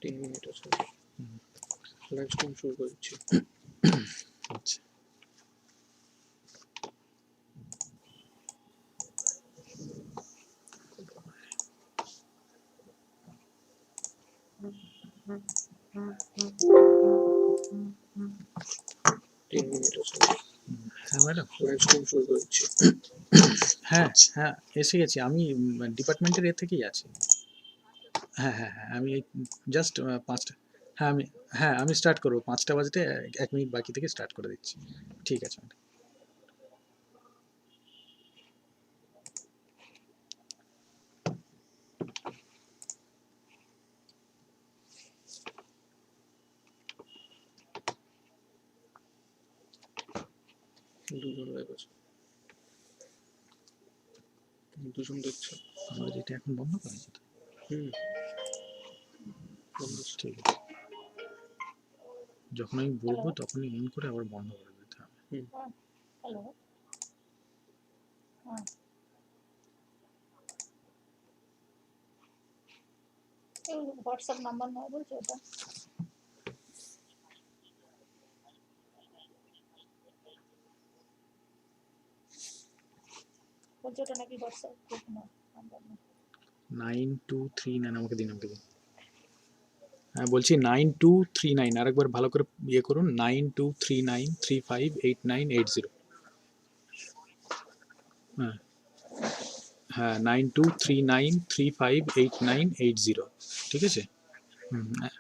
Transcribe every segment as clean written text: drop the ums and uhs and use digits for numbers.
3 minute আছে, live stream শুরু করছি। আচ্ছা, তিন মিনিট আছে, হ্যাঁ ম্যাডাম, লাইভ স্ট্রিম শুরু করছি। হ্যাঁ হ্যাঁ এসে গেছি আমি, ডিপার্টমেন্টের থেকেই আছি। হ্যাঁ হ্যাঁ হ্যাঁ আমি জাস্ট 5টা, হ্যাঁ আমি স্টার্ট করবো 5টা বাজতে 1 মিনিট বাকি থেকে স্টার্ট করে দিচ্ছি। ঠিক আছে ম্যাডাম। দুজন লাইভ আছে, দুজন দেখছে। আমাদের এটা এখন বন্ধ করেছি তো? ঠিক আছে, যখন আমি বলবো তখনই অন করে আবার বন্ধ করে দিতে হবে। হ্যালো, হোয়াটসঅ্যাপ নাম্বার নয় বলছো ওটা? বলছো ওটা নাকি হোয়াটসঅ্যাপ গ্রুপ না, নাম্বার না? 9239 আমাকে দিন, হ্যাঁ বলছি 9239, আরেকবার ভালো করে ইয়ে করুন, 9239358980। হ্যাঁ হ্যাঁ 9239358980, ঠিক আছে। হ্যাঁ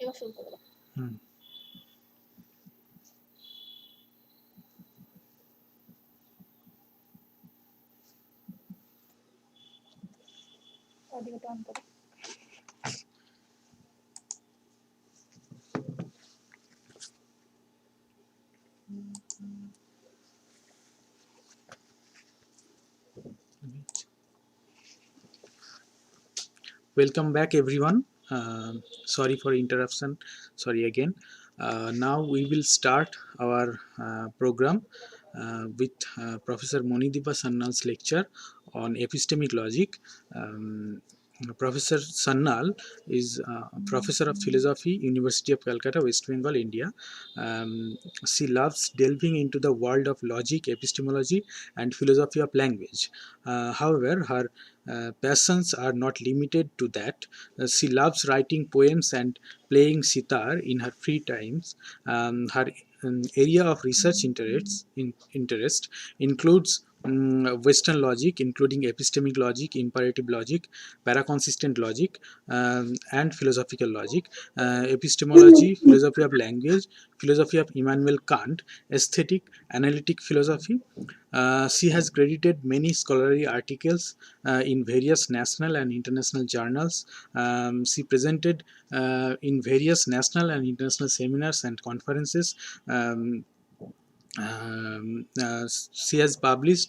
এবার শুরু করে দাও। অডিওটা অন করো। Welcome back everyone. Sorry for interruption, sorry again. Now we will start our program with Professor Monideepa Sannal's lecture on epistemic logic. Professor Sannal is Professor of Philosophy, University of Calcutta, West Bengal, India. She loves delving into the world of logic, epistemology and philosophy of language. However, her passions are not limited to that. She loves writing poems and playing sitar in her free times. Her area of research interest includes Western logic, including epistemic logic, imperative logic, paraconsistent logic, and philosophical logic, epistemology, philosophy of language, philosophy of Immanuel Kant, aesthetic, analytic philosophy. She has credited many scholarly articles in various national and international journals. She presented in various national and international seminars and conferences. She has published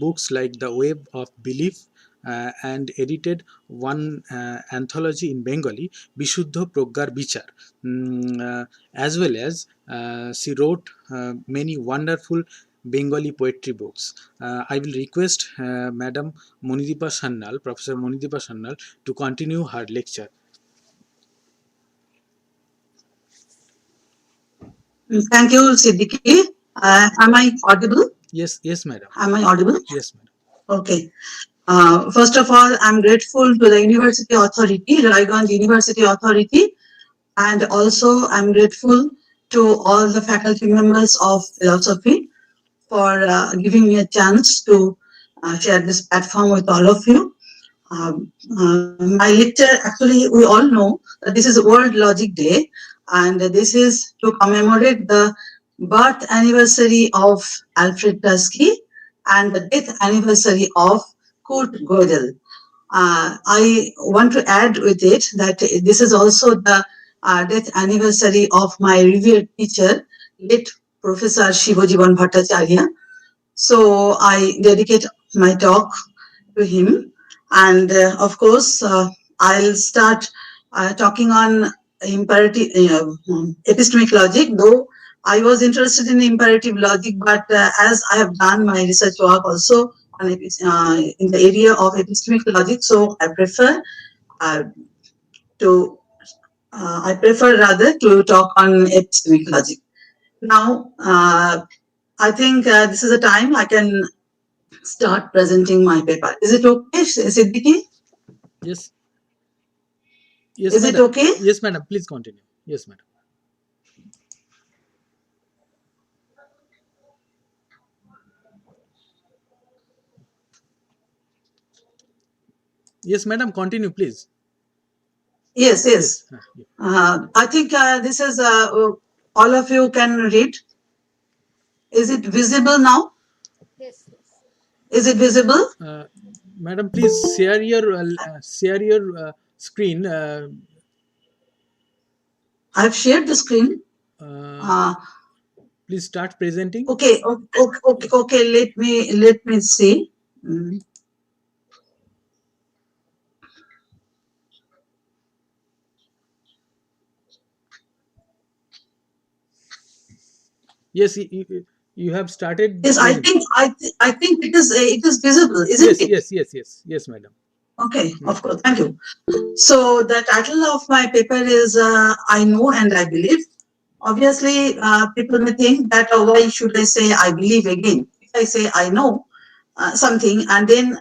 books like The Web of Belief and edited one anthology in Bengali, Bishuddha Proggar Bichar, as well as she wrote many wonderful Bengali poetry books. I will request Madam Monideepa Sannal, Professor Monideepa Sannal, to continue her lecture. Thank you, Siddiqui. Am I audible? Yes, madam. Am I audible? Yes, madam. Okay. First of all, I'm grateful to the University Authority, Raiganj University Authority, and also I'm grateful to all the faculty members of philosophy for giving me a chance to share this platform with all of you. My lecture, actually, we all know that this is World Logic Day, and this is to commemorate the birth anniversary of Alfred Tarski and the death anniversary of Kurt Gödel. I want to add with it that this is also the death anniversary of my revered teacher, late Professor Shivajivan Bhattacharya. So I dedicate my talk to him. And of course, I'll start talking on imperative epistemic logic, though I was interested in imperative logic, but as I have done my research work also on, in the area of epistemic logic, so I prefer rather to talk on epistemic logic. Now, I think this is a time I can start presenting my paper. Is it okay, Siddiqui? Yes. Yes, Is it madam. okay? Yes, madam. Please continue. Yes, madam. Yes, madam. Continue, please. Yes, yes. Yeah. I think this is all of you can read. Is it visible now? Yes, yes. Is it visible? Madam, please share your screen. I've shared the screen. Please start presenting. Okay, okay. Let me see. Yes, you have started. Yes, I think it is visible, isn't it? Yes, madam. Okay, of course. Thank you. So the title of my paper is I Know and I Believe. Obviously, people may think that why should I say I believe again? If I say I know something, and then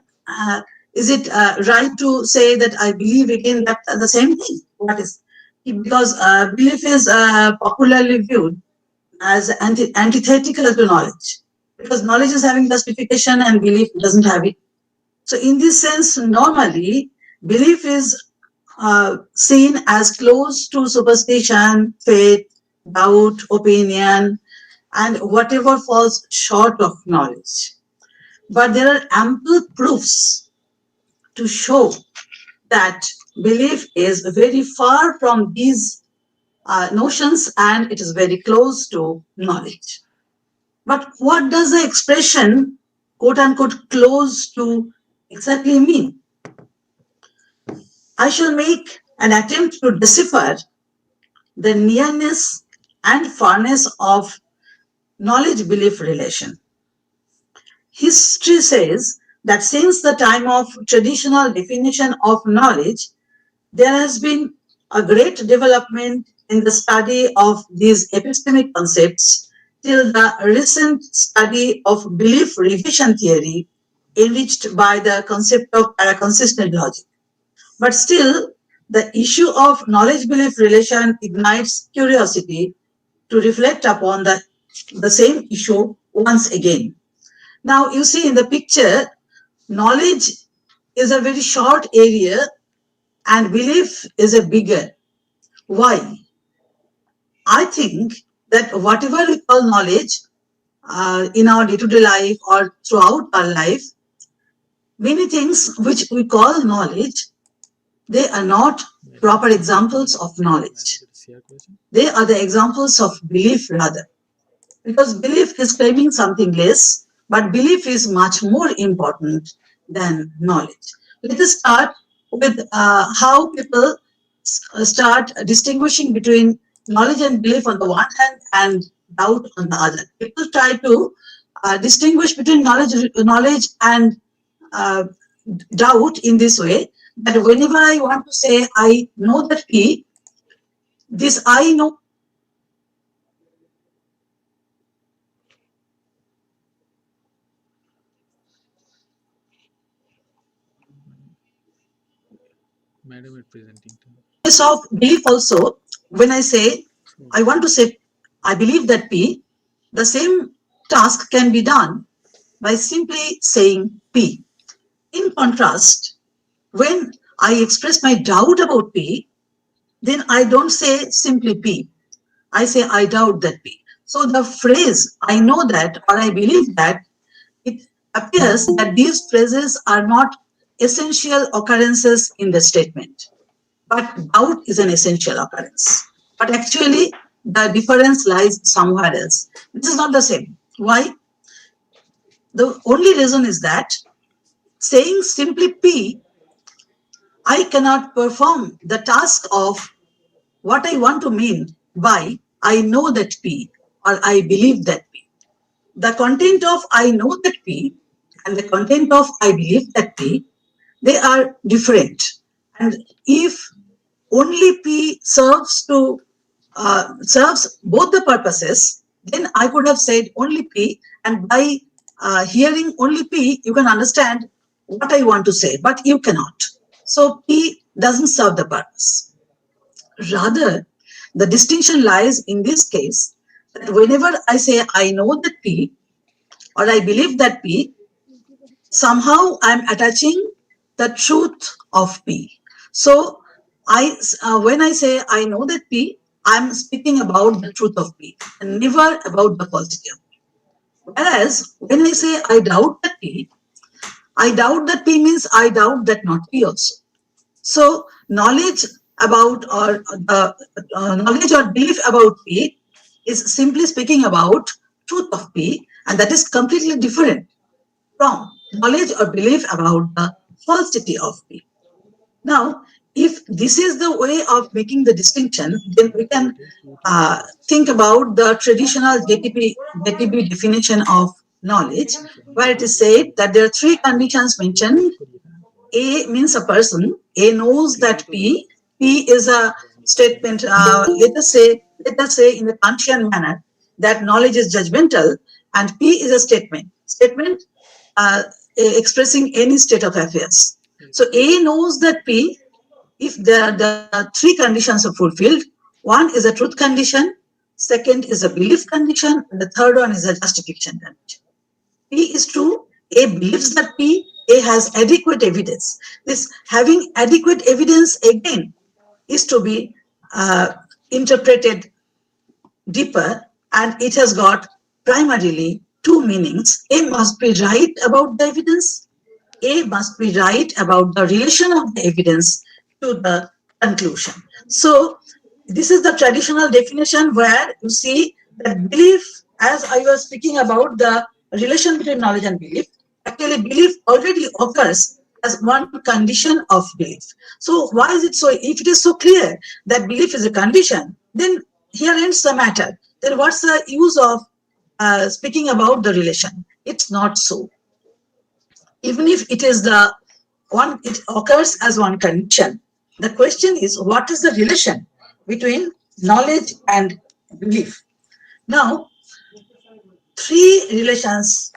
is it right to say that I believe again that the same thing? What is? Because belief is popularly viewed as antithetical to knowledge, because knowledge is having justification and belief doesn't have it. So in this sense, normally belief is seen as close to superstition, faith, doubt, opinion, and whatever falls short of knowledge. But there are ample proofs to show that belief is very far from these notions and it is very close to knowledge. But what does the expression quote unquote close to exactly mean? I shall make an attempt to decipher the nearness and farness of knowledge-belief relation. History says that since the time of traditional definition of knowledge, there has been a great development in the study of these epistemic concepts till the recent study of belief revision theory enriched by the concept of paraconsistent logic. But still, the issue of knowledge-belief relation ignites curiosity to reflect upon the same issue once again. Now, you see in the picture, knowledge is a very short area and belief is a bigger. Why? I think that whatever we call knowledge in our day-to-day life or throughout our life, many things which we call knowledge, they are not proper examples of knowledge. They are the examples of belief rather. Because belief is claiming something less, but belief is much more important than knowledge. Let us start with how people start distinguishing between knowledge and belief on the one hand and doubt on the other. People try to distinguish between knowledge and doubt in this way, that whenever I want to say I know that P, this I know. Madam is presenting. Case of belief also, when I say I want to say I believe that P, the same task can be done by simply saying P. In contrast, when I express my doubt about P, then I don't say simply P. I say I doubt that P. So the phrase I know that or I believe that, it appears that these phrases are not essential occurrences in the statement, but doubt is an essential occurrence. But actually, the difference lies somewhere else. This is not the same. Why? The only reason is that saying simply P, I cannot perform the task of what I want to mean by I know that P or I believe that P. The content of I know that P and the content of I believe that P, they are different. And if only P serves both the purposes, then I could have said only P, and by hearing only P, you can understand what I want to say, but you cannot. So P doesn't serve the purpose. Rather, the distinction lies in this case that whenever I say I know that P or I believe that P, somehow I'm attaching the truth of P. So when I say I know that P, I'm speaking about the truth of P and never about the falsity of P. Whereas when I say I doubt that P, I doubt that P means I doubt that not P also. So knowledge about or knowledge or belief about P is simply speaking about truth of P, and that is completely different from knowledge or belief about the falsity of P. Now, if this is the way of making the distinction, then we can think about the traditional JTB definition of knowledge, where it is said that there are three conditions mentioned. A means a person. A knows that P. P is a statement. Let us say in a Kantian manner that knowledge is judgmental, and P is a statement. Statement expressing any state of affairs. So A knows that P, if the three conditions are fulfilled, one is a truth condition, second is a belief condition, and the third one is a justification condition. P is true. A believes that P. A has adequate evidence. This having adequate evidence again is to be interpreted deeper, and it has got primarily two meanings. A must be right about the evidence. A must be right about the relation of the evidence to the conclusion. So this is the traditional definition where you see that belief, as I was speaking about the relation between knowledge and belief, actually belief already occurs as one condition of belief. So why is it so? If it is so clear that belief is a condition, then here ends the matter. Then what's the use of speaking about the relation? It's not so. Even if it is the one, it occurs as one condition. The question is, what is the relation between knowledge and belief? Now, three relations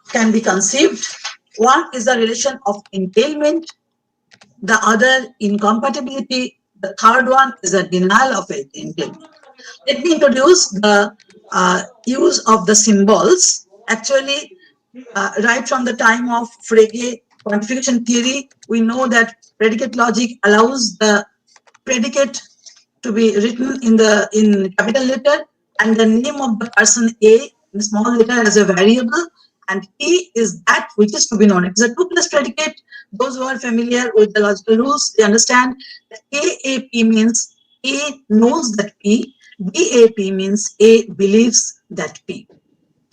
can be conceived. One is the relation of entailment, the other incompatibility, the third one is a denial of entailment. Let me introduce the use of the symbols. Actually, right from the time of Frege quantification theory, we know that predicate logic allows the predicate to be written in capital letter and the name of the person A in small letter as a variable, and P is that which is to be known. It is a 2 plus predicate. Those who are familiar with the logical rules, they understand that AAP means A knows that P, BAP means A believes that P.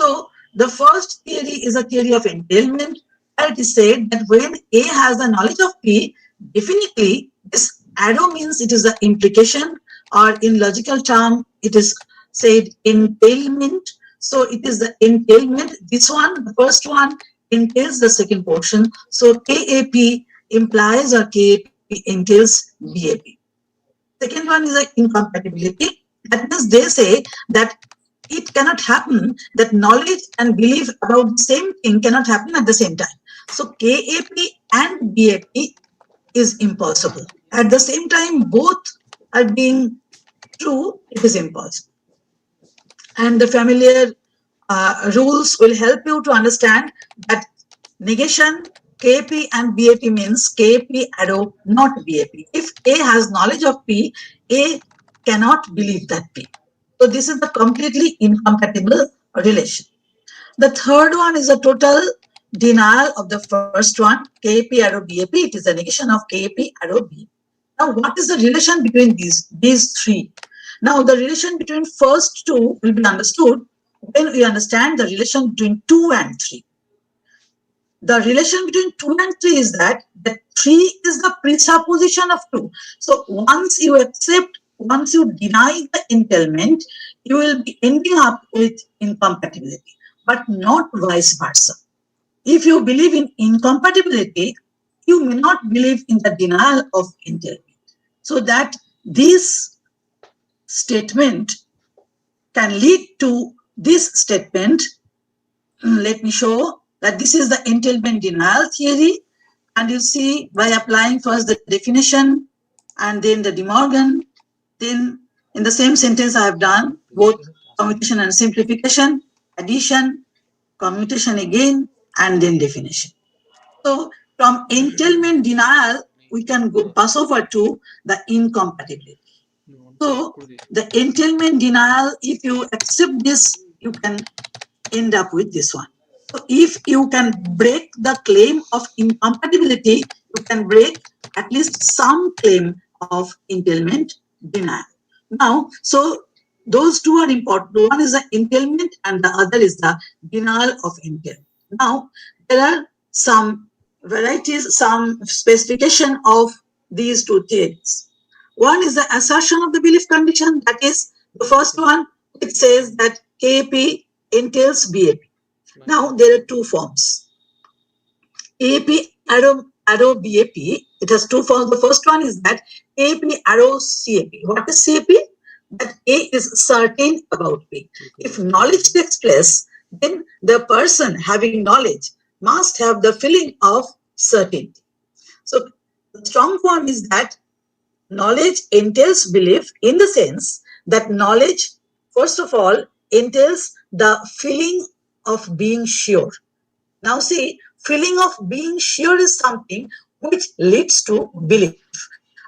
So the first theory is a theory of entailment, where it is said that when A has the knowledge of P, definitely this arrow means it is the implication, or in logical term, it is said entailment. So it is the entailment. This one, the first one, entails the second portion. So KAP implies or KAP entails BAP. Second one is the incompatibility. That means they say that it cannot happen, that knowledge and belief about the same thing cannot happen at the same time. So KAP and BAP is impossible. At the same time, both are being true, it is impossible. And the familiar rules will help you to understand that negation KAP and BAP means KAP arrow, not BAP. If A has knowledge of P, A cannot believe that P. So this is the completely incompatible relation. The third one is a total denial of the first one, KAP arrow BAP. It is a negation of KAP arrow B. Now, what is the relation between these three? Now, the relation between first two will be understood when we understand the relation between 2 and 3. The relation between 2 and 3 is that 3 is the presupposition of 2. So once you accept once you deny the entailment, you will be ending up with incompatibility, but not vice versa. If you believe in incompatibility, you may not believe in the denial of entailment. So that this statement can lead to this statement. Let me show that this is the entailment denial theory. And you see, by applying first the definition and then the De Morgan, then in the same sentence I have done both commutation and simplification, addition, commutation again, and then definition. So from entailment denial, we can pass over to the incompatibility. So the entailment denial, if you accept this, you can end up with this one. So if you can break the claim of incompatibility, you can break at least some claim of entailment denial. Now, so those two are important. One is the entailment and the other is the denial of entailment. Now, there are some varieties, some specification of these two theories. One is the assertion of the belief condition, that is the first one, which says that KAP entails BAP. Now there are two forms. AAP arrow BAP, it has two forms. The first one is that AAP arrow CAP. What is CAP? That A is certain about B. If knowledge takes place, then the person having knowledge must have the feeling of certainty. So the strong form is that knowledge entails belief in the sense that knowledge, first of all, entails the feeling of being sure. Now see, feeling of being sure is something which leads to belief.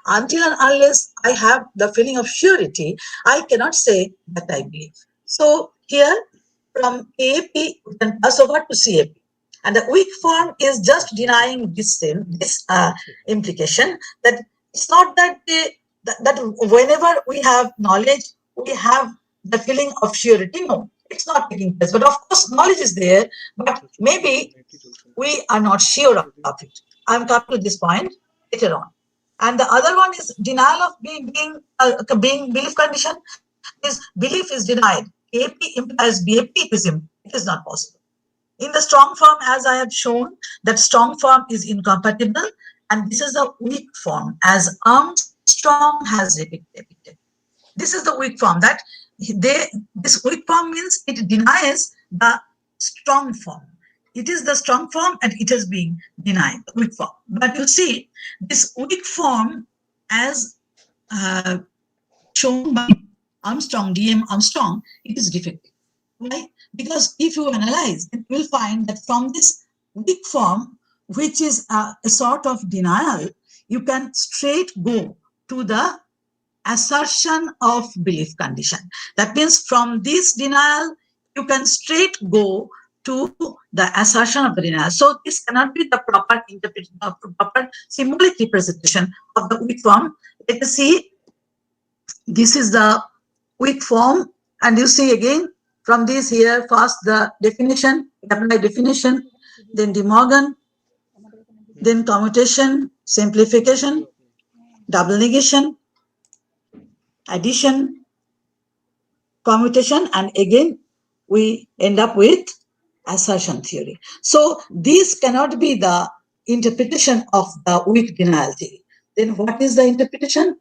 Until and unless I have the feeling of surety, I cannot say that I believe. So here from AAP, we can pass over to CAP. And the weak form is just denying this implication, that it's not that that whenever we have knowledge, we have the feeling of surety. No, it's not taking place. But of course, knowledge is there, but maybe we are not sure of it. I'm coming to this point later on. And the other one is denial of being belief condition. Is belief is denied. AP implies BAP, it is not possible. In the strong form, as I have shown, that strong form is incompatible, and this is the weak form, as Armstrong has repeated. This is the weak form, that this weak form means it denies the strong form. It is the strong form and it is being denied, the weak form. But you see, this weak form, as shown by Armstrong, D.M. Armstrong, it is defective. Why? Because if you analyze, you will find that from this weak form, which is a sort of denial, you can straight go to the assertion of belief condition. That means from this denial, you can straight go to the assertion of the denial. So this cannot be the proper interpretation, proper symbolic representation of the weak form. Let us see. This is the weak form, and you see again from this here first the definition, apply definition, then De Morgan, then commutation, simplification, double negation, addition, commutation, and again we end up with assertion theory. So this cannot be the interpretation of the weak denial theory. Then what is the interpretation?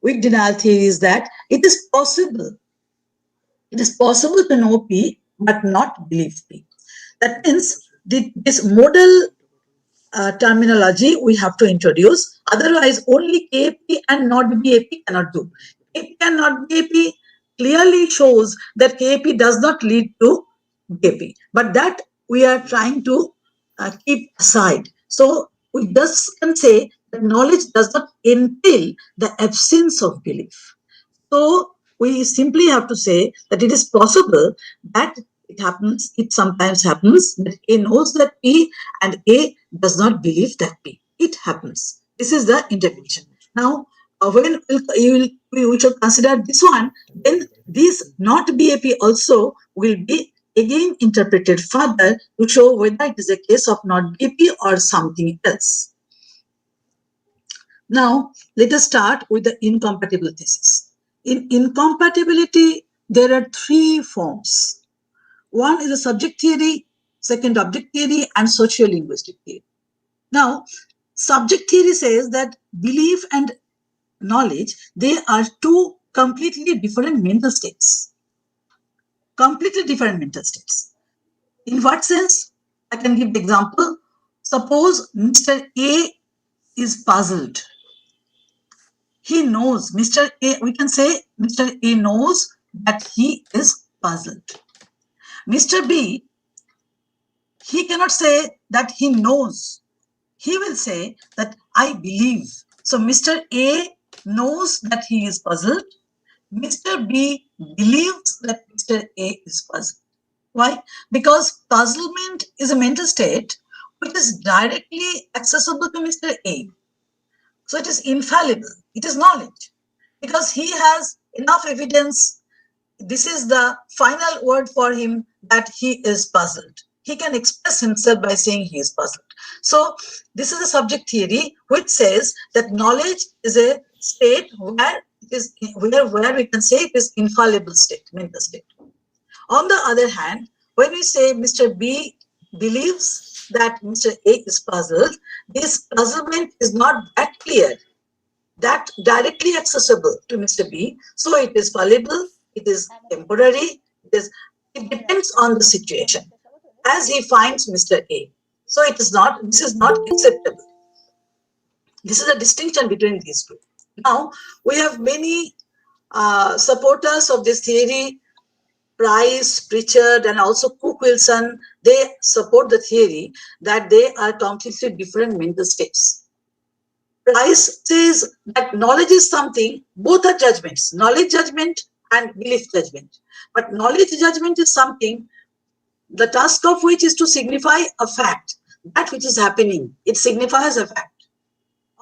Weak denial theory is that it is possible to know P but not believe P. That means this modal terminology we have to introduce. Otherwise, only KP and not BAP cannot do. KP and not BAP clearly shows that KP does not lead to BAP, but that we are trying to keep aside. So we just can say that knowledge does not entail the absence of belief. So we simply have to say that it is possible that it happens, it sometimes happens that A knows that P and A does not believe that P. It happens. This is the interpretation. Now, when we should consider this one, then this not BAP also will be again interpreted further to show whether it is a case of not BAP or something else. Now, let us start with the incompatible thesis. In incompatibility, there are three forms. One is a subject theory, second object theory, and sociolinguistic theory. Now, subject theory says that belief and knowledge, they are two completely different mental states. Completely different mental states. In what sense? I can give the example. Suppose Mr. A is puzzled. He knows, Mr. A, we can say Mr. A knows that he is puzzled. Mr. B, he cannot say that he knows. He will say that I believe. So Mr. A knows that he is puzzled. Mr. B believes that Mr. A is puzzled. Why? Because puzzlement is a mental state which is directly accessible to Mr. A. So it is infallible. It is knowledge. Because he has enough evidence. This is the final word for him that he is puzzled. He can express himself by saying he is puzzled. So this is a subject theory which says that knowledge is a state where it is where we can say it is infallible state, mental state. On the other hand, when we say Mr. B believes that Mr. A is puzzled, this puzzlement is not that clear, that directly accessible to Mr. B. So it is fallible, it is temporary, it depends on the situation as he finds Mr. A. So it is not, this is not acceptable. This is a distinction between these two. Now, we have many supporters of this theory. Price, Pritchard, and also Cook-Wilson, they support the theory that they are completely different mental states. Price says that knowledge is something, both are judgments, knowledge judgment and belief judgment. But knowledge judgment is something, the task of which is to signify a fact, that which is happening, it signifies a fact.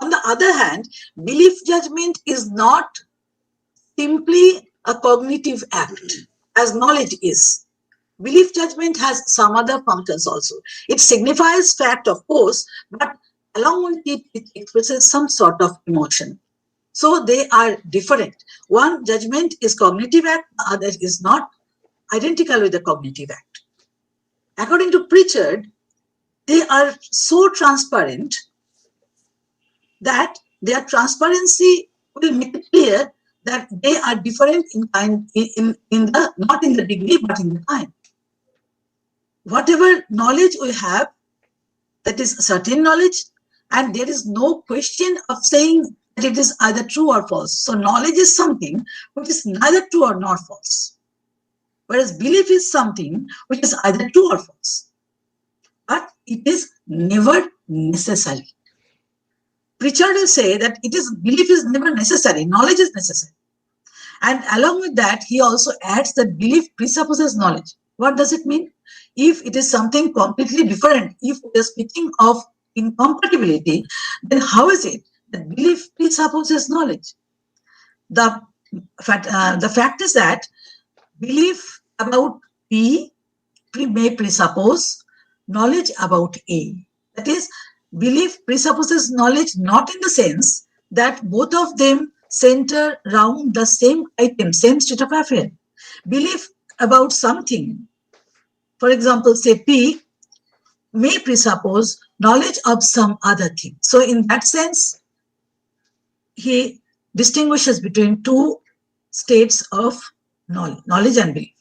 On the other hand, belief judgment is not simply a cognitive act, as knowledge is. Belief judgment has some other functions also. It signifies fact, of course, but along with it, it expresses some sort of emotion. So they are different. One judgment is cognitive act, the other is not identical with the cognitive act. According to Pritchard, they are so transparent that their transparency will make it clear that they are different in kind, not in the degree, but in the time. Whatever knowledge we have, that is certain knowledge, and there is no question of saying that it is either true or false. So knowledge is something which is neither true or not false. Whereas belief is something which is either true or false. But it is never necessary. Pritchard will say that belief is never necessary, knowledge is necessary. And along with that, he also adds that belief presupposes knowledge. What does it mean? If it is something completely different, if we are speaking of incompatibility, then how is it that belief presupposes knowledge? The fact is that belief about B may presuppose knowledge about A. That is, belief presupposes knowledge not in the sense that both of them center around the same item, same state of affair. Belief about something, for example, say P, may presuppose knowledge of some other thing. So in that sense, he distinguishes between two states of knowledge and belief.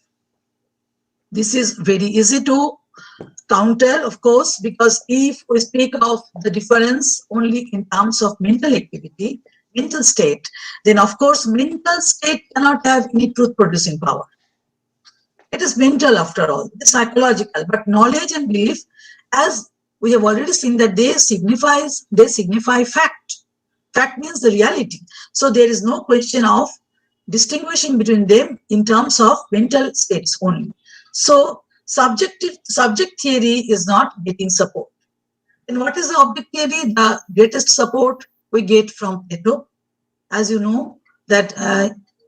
This is very easy to counter, of course, because if we speak of the difference only in terms of mental activity, mental state, then of course mental state cannot have any truth producing power. It is mental after all, it's psychological, but knowledge and belief, as we have already seen, that they signify fact. Fact means the reality. So there is no question of distinguishing between them in terms of mental states only. So subject theory is not getting support. And what is the object theory? The greatest support we get from Plato. As you know, that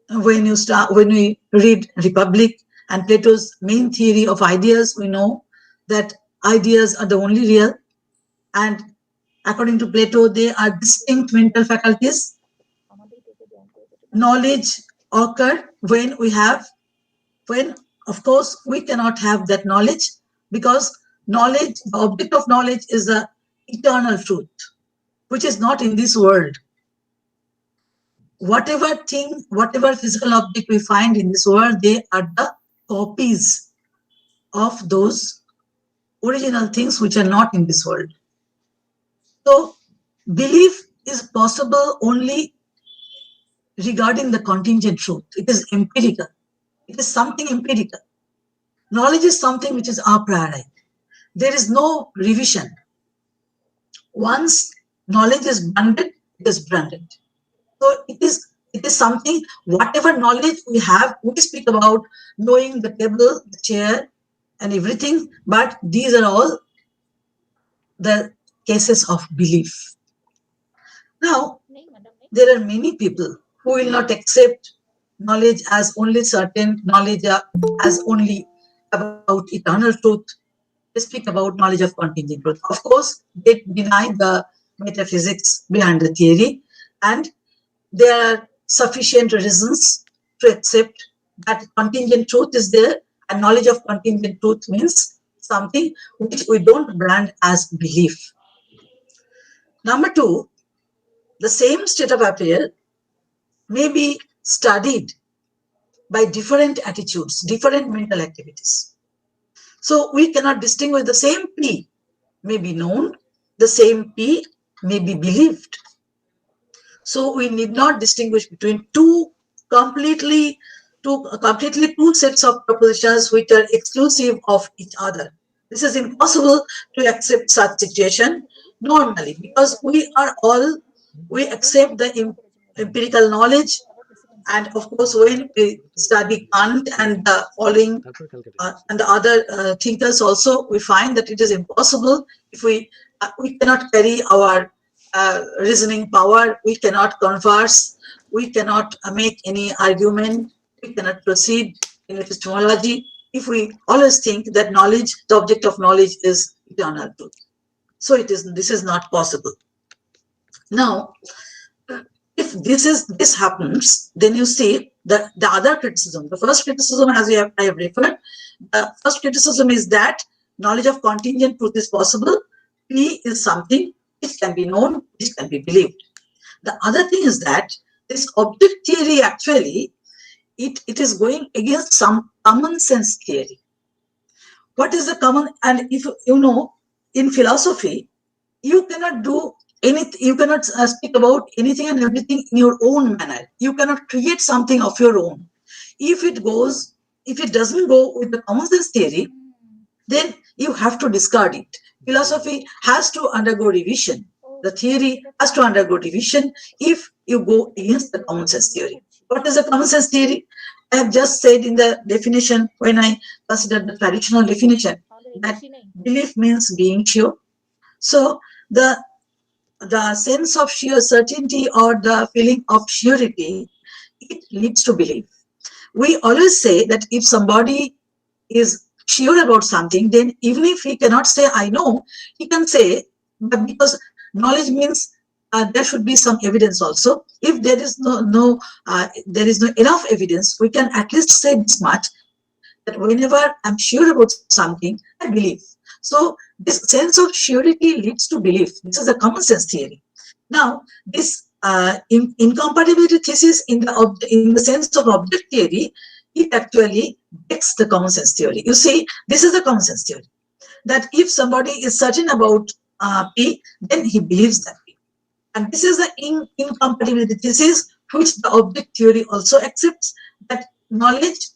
when we read Republic and Plato's main theory of ideas, we know that ideas are the only real, and according to Plato, they are distinct mental faculties. Knowledge occur when of course we cannot have that knowledge, because knowledge, the object of knowledge is the eternal truth, which is not in this world. Whatever thing, whatever physical object we find in this world, they are the copies of those original things which are not in this world. So belief is possible only regarding the contingent truth. It is empirical. It is something empirical. Knowledge is something which is a priori. There is no revision. Once knowledge is branded, it is branded. So it is something, whatever knowledge we have, we speak about knowing the table, the chair, and everything, but these are all the cases of belief. Now, there are many people who will not accept knowledge as only certain, knowledge as only about eternal truth. They speak about knowledge of contingent truth. Of course, they deny the metaphysics behind the theory, and there are sufficient reasons to accept that contingent truth is there, and knowledge of contingent truth means something which we don't brand as belief. Number two, the same state of affair may be studied by different attitudes, different mental activities. So we cannot distinguish. The same P may be known, the same P may be believed. So we need not distinguish between two completely two sets of propositions which are exclusive of each other. This is impossible to accept such situation normally, because we accept the empirical knowledge, and of course when we study Kant and the following and the other thinkers also, we find that it is impossible. If we cannot carry our reasoning power, we cannot converse, we cannot make any argument, we cannot proceed in epistemology if we always think that knowledge, the object of knowledge, is eternal truth. So this is not possible. Now, if this happens, then you see that the other criticism, the first criticism, as I have referred, the first criticism is that knowledge of contingent truth is possible. P is something which can be known, which can be believed. The other thing is that this object theory actually, it is going against some common sense theory. What is the common? And if you know, in philosophy, you cannot do anything, you cannot speak about anything and everything in your own manner. You cannot create something of your own. If it doesn't go with the common sense theory, then you have to discard it. Philosophy has to undergo revision. The theory has to undergo revision if you go against the common sense theory. What is the common sense theory? I have just said in the definition, when I considered the traditional definition, that belief means being sure. So the sense of sheer certainty or the feeling of surety, it leads to belief. We always say that if somebody is sure about something, then even if he cannot say I know, he can say, but because knowledge means there should be some evidence also. If there is no enough evidence, we can at least say this much, that whenever I'm sure about something, I believe. So this sense of surety leads to belief. This is a common sense theory. Now, this incompatibility thesis in the sense of object theory, it actually breaks the common sense theory. You see, this is the common sense theory, that if somebody is certain about P, then he believes that P. And this is the incompatibility thesis which the object theory also accepts, that knowledge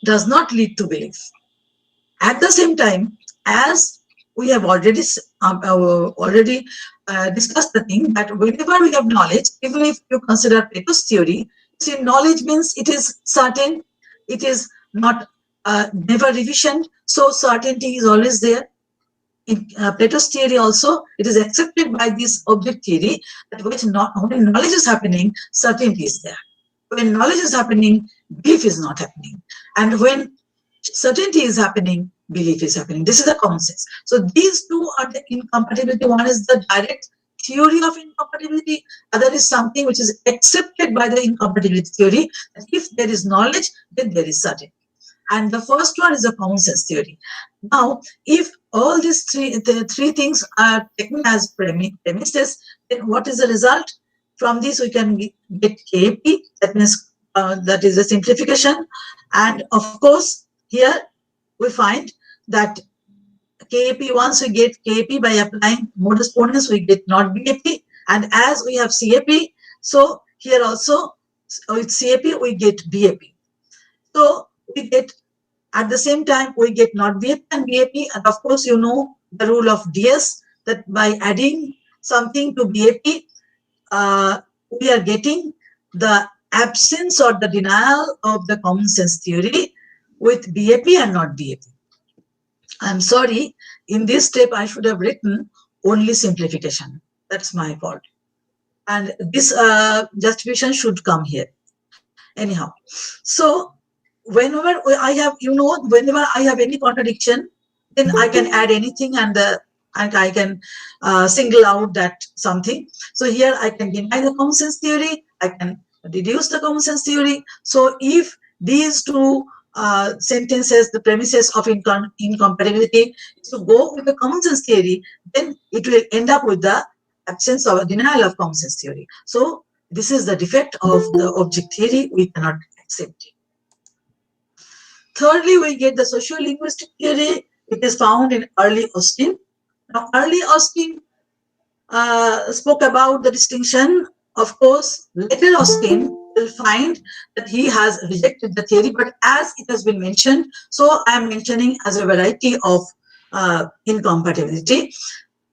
does not lead to belief. At the same time, as we have already discussed the thing, that whenever we have knowledge, even if you consider Plato's theory, see, knowledge means it is certain, it is not never revisioned, so certainty is always there. In Plato's theory also, it is accepted by this object theory that when knowledge is happening, certainty is there. When knowledge is happening, belief is not happening. And when certainty is happening, belief is happening. This is the common sense. So these two are the incompatibility. One is the direct theory of incompatibility, other is something which is accepted by the incompatibility theory. That if there is knowledge, then there is certainty. And the first one is a common sense theory. Now, if all these the three things are taken as premises, then what is the result? From this, we can get KAP, that means that is a simplification. And of course, here we find that KAP, once we get KAP by applying modus ponens, we get not BAP. And as we have CAP, so here also with CAP, we get BAP. So we get, at the same time, we get not BAP and BAP. And of course, you know the rule of DS, that by adding something to BAP, we are getting the absence or the denial of the common sense theory with BAP and not BAP. I'm sorry, in this step, I should have written only simplification. That's my fault. And this justification should come here. Anyhow, so whenever I have, whenever I have any contradiction, then I can add anything and I can single out that something. So here I can deny the common sense theory, I can deduce the common sense theory. So if these two sentences, the premises of incompatibility, to go with the common sense theory, then it will end up with the absence of a denial of common sense theory. So this is the defect of the object theory. We cannot accept it. Thirdly, we get the socio-linguistic theory. It is found in early Austin. Now, early Austin spoke about the distinction. Of course, later Austin will find that he has rejected the theory, but as it has been mentioned, so I am mentioning as a variety of incompatibility.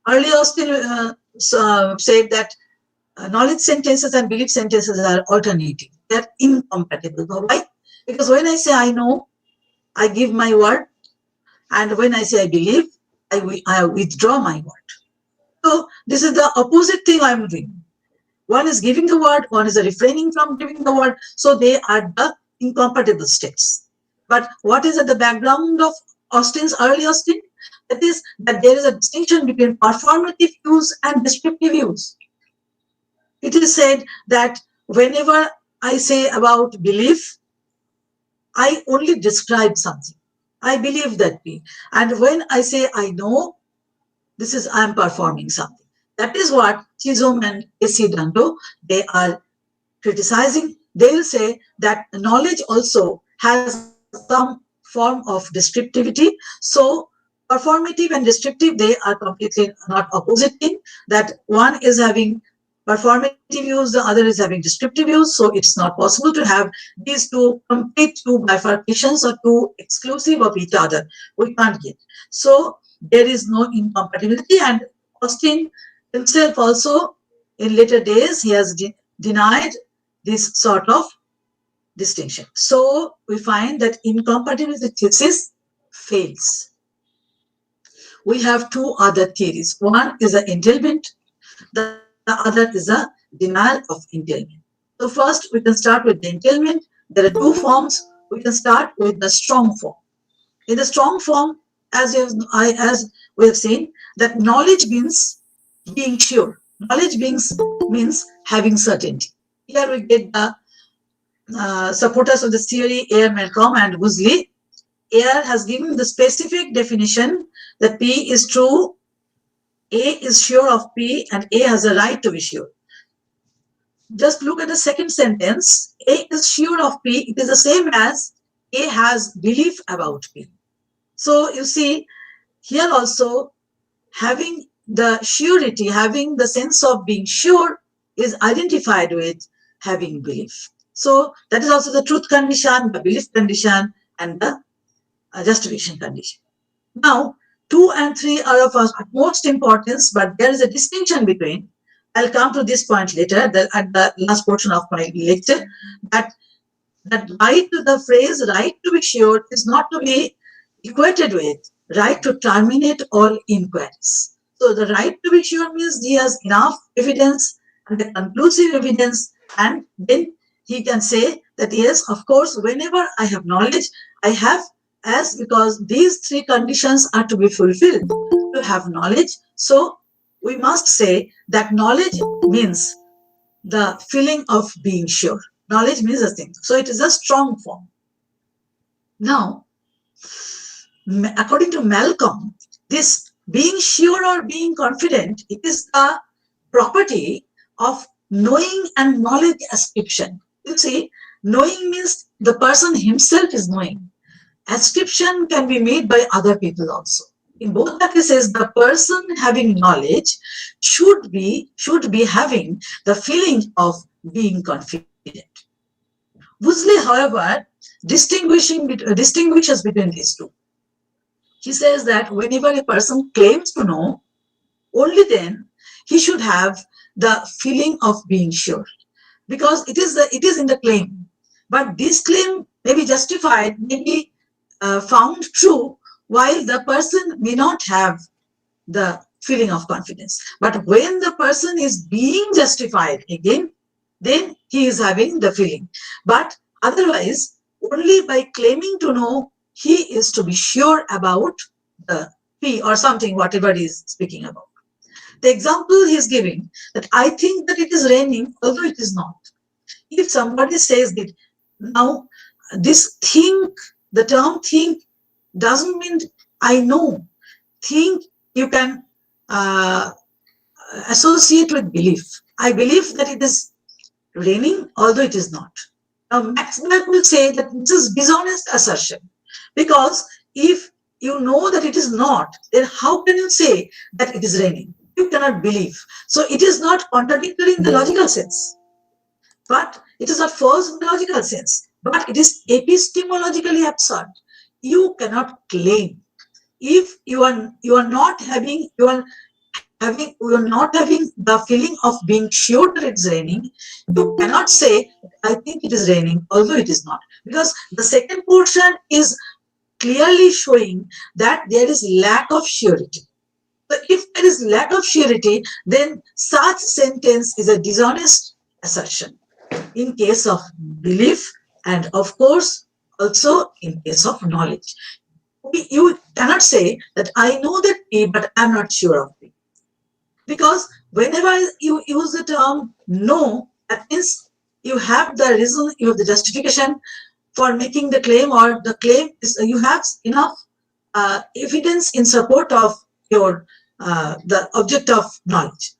Early Austin said that knowledge sentences and belief sentences are alternating. They are incompatible. Why? Because when I say I know, I give my word, and when I say I believe, I withdraw my word. So this is the opposite thing I am doing. One is giving the word, one is refraining from giving the word. So they are the incompatible states. But what is at the background of Austin's early Austin? That is that there is a distinction between performative use and descriptive use. It is said that whenever I say about belief, I only describe something. I believe that way. And when I say I know, this is I am performing something. That is what Chisholm and A.C. Dando, they are criticizing. They will say that knowledge also has some form of descriptivity. So performative and descriptive, they are completely not opposite thing. That one is having performative use, the other is having descriptive use. So it's not possible to have these two complete two bifurcations or two exclusive of each other. We can't get. So there is no incompatibility, and Austin himself also in later days he has denied this sort of distinction. So we find that incompatibility thesis fails. We have two other theories. One is an entailment, the other is a denial of entailment. So first we can start with the entailment. There are two forms. We can start with the strong form. In the strong form, as we have seen, that knowledge means being sure. Knowledge means having certainty. Here we get the supporters of the theory, Ayer, Malcolm, and Woosley. Ayer has given the specific definition that P is true, A is sure of P, and A has a right to be sure. Just look at the second sentence. A is sure of P. It is the same as A has belief about P. So you see, here also having the surety, having the sense of being sure is identified with having belief. So that is also the truth condition, the belief condition, and the justification condition. Now, 2 and 3 are of utmost importance, but there is a distinction between, I'll come to this point later at the last portion of my lecture, that right to the phrase right to be sure is not to be equated with right to terminate all inquiries. So the right to be sure means he has enough evidence and the conclusive evidence, and then he can say that yes, of course, whenever I have knowledge, I have, as because these three conditions are to be fulfilled to have knowledge. So we must say that knowledge means the feeling of being sure. Knowledge means a thing. So it is a strong form. Now, according to Malcolm, this being sure or being confident, it is the property of knowing and knowledge ascription. You see, knowing means the person himself is knowing. Ascription can be made by other people also. In both the cases, the person having knowledge should be having the feeling of being confident. Woosley, however, distinguishes between these two. He says that whenever a person claims to know, only then he should have the feeling of being sure, because it is in the claim. But this claim may be justified, may be found true, while the person may not have the feeling of confidence. But when the person is being justified again, then he is having the feeling. But otherwise, only by claiming to know, he is to be sure about the P or something, whatever he is speaking about. The example he is giving, that I think that it is raining, although it is not. If somebody says that, now this think, the term think doesn't mean I know. Think you can associate with belief. I believe that it is raining, although it is not. Now, Max Planck will say that this is dishonest assertion, because if you know that it is not, then how can you say that it is raining? You cannot believe. So it is not contradictory in the logical sense, but it is not false in the logical sense, but it is epistemologically absurd. You cannot claim. If you are not having the feeling of being sure that it's raining, you cannot say, I think it is raining, although it is not. Because the second portion is clearly showing that there is lack of surety. So if there is lack of surety, then such sentence is a dishonest assertion in case of belief, and of course also in case of knowledge. You cannot say that I know that P, but I'm not sure of P. Because whenever you use the term know, that means you have the reason, you have the justification for making the claim, or the claim is you have enough evidence in support of your the object of knowledge.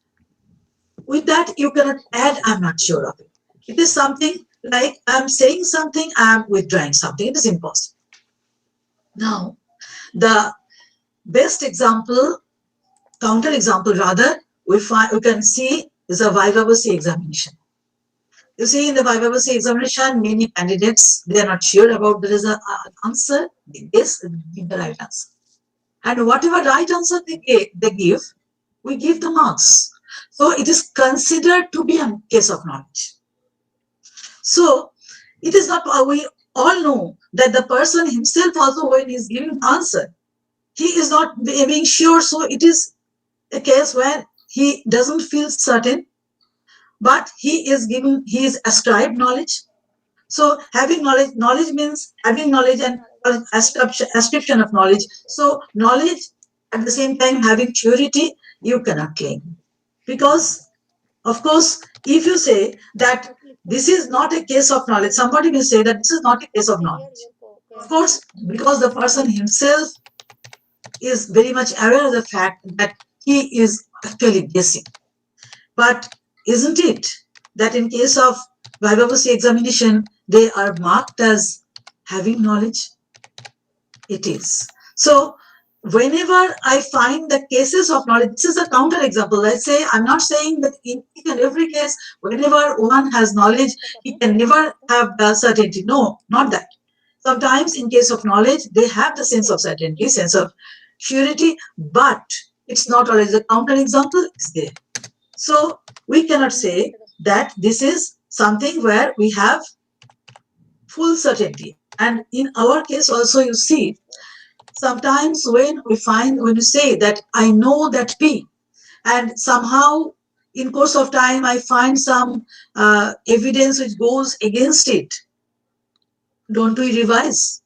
With that, you cannot add I'm not sure of it. It is something like I'm saying something, I'm withdrawing something. It is impossible. Now, the best example, counter example rather, we can see is a viva voce examination. You see, in the viva voce examination, many candidates, they are not sure about the answer. They guess give the right answer. And whatever right answer they give, we give the marks. So it is considered to be a case of knowledge. So it is not, we all know that the person himself also, when he is giving the answer, he is not being sure. So it is a case where he doesn't feel certain, but he is ascribed knowledge. So having knowledge means having knowledge and ascription of knowledge. So knowledge at the same time having surety, you cannot claim. Because, of course, if you say that this is not a case of knowledge, somebody will say that this is not a case of knowledge. Of course, because the person himself is very much aware of the fact that he is actually guessing. But isn't it that in case of viva voce examination, they are marked as having knowledge? It is. So whenever I find the cases of knowledge, this is a counter example. Let's say, I'm not saying that in each and every case, whenever one has knowledge, he can never have the certainty. No, not that. Sometimes in case of knowledge, they have the sense of certainty, sense of surety, but it's not always. A counter example is there. So we cannot say that this is something where we have full certainty. And in our case also, you see, sometimes when you say that I know that P, and somehow in course of time I find some evidence which goes against it, don't we revise?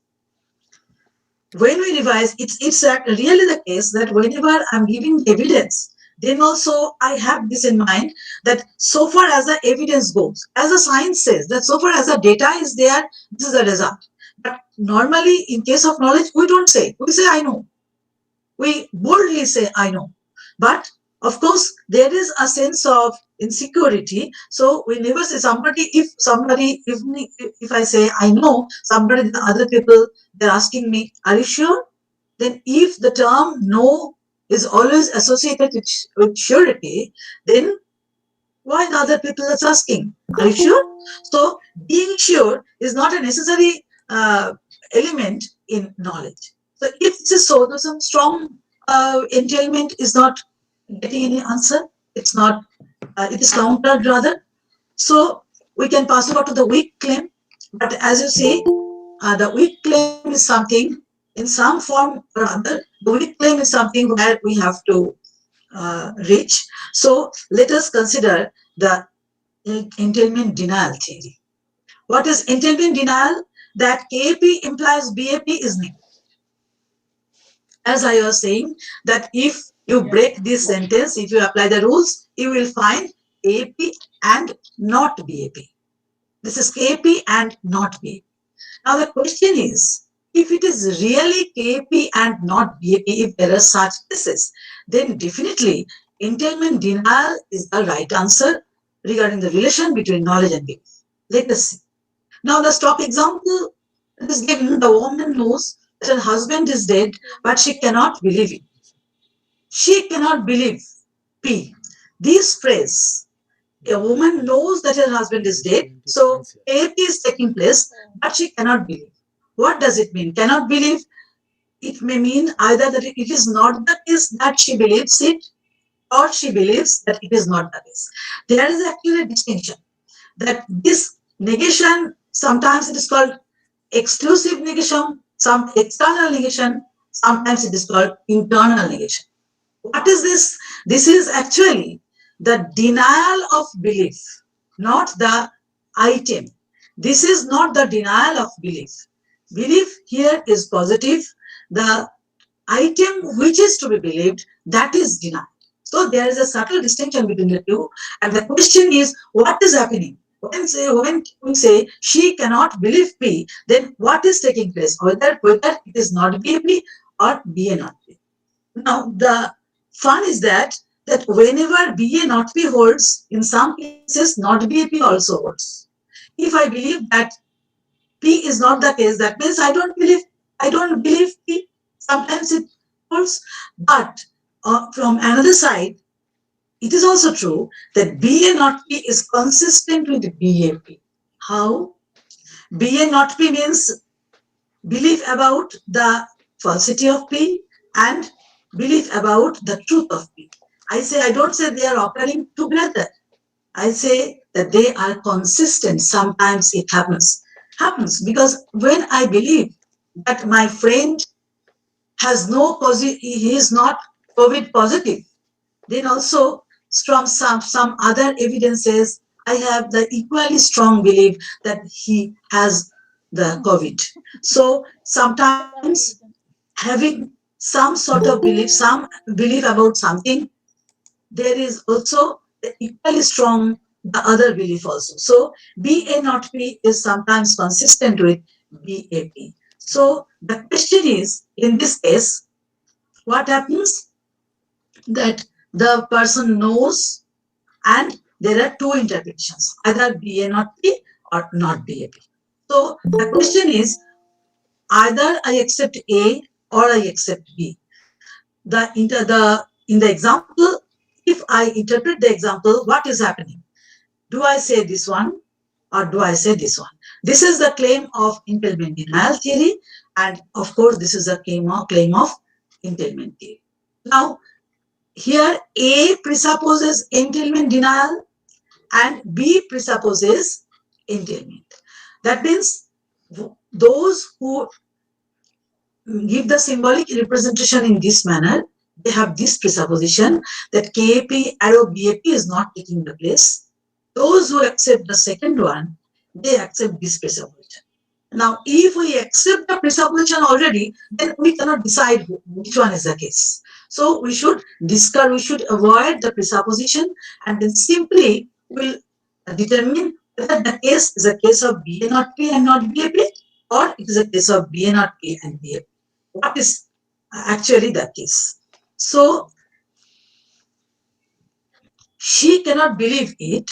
When we revise, it's really the case that whenever I'm giving evidence then also I have this in mind that so far as the evidence goes, as the science says, that so far as the data is there, this is the result. But normally, in case of knowledge, we don't say. We say, I know. We boldly say, I know. But of course, there is a sense of insecurity. So we never say if I say I know, somebody, the other people, they're asking me, are you sure? Then if the term no is always associated with surety, then why the other people are asking, are you sure? So being sure is not a necessary element in knowledge. So if this is so, there's some strong entailment is not getting any answer. It's not, it is countered rather. So we can pass over to the weak claim. But as you see, the weak claim is something in some form or other. The weak claim is something where we have to reach. So let us consider the entailment denial theory. What is entailment denial? That KAP implies BAP is negative. As I was saying, that if you break this sentence, if you apply the rules, you will find AP and not BAP. This is KAP and not BAP. Now the question is, if it is really KAP and not BAP, if there are such cases, then definitely entailment denial is the right answer regarding the relation between knowledge and belief. Let us see. Now the stock example is given. The woman knows that her husband is dead, but she cannot believe it. She cannot believe P. This phrase, a woman knows that her husband is dead, so AP is taking place, but she cannot believe. What does it mean? Cannot believe? It may mean either that it is not the case that she believes it, or she believes that it is not the case. There is actually a distinction that this negation, sometimes it is called exclusive negation, some external negation, sometimes it is called internal negation. What is this? This is actually the denial of belief, not the item. This is not the denial of belief. Belief here is positive. The item which is to be believed, that is denied. So there is a subtle distinction between the two. And the question is, what is happening? When we say she cannot believe P, then what is taking place? Whether it is not BAP or BA not P. Now, the fun is that whenever BA not P holds, in some cases not BAP also holds. If I believe that P is not the case, that means I don't believe P. Sometimes it holds. But from another side, it is also true that BA not P is consistent with BAP. How? BA not P means belief about the falsity of P and belief about the truth of P. I don't say they are occurring together. I say that they are consistent. Sometimes it happens because when I believe that my friend has he is not COVID positive, then also from some other evidences, I have the equally strong belief that he has the COVID. So sometimes having some sort of belief, some belief about something, there is also equally strong the other belief also. So BA not P is sometimes consistent with BAP. So the question is, in this case, what happens? That the person knows and there are two interpretations, either BA not P or not BAP. So the question is, either I accept A or I accept B. In the example, if I interpret the example, what is happening? Do I say this one or do I say this one? This is the claim of entailment denial theory, and of course, this is a claim of entailment theory. Now, here A presupposes entailment denial and B presupposes entailment. That means those who give the symbolic representation in this manner, they have this presupposition that KAP arrow BAP is not taking the place. Those who accept the second one, they accept this presupposition. Now, if we accept the presupposition already, then we cannot decide which one is the case. So we should discard, we should avoid the presupposition, and then simply will determine whether the case is a case of BA not P and not BAP, or it is a case of BA not P and BAP. What is actually the case? So she cannot believe it.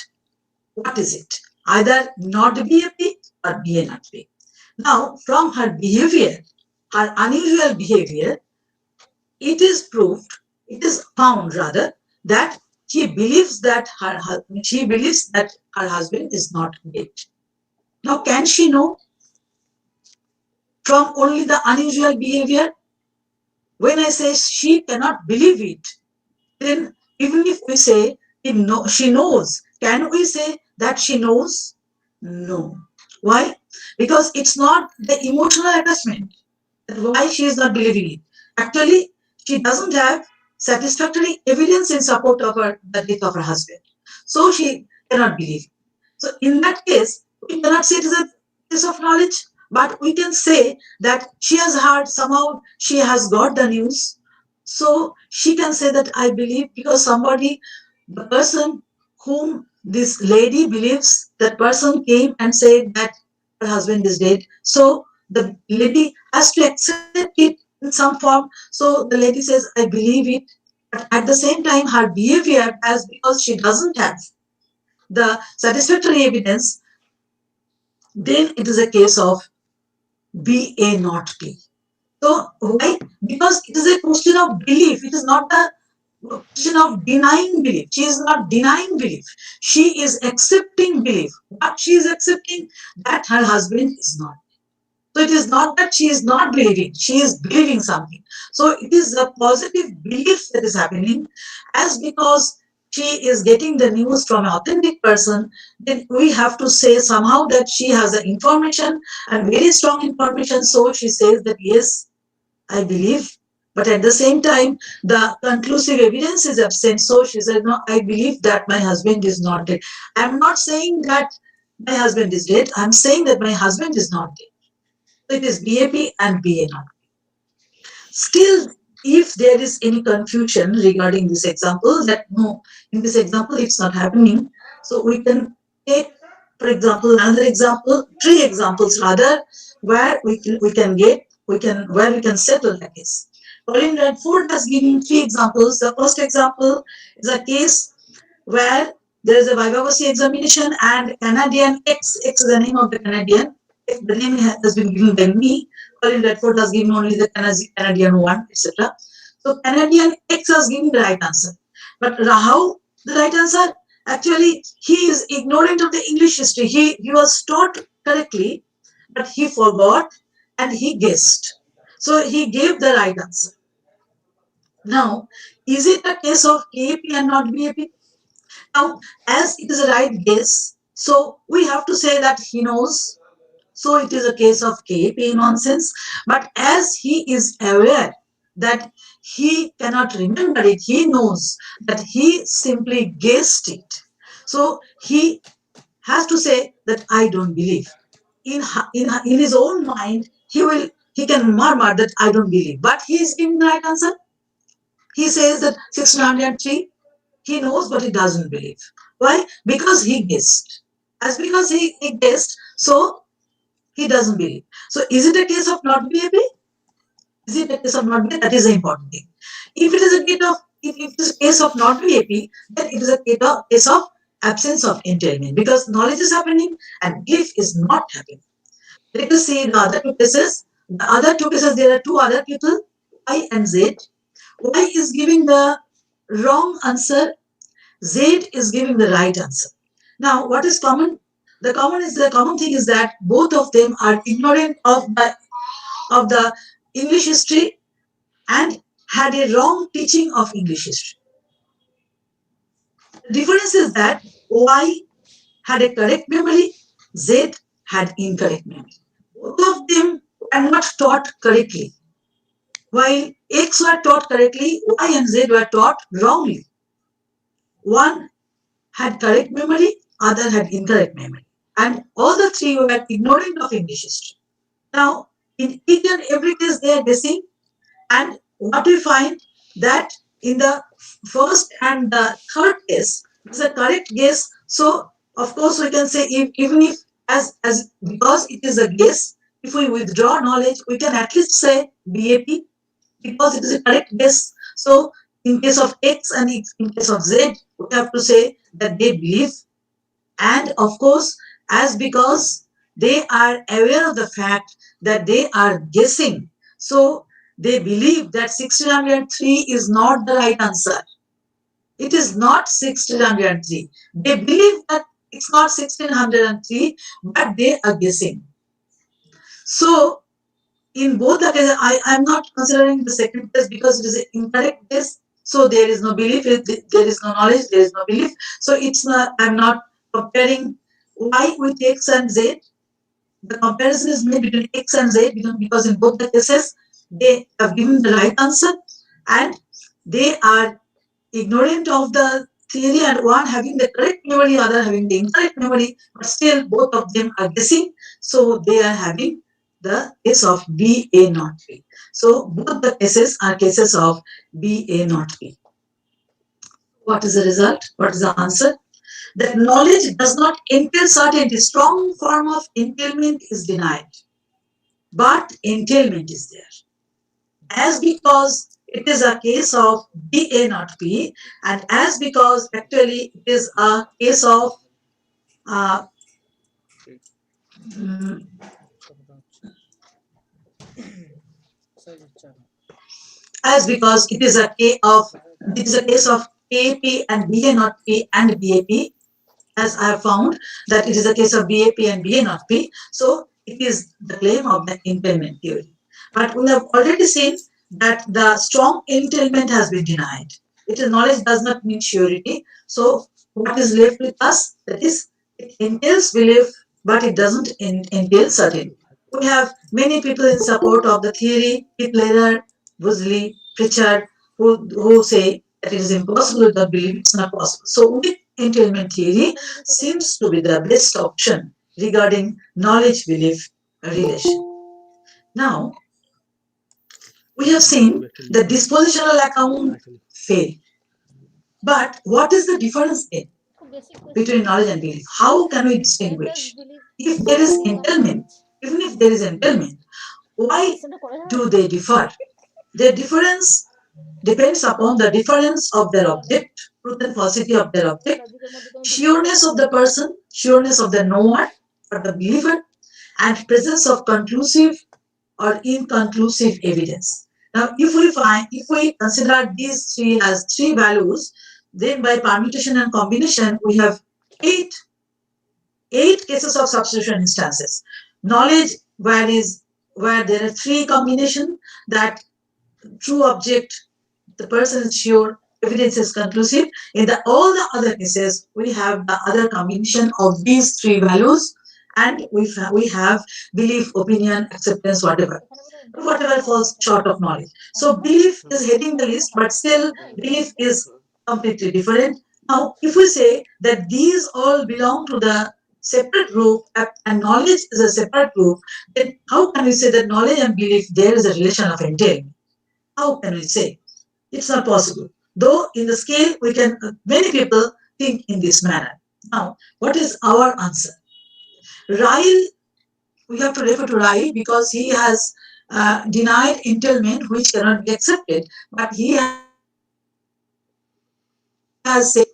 What is it? Either not BAP or BA not P. Now, from her behavior, her unusual behavior, it is proved, it is found rather, that she believes that her husband is not dead. Now, can she know from only the unusual behavior? When I say she cannot believe it, then even if we say she knows, can we say that she knows? No. Why? Because it's not the emotional attachment. Why she is not believing it? Actually, she doesn't have satisfactory evidence in support of the death of her husband. So she cannot believe. So in that case, we cannot say it is a case of knowledge, but we can say that she has heard, somehow she has got the news. So she can say that I believe, because the person whom this lady believes, that person came and said that her husband is dead. So the lady has to accept it in some form. So the lady says, I believe it. But at the same time, her behavior, as because she doesn't have the satisfactory evidence, then it is a case of BA not P. So why? Because it is a question of belief. It is not a question of denying belief. She is not denying belief. She is accepting belief. What she is accepting? That her husband is not. So it is not that she is not believing, she is believing something. So it is a positive belief that is happening, as because she is getting the news from an authentic person, then we have to say somehow that she has the information and very strong information. So she says that yes, I believe. But at the same time, the conclusive evidence is absent. So she said, no, I believe that my husband is not dead. I'm not saying that my husband is dead. I'm saying that my husband is not dead. So it is BAP and BA not. Still, if there is any confusion regarding this example, that no, in this example it's not happening, so we can take, for example, another example, 3 examples rather, where we can settle the case. Colin Redford has given 3 examples. The first example is a case where there is a vivacity examination and Canadian X is the name of the Canadian. The name has been given by me. Colin Redford has given only the Canadian one, etc. So Canadian X has given the right answer. But how the right answer? Actually, he is ignorant of the English history. He was taught correctly, but he forgot and he guessed. So he gave the right answer. Now, is it a case of KAP and not BAP? Now, as it is a right guess, so we have to say that he knows. So it is a case of KP nonsense. But as he is aware that he cannot remember it, he knows that he simply guessed it. So he has to say that I don't believe. In his own mind, he can murmur that I don't believe. But he is giving the right answer. He says that 1603. He knows, but he doesn't believe. Why? Because he guessed. As because he guessed, so he doesn't believe. So is it a case of not BAP? Is it a case of not BAP? That is the important thing. If it is a case of not BAP, then it is a case of absence of entailment, because knowledge is happening and belief is not happening. Let us see the other 2 cases. The other 2 cases, there are 2 other people, Y and Z. Y is giving the wrong answer. Z is giving the right answer. Now, what is common? The common thing is that both of them are ignorant of the English history and had a wrong teaching of English history. The difference is that Y had a correct memory, Z had incorrect memory. Both of them are not taught correctly. While X were taught correctly, Y and Z were taught wrongly. One had correct memory, other had incorrect memory. And all the 3 were ignorant of English history. Now, in each and every case, they are guessing, and what we find that in the first and the third case is a correct guess. So, of course, we can say even if as because it is a guess, if we withdraw knowledge, we can at least say BAP because it is a correct guess. So, in case of X and in case of Z, we have to say that they believe, and of course, as because they are aware of the fact that they are guessing, so they believe that 1603 is not the right answer. It is not 1603. They believe that it's not 1603, but they are guessing. So in both the cases, I am not considering the second case because it is an incorrect guess. So there is no belief, there is no knowledge, there is no belief. So it's not, I'm not comparing Y with X and Z. The comparison is made between X and Z because in both the cases, they have given the right answer and they are ignorant of the theory, and one having the correct memory, other having the incorrect memory, but still both of them are guessing. So they are having the case of B, A, not B. So both the cases are cases of B, A, not B. What is the result? What is the answer? That knowledge does not entail certainty. Strong form of entailment is denied, but entailment is there. As because it is a case of B, A, not B, and as because actually it is a case of as because it is a case of AP and BA not P and BAP, as I have found that it is a case of BAP and BA not P. So it is the claim of the entailment theory. But we have already seen that the strong entailment has been denied. It is knowledge does not mean surety. So what is left with us? That is, it entails belief, but it doesn't entail certainty. We have many people in support of the theory, Hitler, Busley, Pritchard, who say that it is impossible to believe it's not possible. So with entailment theory seems to be the best option regarding knowledge-belief relation. Now, we have seen the dispositional account fail. But what is the difference then between knowledge and belief? How can we distinguish? If there is entailment, even if there is entailment, why do they differ? Their difference depends upon the difference of their object, truth and falsity of their object, sureness of the person, sureness of the knower or the believer, and presence of conclusive or inconclusive evidence. Now, if we consider these three as three values, then by permutation and combination, we have eight cases of substitution instances. Knowledge where there are three combinations, that true object, the person is sure, evidence is conclusive. In all the other cases, we have the other combination of these three values, and we have belief, opinion, acceptance, whatever falls short of knowledge. So belief is heading the list, but still belief is completely different. Now, if we say that these all belong to the separate group and knowledge is a separate group, then how can we say that knowledge and belief there is a relation of entailment? How can we say? It's not possible. Though in the scale, many people think in this manner. Now, what is our answer? Ryle, we have to refer to Ryle because he has denied entailment, which cannot be accepted, but he has said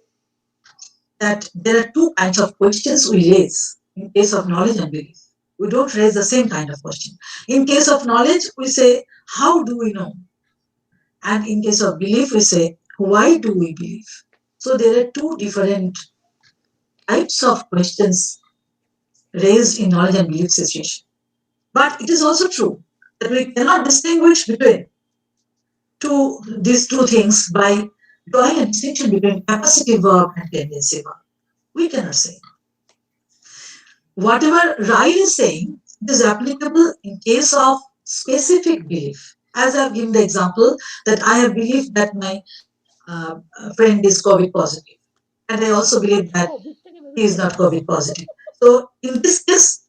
that there are two kinds of questions we raise in case of knowledge and belief. We don't raise the same kind of question. In case of knowledge, we say, how do we know? And in case of belief, we say, why do we believe? So there are two different types of questions raised in knowledge and belief situation. But it is also true that we cannot distinguish between these two things by drawing a distinction between capacitive verb and tendency verb. We cannot say. Whatever Ryle is saying is applicable in case of specific belief. As I have given the example that I have believed that my friend is COVID positive, and I also believe that he is not COVID positive. So in this case,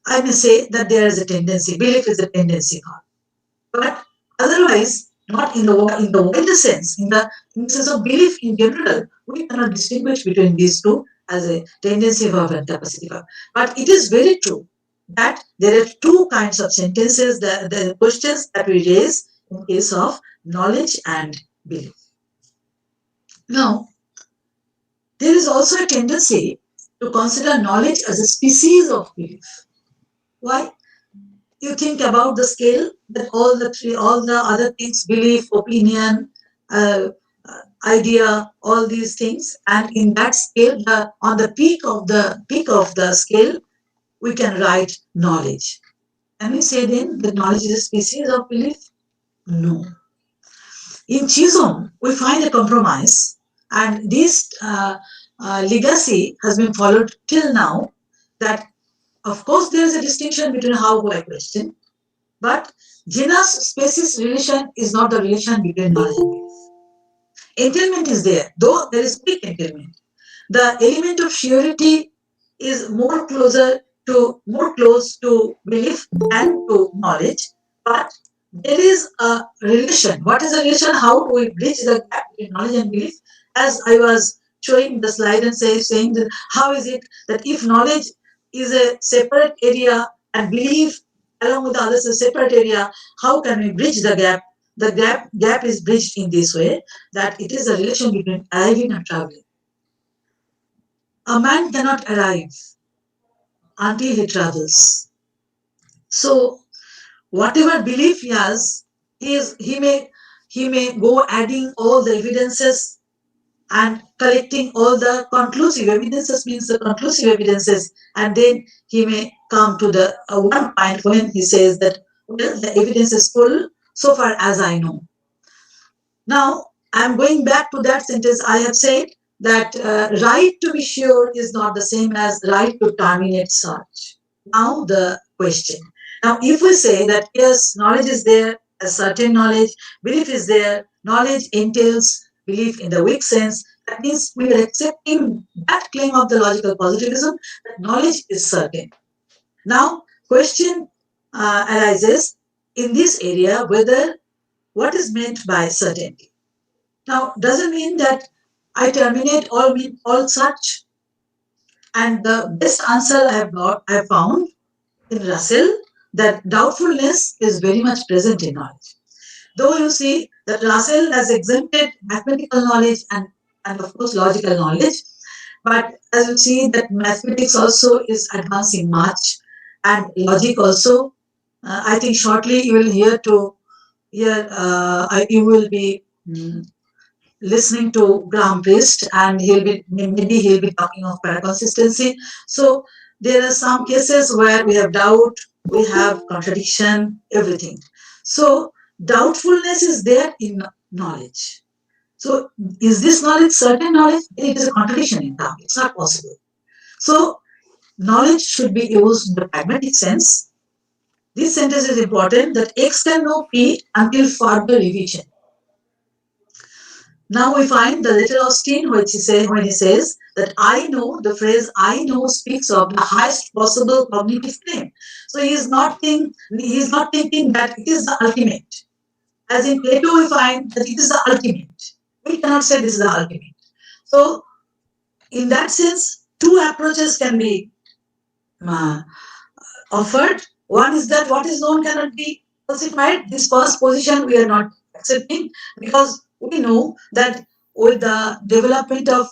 I may say that there is a tendency, belief is a tendency. But otherwise, not in the wider sense, in the sense of belief in general, we cannot distinguish between these two as a tendency verb and capacity verb. But it is very true that there are two kinds of sentences, the questions that we raise in case of knowledge and belief. Now, there is also a tendency to consider knowledge as a species of belief. Why? You think about the scale that all the other things, belief, opinion, idea, all these things, and in that scale, on the peak of the scale, we can write knowledge. Can we say then that knowledge is a species of belief? No. In Chisholm, we find a compromise, and this legacy has been followed till now. That of course there is a distinction between how, why question, but genus species relation is not the relation between knowledge and belief. Entailment is there, though there is quick entailment. The element of surety is more close to belief than to knowledge, but there is a relation. What is the relation? How do we bridge the gap between knowledge and belief? As I was showing the slide and saying that how is it that if knowledge is a separate area and belief along with the others is a separate area, how can we bridge the gap? The gap is bridged in this way, that it is a relation between arriving and traveling. A man cannot arrive until he travels. So whatever belief he has, he may go adding all the evidences and collecting all the conclusive evidences, means the conclusive evidences, and then he may come to the one point when he says that, well, the evidence is full so far as I know. Now I am going back to that sentence. I have said that right to be sure is not the same as right to terminate search. Now the question. Now if we say that yes, knowledge is there, a certain knowledge, belief is there, knowledge entails belief in the weak sense, that means we are accepting that claim of the logical positivism that knowledge is certain. Now question arises in this area whether what is meant by certainty. Now doesn't mean that I terminate all such. And the best answer I have found in Russell, that doubtfulness is very much present in knowledge. Though you see that Russell has exempted mathematical knowledge and of course logical knowledge, but as you see that mathematics also is advancing much and logic also. I think shortly you will you will be listening to Graham Priest, and maybe he'll be talking of paraconsistency. So there are some cases where we have doubt, we have contradiction, everything. So doubtfulness is there in knowledge. So is this knowledge certain knowledge? It is a contradiction in terms. It's not possible. So knowledge should be used in the pragmatic sense. This sentence is important, that X can know P until further revision. Now we find the little Austin, when he says that I know, the phrase I know speaks of the highest possible cognitive claim. So he is not thinking that it is the ultimate. As in Plato, we find that it is the ultimate. We cannot say this is the ultimate. So in that sense, two approaches can be offered. One is that what is known cannot be falsified. This first position we are not accepting, because we know that with the development of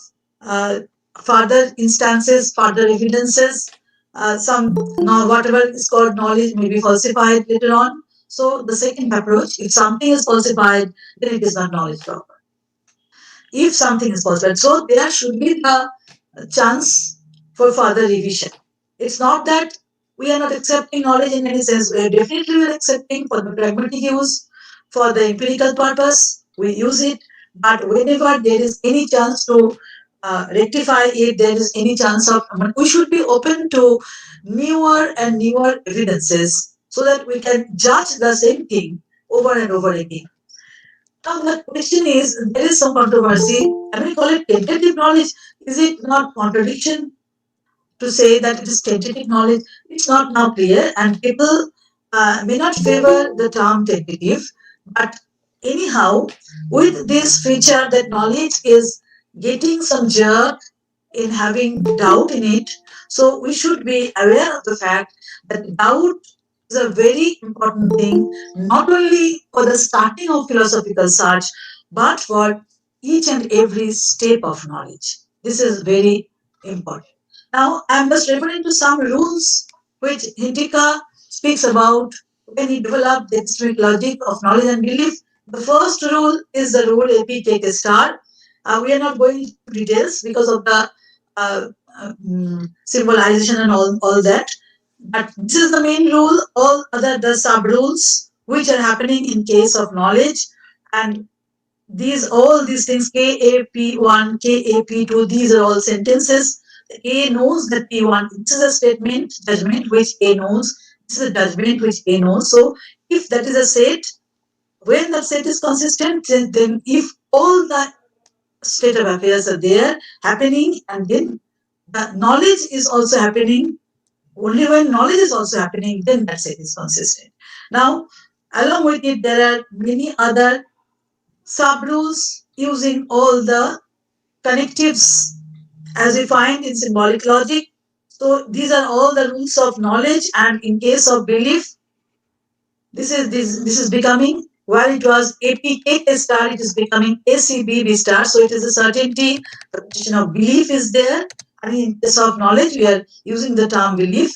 further instances, further evidences, whatever is called knowledge may be falsified later on. So the second approach, if something is falsified, then it is not knowledge proper. If something is falsified, so there should be the chance for further revision. It's not that we are not accepting knowledge in any sense. We are definitely accepting for the pragmatic use, for the empirical purpose, we use it. But whenever there is any chance to rectify it, there is any chance of, we should be open to newer and newer evidences so that we can judge the same thing over and over again. Now the question is, there is some controversy. Can we call it tentative knowledge? Is it not contradiction to say that it is tentative knowledge, it's not now clear, and people may not favor the term tentative. But anyhow, with this feature that knowledge is getting some jerk in having doubt in it, so we should be aware of the fact that doubt is a very important thing, not only for the starting of philosophical search, but for each and every step of knowledge. This is very important. Now, I am just referring to some rules which Hintikka speaks about when he developed the epistemic logic of knowledge and belief. The first rule is the rule APK star. We are not going into details because of the symbolization and all that. But this is the main rule. All other the sub rules which are happening in case of knowledge, and all these things, KAP1, KAP2, these are all sentences. A knows that P1. This is a statement, judgment which A knows. This is a judgment which A knows. So if that is a set, when that set is consistent, then if all the state of affairs are there happening, and then the knowledge is also happening, only when knowledge is also happening, then that set is consistent. Now, along with it, there are many other sub-rules using all the connectives as we find in symbolic logic. So these are all the rules of knowledge, and in case of belief, this is becoming, while it was APK star, it is becoming ACBB star. So it is a certainty. The question of belief is there. And in case of knowledge, we are using the term belief.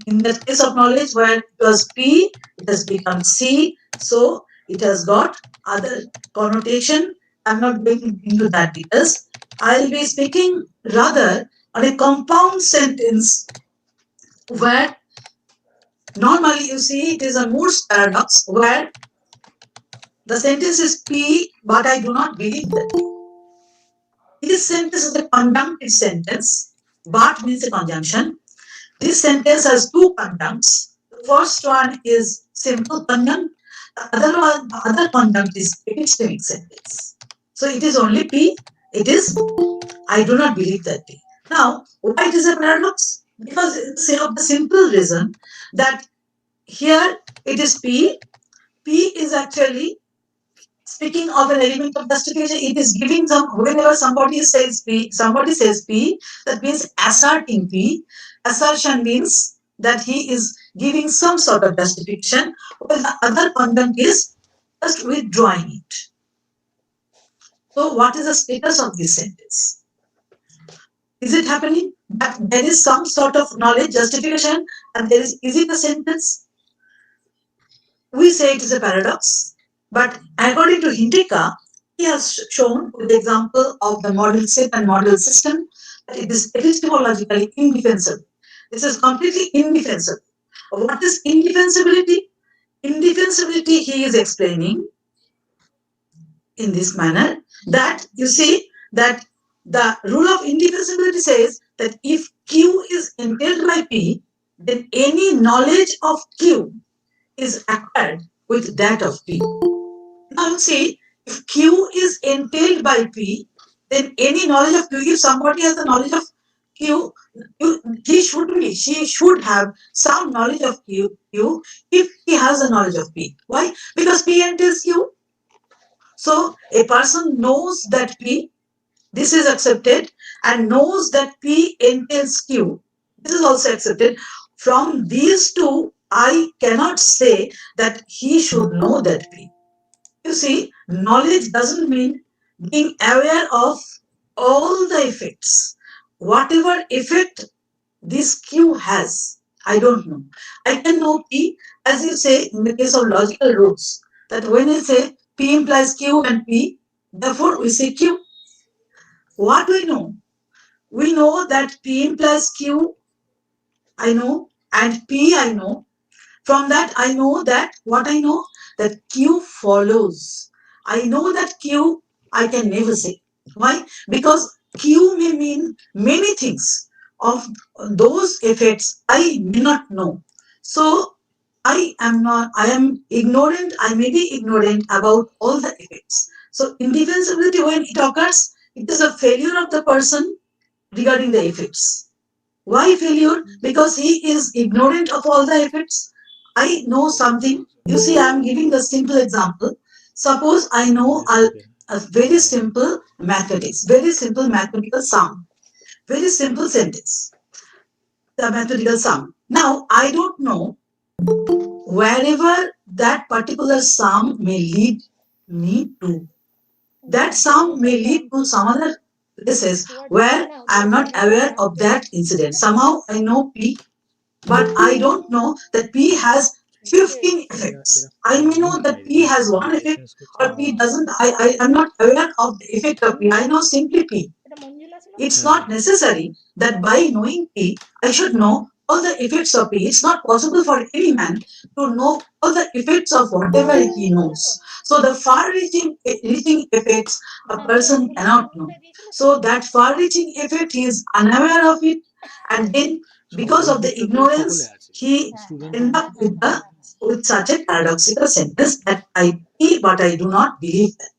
In the case of knowledge, where it was P, it has become C. So it has got other connotation. I'm not going into that details. I'll be speaking rather on a compound sentence where normally you see it is a Moore's paradox, where the sentence is P, but I do not believe that. This sentence is a conjunctive sentence. But means a conjunction. This sentence has two conjuncts. The first one is simple conjunct. The other conjunct is epistemic sentence. So it is only P. It is I do not believe that P. Now, why it is a paradox? Because of the simple reason that here it is P. P is actually speaking of an element of justification. It is giving some, whenever somebody says P, that means asserting P. Assertion means that he is giving some sort of justification, while the other conjunct is just withdrawing it. So what is the status of this sentence? Is it happening that there is some sort of knowledge justification and is it a sentence? We say it is a paradox, but according to Hintikka, he has shown the example of the model set and model system that it is epistemologically indefensible. This is completely indefensible. What is indefensibility? Indefensibility he is explaining in this manner that you see that the rule of indefensibility says that if Q is entailed by P, then any knowledge of Q is acquired with that of P. Now you see, if Q is entailed by P, then any knowledge of Q, if somebody has the knowledge of Q, she should have some knowledge of Q if he has the knowledge of P. Why? Because P entails Q. So a person knows that P, this is accepted, and knows that P entails Q. This is also accepted. From these two, I cannot say that he should know that P. You see, knowledge doesn't mean being aware of all the effects. Whatever effect this Q has, I don't know. I can know P, as you say in the case of logical roots, that when I say P implies Q and P, therefore we say Q. What do we know? We know that P implies Q, I know, and P I know. From that I know that, what I know? That Q follows. I know that Q I can never say. Why? Because Q may mean many things. Of those effects I may not know. So I am ignorant, I may be ignorant about all the effects. So indefensibility, when it occurs, it is a failure of the person regarding the effects. Why failure? Because he is ignorant of all the effects. I know something. You see, I am giving a simple example. Suppose I know a very simple mathematics, very simple mathematical sum, very simple sentence, the mathematical sum. Now, I don't know wherever that particular sum may lead me to. That sum may lead to some other places where I am not aware of that incident. Somehow I know P, but I don't know that P has 15 effects. I may know that P has one effect, or P doesn't. I am not aware of the effect of P. I know simply P. It's not necessary that by knowing P, I should know all the effects of P. It's not possible for any man to know all the effects of whatever he knows. So the far-reaching effects a person cannot know. So that far-reaching effect he is unaware of it, and then because of the ignorance, he end up with such a paradoxical sentence that I be, but I do not believe that.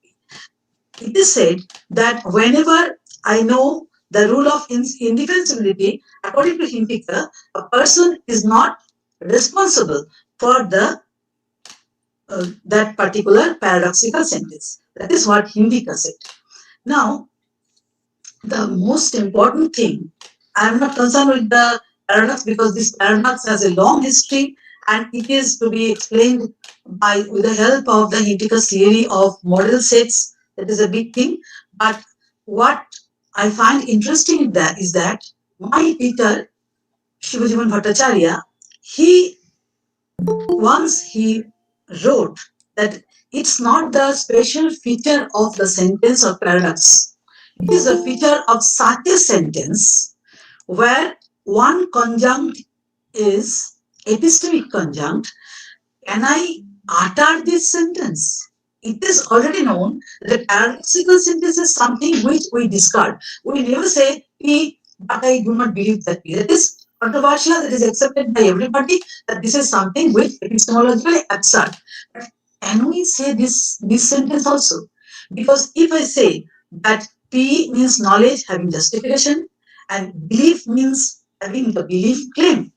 It is said that whenever I know the rule of indefensibility, according to Hindika, a person is not responsible for the that particular paradoxical sentence. That is what Hindika said. Now, the most important thing, I am not concerned with the paradox because this paradox has a long history and it is to be explained with the help of the Hindika's theory of model sets. That is a big thing. But what I find interesting in that is that my teacher, Shivajivan Bhattacharya, he wrote that it's not the special feature of the sentence or paradox. It is a feature of such a sentence where one conjunct is epistemic conjunct. Can I utter this sentence? It is already known that paradoxical sentence is something which we discard. We never say P, but I do not believe that P. That is controversial, that is accepted by everybody, that this is something which epistemologically absurd. But can we say this sentence also? Because if I say that P means knowledge having justification and belief means having the belief claim,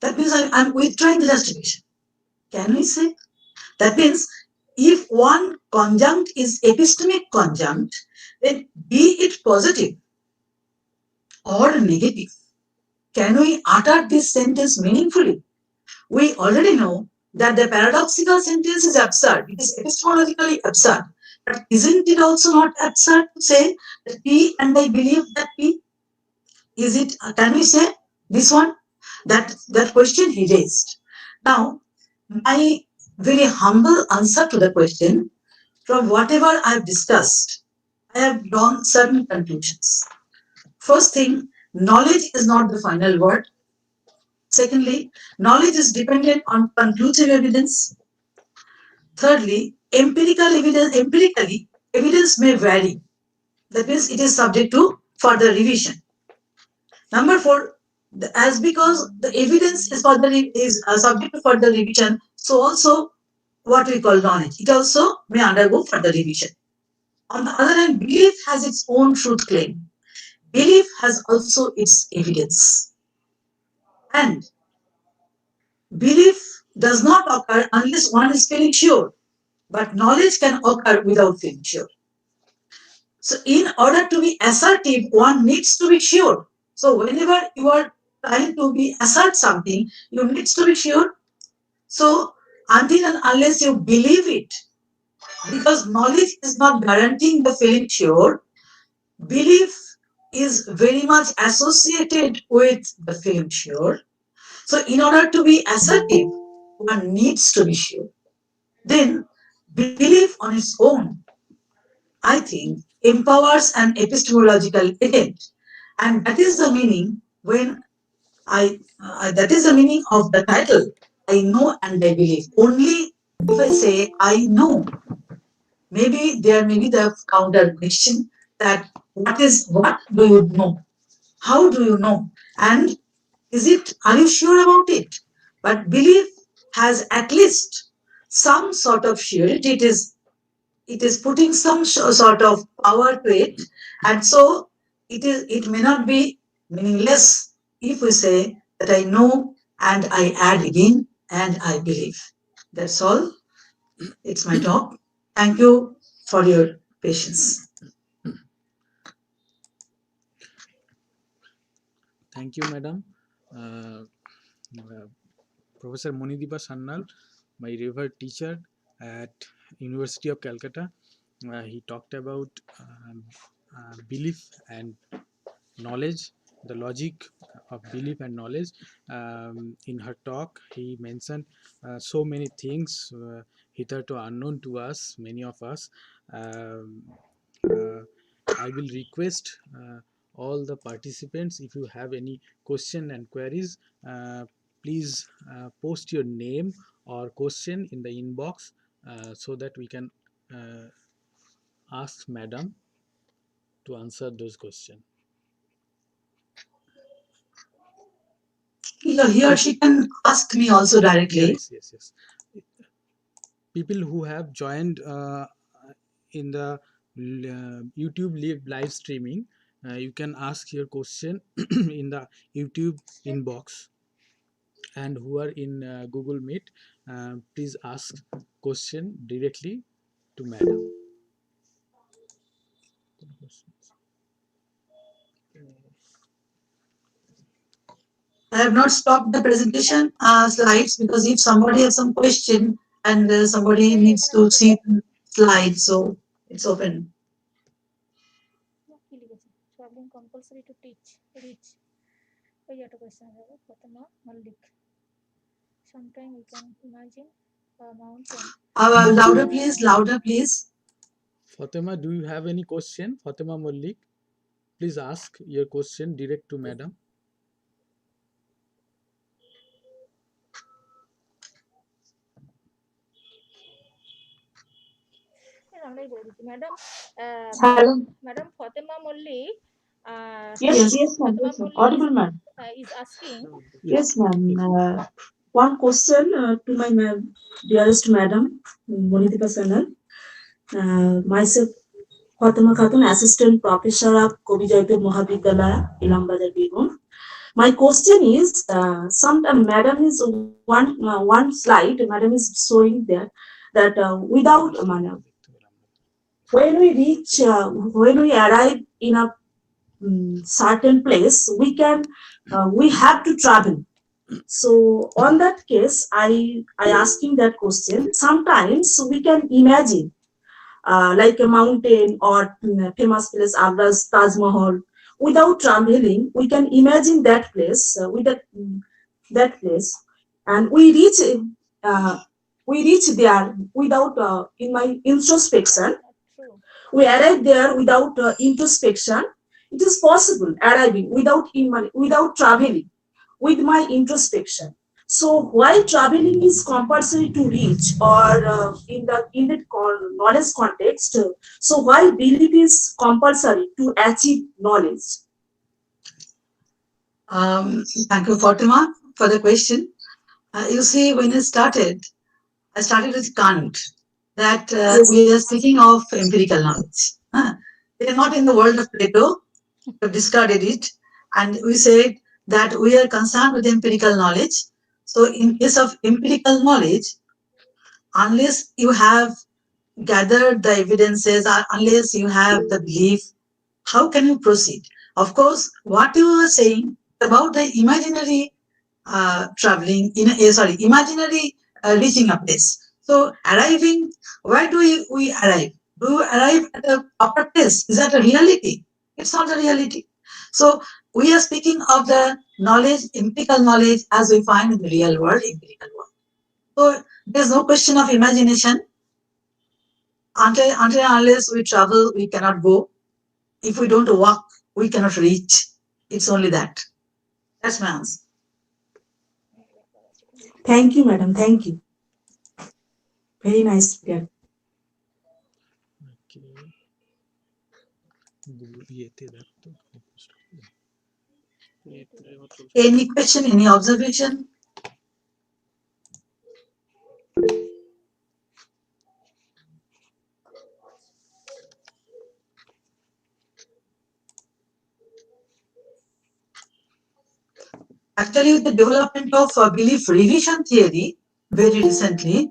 that means I'm withdrawing the justification. Can we say? That means if one conjunct is epistemic conjunct, then be it positive or negative, can we utter this sentence meaningfully? We already know that the paradoxical sentence is absurd. It is epistemologically absurd. But isn't it also not absurd to say that P and I believe that P? Is it, can we say this one? That question he raised. Now, my very humble answer to the question, from whatever I've discussed, I have drawn certain conclusions. First thing, knowledge is not the final word. Secondly, knowledge is dependent on conclusive evidence. Thirdly, empirically, evidence may vary. That means it is subject to further revision. Number 4, as because the evidence is subject to further revision, so also what we call knowledge, it also may undergo further revision. On the other hand, belief has its own truth claim. Belief has also its evidence. And belief does not occur unless one is feeling sure, but knowledge can occur without feeling sure. So in order to be assertive, one needs to be sure. So whenever you are trying to assert something, you need to be sure. So until and unless you believe it, because knowledge is not guaranteeing the feeling sure, belief is very much associated with the feeling sure. So in order to be assertive, one needs to be sure. Then belief on its own, I think, empowers an epistemological agent. And that is the meaning when that is the meaning of the title, I know and I believe. Only if I say I know, maybe there may be the counter question that what do you know? How do you know? And are you sure about it? But belief has at least some sort of surety. It is putting some sort of power to it, and so it may not be meaningless if we say that I know and I add again and I believe. That's all. It's my talk. Thank you for your patience. Thank you, madam. Uh, Professor Monidipa Sannal, my revered teacher at University of Calcutta. He talked about belief and knowledge, the logic of belief and knowledge. In her talk, he mentioned so many things hitherto unknown to us, many of us. Um, uh, I will request all the participants, if you have any question and queries, please post your name or question in the inbox so that we can uh, ask madam to answer those questions. He or she can ask me also directly. Yes. People who have joined in the YouTube live streaming, you can ask your question in the YouTube inbox, and who are in Google Meet, please ask question directly to madam. I have not stopped the presentation slides because if somebody has some question and somebody needs to see the slides, so it's open. কি লিখেছে traveling compulsory to teach reach ওই একটা question হবে প্রথমা Mallick sometime we can imagine a mountain Louder please. Fatima, do you have any question? Fatima Malik, please ask your question direct to madam. আমরাই বলে দিচ্ছি madam Hello. Madam Fatema Mallick Yes, ma'am. Fatema Yes, ma'am. Mallick Audible, ma'am. is asking Yes, ma'am. One question to my dearest madam, Monidika Sanal. Myself, Fatima Khatun, Assistant Professor of Kobi Jayapur Mahavidyalaya, Ilambazar, Birbhum. My question is, sometime madam is one slide, madam is showing there that without when we arrive in a certain place, we have to travel. So on that case, I asking that question. Sometimes we can imagine like a mountain or famous place Agra's Taj Mahal. Without traveling, we can imagine that place that place, and we reach there without in my introspection. true We arrive there without introspection. It is possible arriving without traveling with my introspection. So why traveling is compulsory to reach, or in that knowledge context? So why belief is compulsory to achieve knowledge? Thank you, Fatima, for the question. You see, when I started with Kant, that we are speaking of empirical knowledge. We are not in the world of Plato. We have discarded it, and we said that we are concerned with empirical knowledge. So, in case of empirical knowledge, unless you have gathered the evidences, or unless you have the belief, how can you proceed? Of course, what you are saying about the imaginary traveling imaginary reaching a place. So arriving, where do we arrive? Do we arrive at a proper place? Is that a reality? It's not a reality. So we are speaking of the knowledge, empirical knowledge, as we find in the real world, empirical world. So there's no question of imagination. Until and unless we travel, we cannot go. If we don't walk, we cannot reach. It's only that. That's my answer. Thank you, madam. Thank you. Very nice speaker. Any question, any observation? Actually, with the development of belief revision theory, very recently,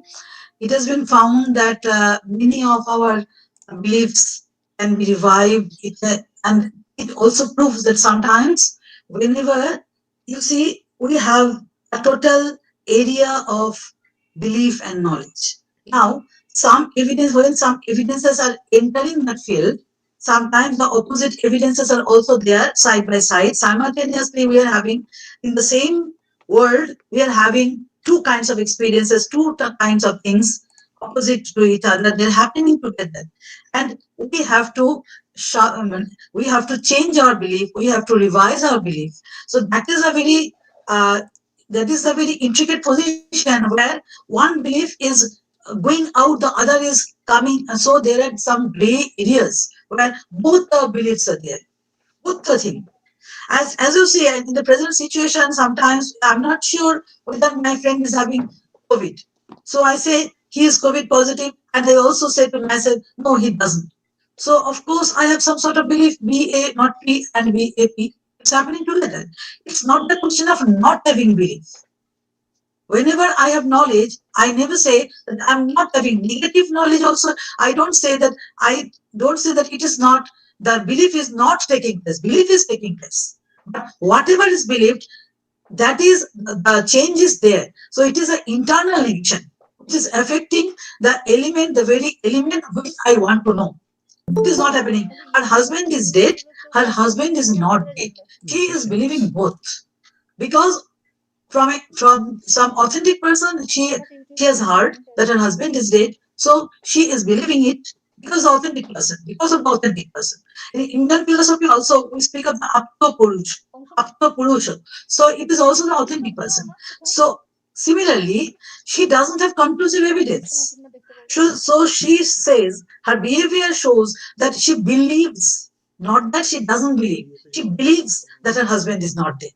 it has been found that many of our beliefs can be revived. And it also proves that sometimes, whenever you see, we have a total area of belief and knowledge. Now, when some evidences are entering that field, sometimes the opposite evidences are also there side by side. Simultaneously, we are having in the same world, we are having two kinds of experiences, two kinds of things opposite to each other. They're happening together, and we have to we have to change our belief. We have to revise our belief. So uh, that is a very intricate position where one belief is going out, the other is coming, and so there are some gray areas where both the beliefs are there, both the things. As you see, in the present situation, sometimes I'm not sure whether my friend is having COVID. So I say he is COVID positive, and I also say to myself, no, he doesn't. So of course I have some sort of belief, BA not P and BAP. It's happening together. It's not the question of not having belief. Whenever I have knowledge, I never say that I'm not having negative knowledge. Also, I don't say that it is not, the belief is not taking place. Belief is taking place. But whatever is believed, that is the change is there. So it is an internal negation which is affecting the very element which I want to know. It is not happening. Her husband is dead. Her husband is not dead. She is believing both because from some authentic person, she has heard that her husband is dead, so she is believing it because of the authentic person. In Indian philosophy also, we speak of the Apta Purusha. So it is also the authentic person. So similarly, she doesn't have conclusive evidence. So she says her behavior shows that she believes, not that she doesn't believe. She believes that her husband is not dead.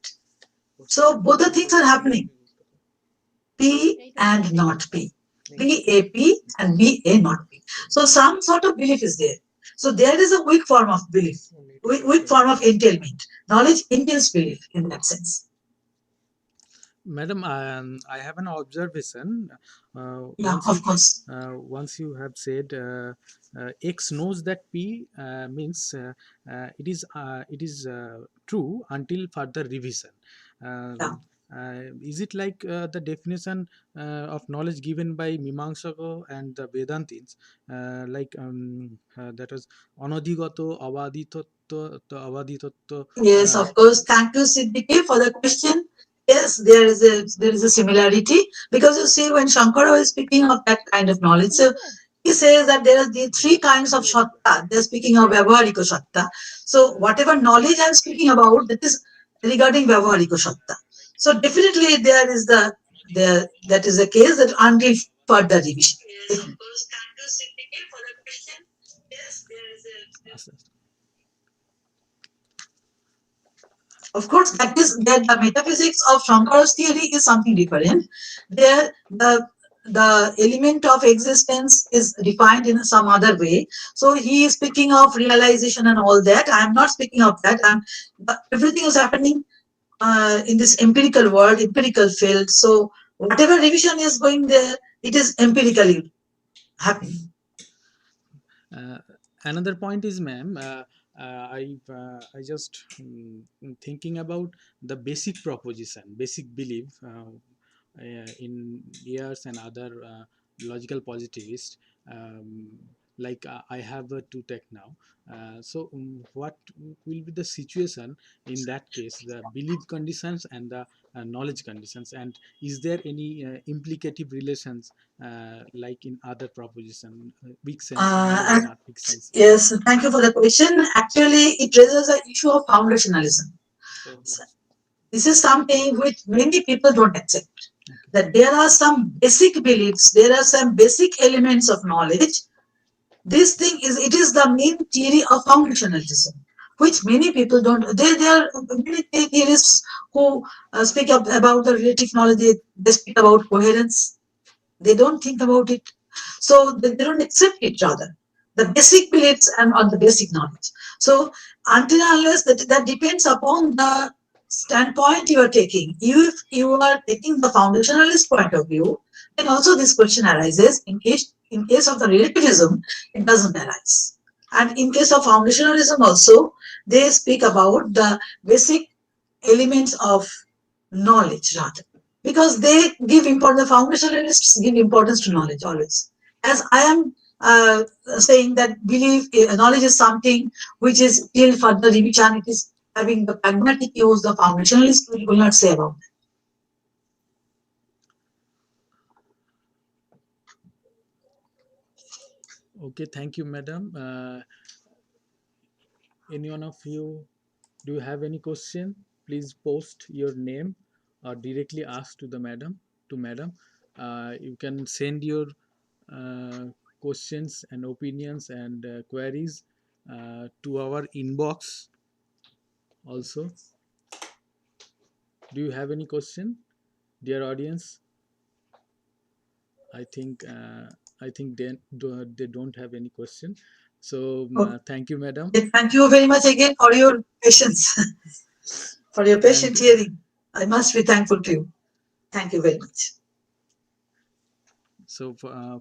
So both the things are happening. P and not P. BAP and BA not P. So some sort of belief is there. So there is a weak form of belief, weak form of entailment. Knowledge entails belief in that sense. Madam, I have an observation. Yeah, of course. Once you have said X knows that P means it is true until further revision. Yeah. Is it like the definition of knowledge given by Mimamsaka and the Vedantins, that was anodhigato avaditattva. Yes, of course. Thank you, Siddiqui, for the question. Yes, there is a similarity because you see when Shankara is speaking of that kind of knowledge, so he says that there are the three kinds of shatta. They're speaking of Vyavaharika shatta. So whatever knowledge I'm speaking about, that is regarding Vyavaharika shatta. So definitely that is the case that until further revision. Yes, of course. Thank you, Siddiqui, for the question. Yes, of course, that the metaphysics of Shankara's theory is something different. There, the element of existence is defined in some other way. So he is speaking of realization and all that. I am not speaking of that. Everything is happening in this empirical world, empirical field. So whatever revision is going there, it is empirically happening. Another point is, ma'am, I just thinking about the basic proposition, basic belief in Ayers and other logical positivists. Like I have to take now. So what will be the situation in that case, the belief conditions and the knowledge conditions, and is there any implicative relations like in other proposition, weak sense and not weak sense? Yes, thank you for the question. Actually, it raises the issue of foundationalism. This is something which many people don't accept. That there are some basic beliefs, there are some basic elements of knowledge. This thing it is the main theory of foundationalism, which many people don't. There are many theorists who speak about the relative knowledge. They speak about coherence. They don't think about it. So they don't accept it rather. The basic beliefs and on the basic knowledge. So until unless that depends upon the standpoint you are taking, if you are taking the foundationalist point of view, then also this question arises. In case of the relativism, it doesn't arise. And in case of foundationalism also, they speak about the basic elements of knowledge rather. Because they give importance, the foundationalists give importance to knowledge always. As I am saying that knowledge is something which is till further revision, it is having the pragmatic use, the foundationalist will not say about that. Okay, thank you, madam. Any one of you, do you have any question? Please post your name or directly ask to the madam. You can send your questions and opinions and queries to our inbox also. Do you have any question, dear audience? I think they don't have any question. So thank you, madam. Thank you very much again for your patience, for your patient hearing. I must be thankful to you. Thank you very much. So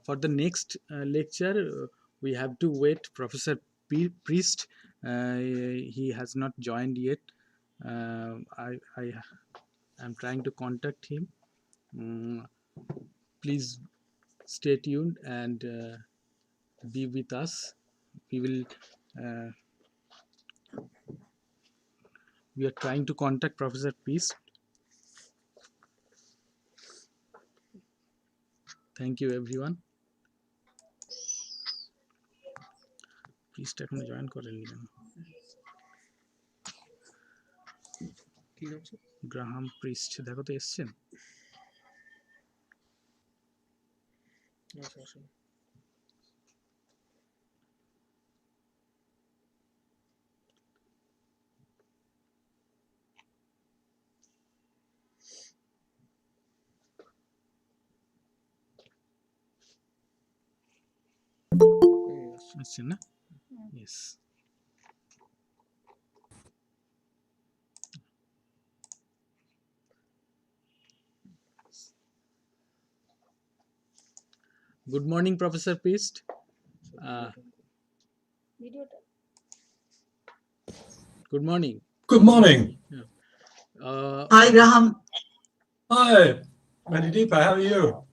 for the next lecture, we have to wait Professor Priest. He has not joined yet. I am trying to contact him. Please stay tuned and be with us. We are trying to contact Professor Priest. Thank you, everyone. Priest এখনো join করেননি কেন? কি নাম sir? Graham priest, দেখো তো এসছেন? না sir আসেনি। আসছেন না? Yes. Good morning, Professor Priest. ভিডিওটা Good morning. Good morning. Hi, Graham. Hi, Manideepa, how are you?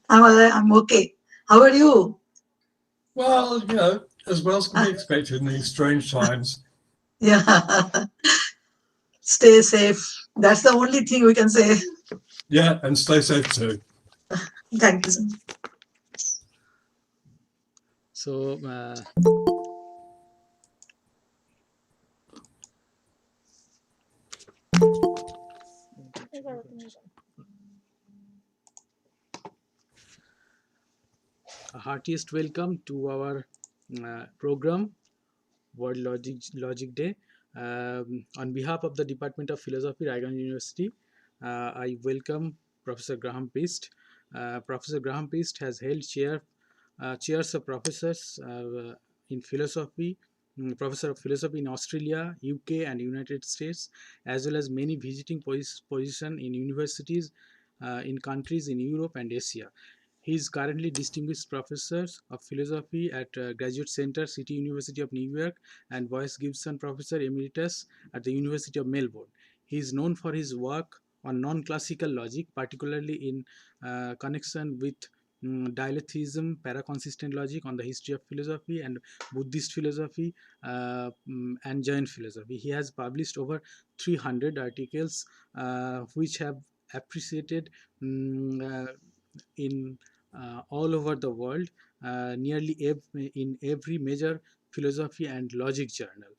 I'm okay. How are you? Well, you know, as well as can be expected in these strange times. Yeah. Stay safe. That's the only thing we can say. Yeah, and stay safe too. Thank you, sir. So, এবার তুমি heartiest welcome to our program, World Logic Day. On behalf of the Department of Philosophy, Raiganj University, I welcome Professor Graham Priest. Professor Graham Priest has held chairs of professors in philosophy, Professor of Philosophy in Australia, UK, and United States, as well as many visiting positions in universities in countries in Europe and Asia. He is currently Distinguished Professor of Philosophy at Graduate Center, City University of New York, and Boyce Gibson Professor Emeritus at the University of Melbourne. He is known for his work on non-classical logic, particularly in connection with dialecticism, paraconsistent logic, on the history of philosophy, and Buddhist philosophy, and Jain philosophy. He has published over 300 articles which have appreciated in all over the world, nearly in every major philosophy and logic journal.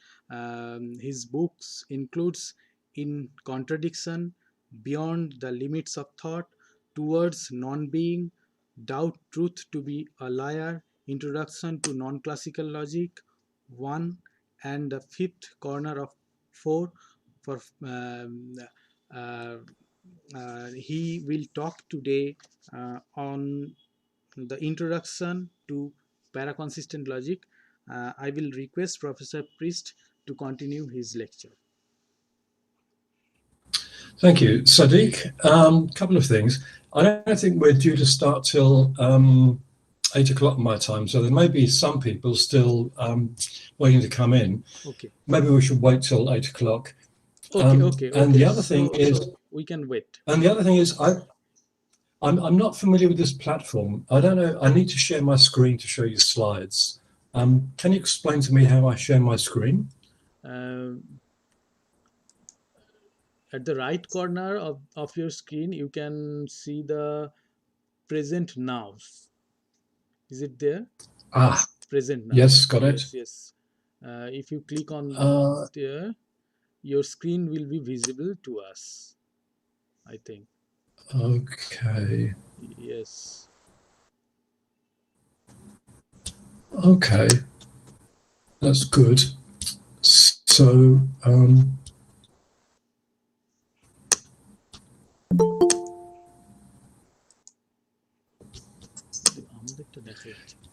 His books includes In Contradiction, Beyond the Limits of Thought, Towards Non-Being, Doubt Truth to be a Liar, Introduction to Non-Classical Logic, 1, and the fifth corner of 4 for he will talk today on the introduction to paraconsistent logic. I will request Professor Priest to continue his lecture. Thank you. Sadiq, couple of things. I don't think we're due to start till 8 o'clock my time, so there may be some people still waiting to come in. Okay. Maybe we should wait till 8 o'clock. Okay. And the other thing is, so we can wait. I'm not familiar with this platform. I don't know. I need to share my screen to show you slides. Can you explain to me how I share my screen? At the right corner of your screen, you can see the present now. Is it there? Ah, Present now. yes, got it. Yes. If you click on Uh, there, your screen will be visible to us, I think. Okay. Yes. Okay. That's good. So,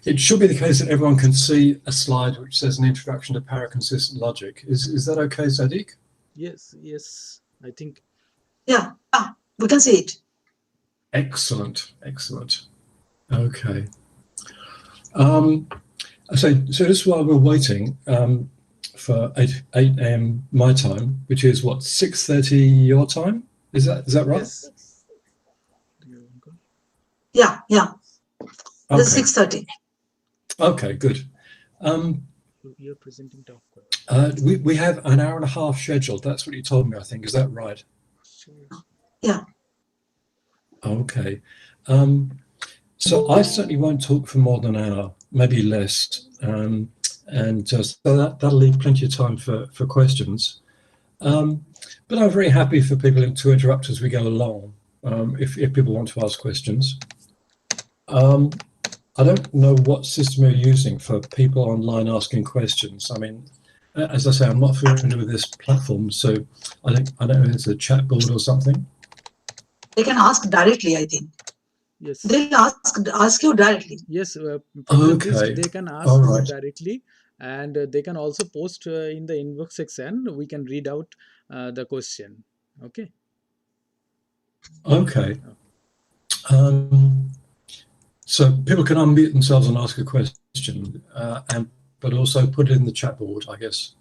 it should be the case that everyone can see a slide which says an introduction to paraconsistent logic. Is that okay, Sadiq? Yes. I think. Yeah, we can see it. Excellent. Okay. So just while we're waiting for 8 a.m. my time, which is what, 6:30 your time? Is that right? Yes. Yeah. Okay. It's 6:30. Okay, good. You're presenting top. We have an hour and a half scheduled. That's what you told me, I think. Is that right? Yeah. Okay. So I certainly won't talk for more than an hour, maybe less. So that'll leave plenty of time for questions. But I'm very happy for people to interrupt as we go along, if people want to ask questions. I don't know what system you're using for people online asking questions. I mean, as I say, I'm not familiar with this platform, so I don't know if it's a chat board or something. They can ask directly, I think. Yes. They'll ask you directly. Yes. Okay. They can ask All you right. directly, and they can also post in the inbox section. We can read out the question. Okay. Okay. So people can unmute themselves and ask a question, but also put it in the chat board, I guess.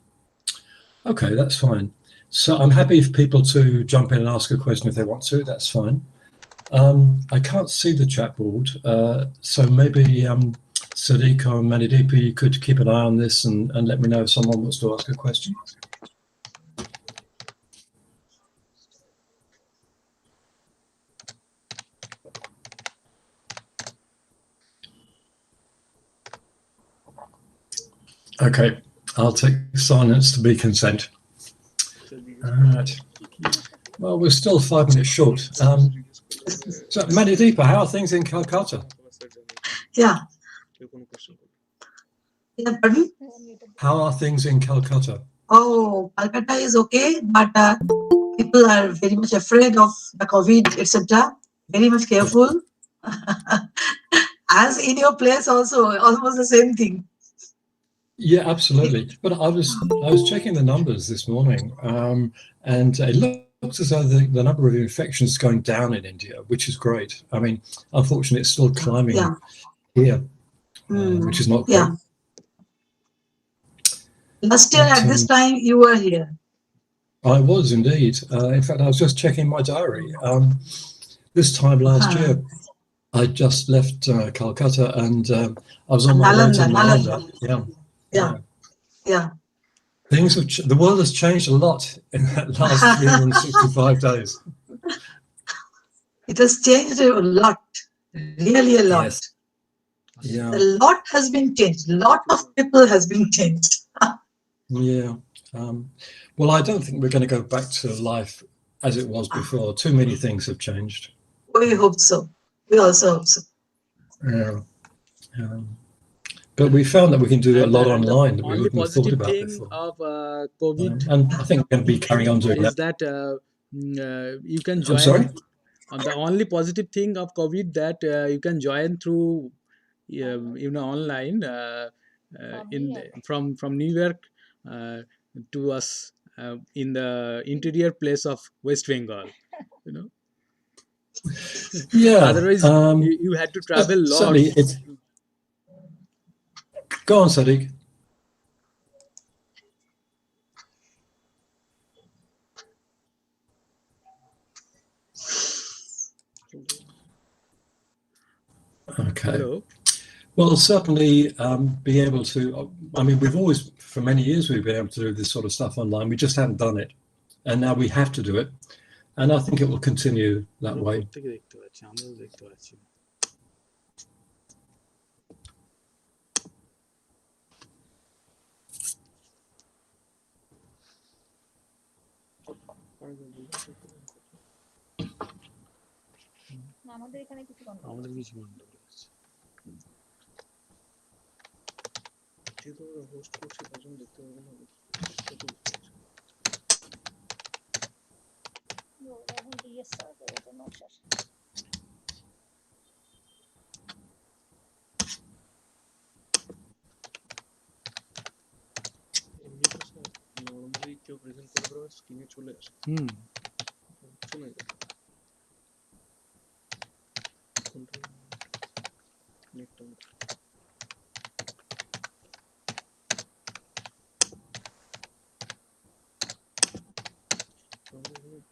Okay, that's fine. So I'm happy for people to jump in and ask a question if they want to. That's fine. I can't see the chat board, so maybe Sadiq or Manideep, you could keep an eye on this and let me know if someone wants to ask a question. Okay, I'll take silence to be consent. All right. Well, we're still 5 minutes short. So, Manideepa, how are things in Calcutta? Yeah. Pardon? How are things in Calcutta? Oh, Calcutta is okay, but people are very much afraid of the COVID, etc. Very much careful. As in your place also, almost the same thing. Yeah, absolutely. But I was checking the numbers this morning, and it looks as though the number of infections is going down in India, which is great. I mean, unfortunately, it's still climbing here, which is not great. Last year at this time, you were here. I was indeed. In fact, I was just checking my diary. This time last year, I just left Calcutta, and I was on my way to Nalanda. Yeah. Things have the world has changed a lot in that last 365 days. It has changed a lot, really a lot. Yes. Yeah. A lot has been changed. A lot of people has been changed. Yeah. Well, I don't think we're going to go back to life as it was before. Too many things have changed. We hope so. We also hope so. Yeah. But we found that we can do a lot online that we wouldn't have thought about before. Of COVID, and I think we're going to be carrying on doing is that. You can join. I'm sorry? The only positive thing of COVID that you can join through, online from New York to us, in the interior place of West Bengal. You know, Yeah. otherwise you had to travel lots. Certainly, it's. Go on, Sadiq. Okay. Hello. Well, certainly be able to, I mean, we've always, for many years, we've been able to do this sort of stuff online. We just haven't done it. And now we have to do it. And I think it will continue that way. প্রত্যেকে দেখতে পাচ্ছি, আমরাও দেখতে পাচ্ছি। আমাদের এখানে কিছু গন্ডগোল আমাদের কিছু গন্ডগোল আছে। যেহেতু আমরা হোস্ট করছি তার জন্য দেখতে পাবো না। এখন ডিএস স্যার এর জন্য শেষ। এমনি তো স্যার নর্মালি কেউ প্রেজেন্ট করে দেওয়ার স্ক্রিনে চলে আসে, চলে যায়। নেটটা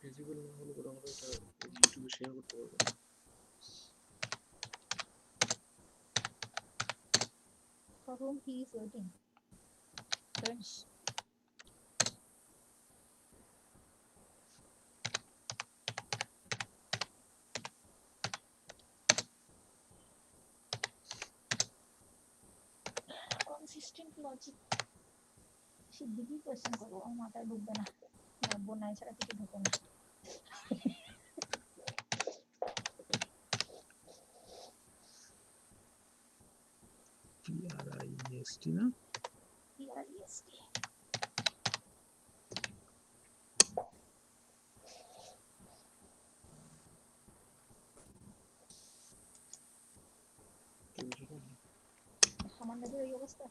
ভিজিবল না হলে পরে আমরা এটা ইউটিউবে শেয়ার করতে পারবো। For whom he is waiting. Friends. Consistent logic. সে দিদি কোয়েশ্চেন করবো, আমার মাথায় ঢুকবে না, ভাববো না এছাড়া কিছু ঢুকে না। PRIEST না? PREST. সামান্যদের এই অবস্থা।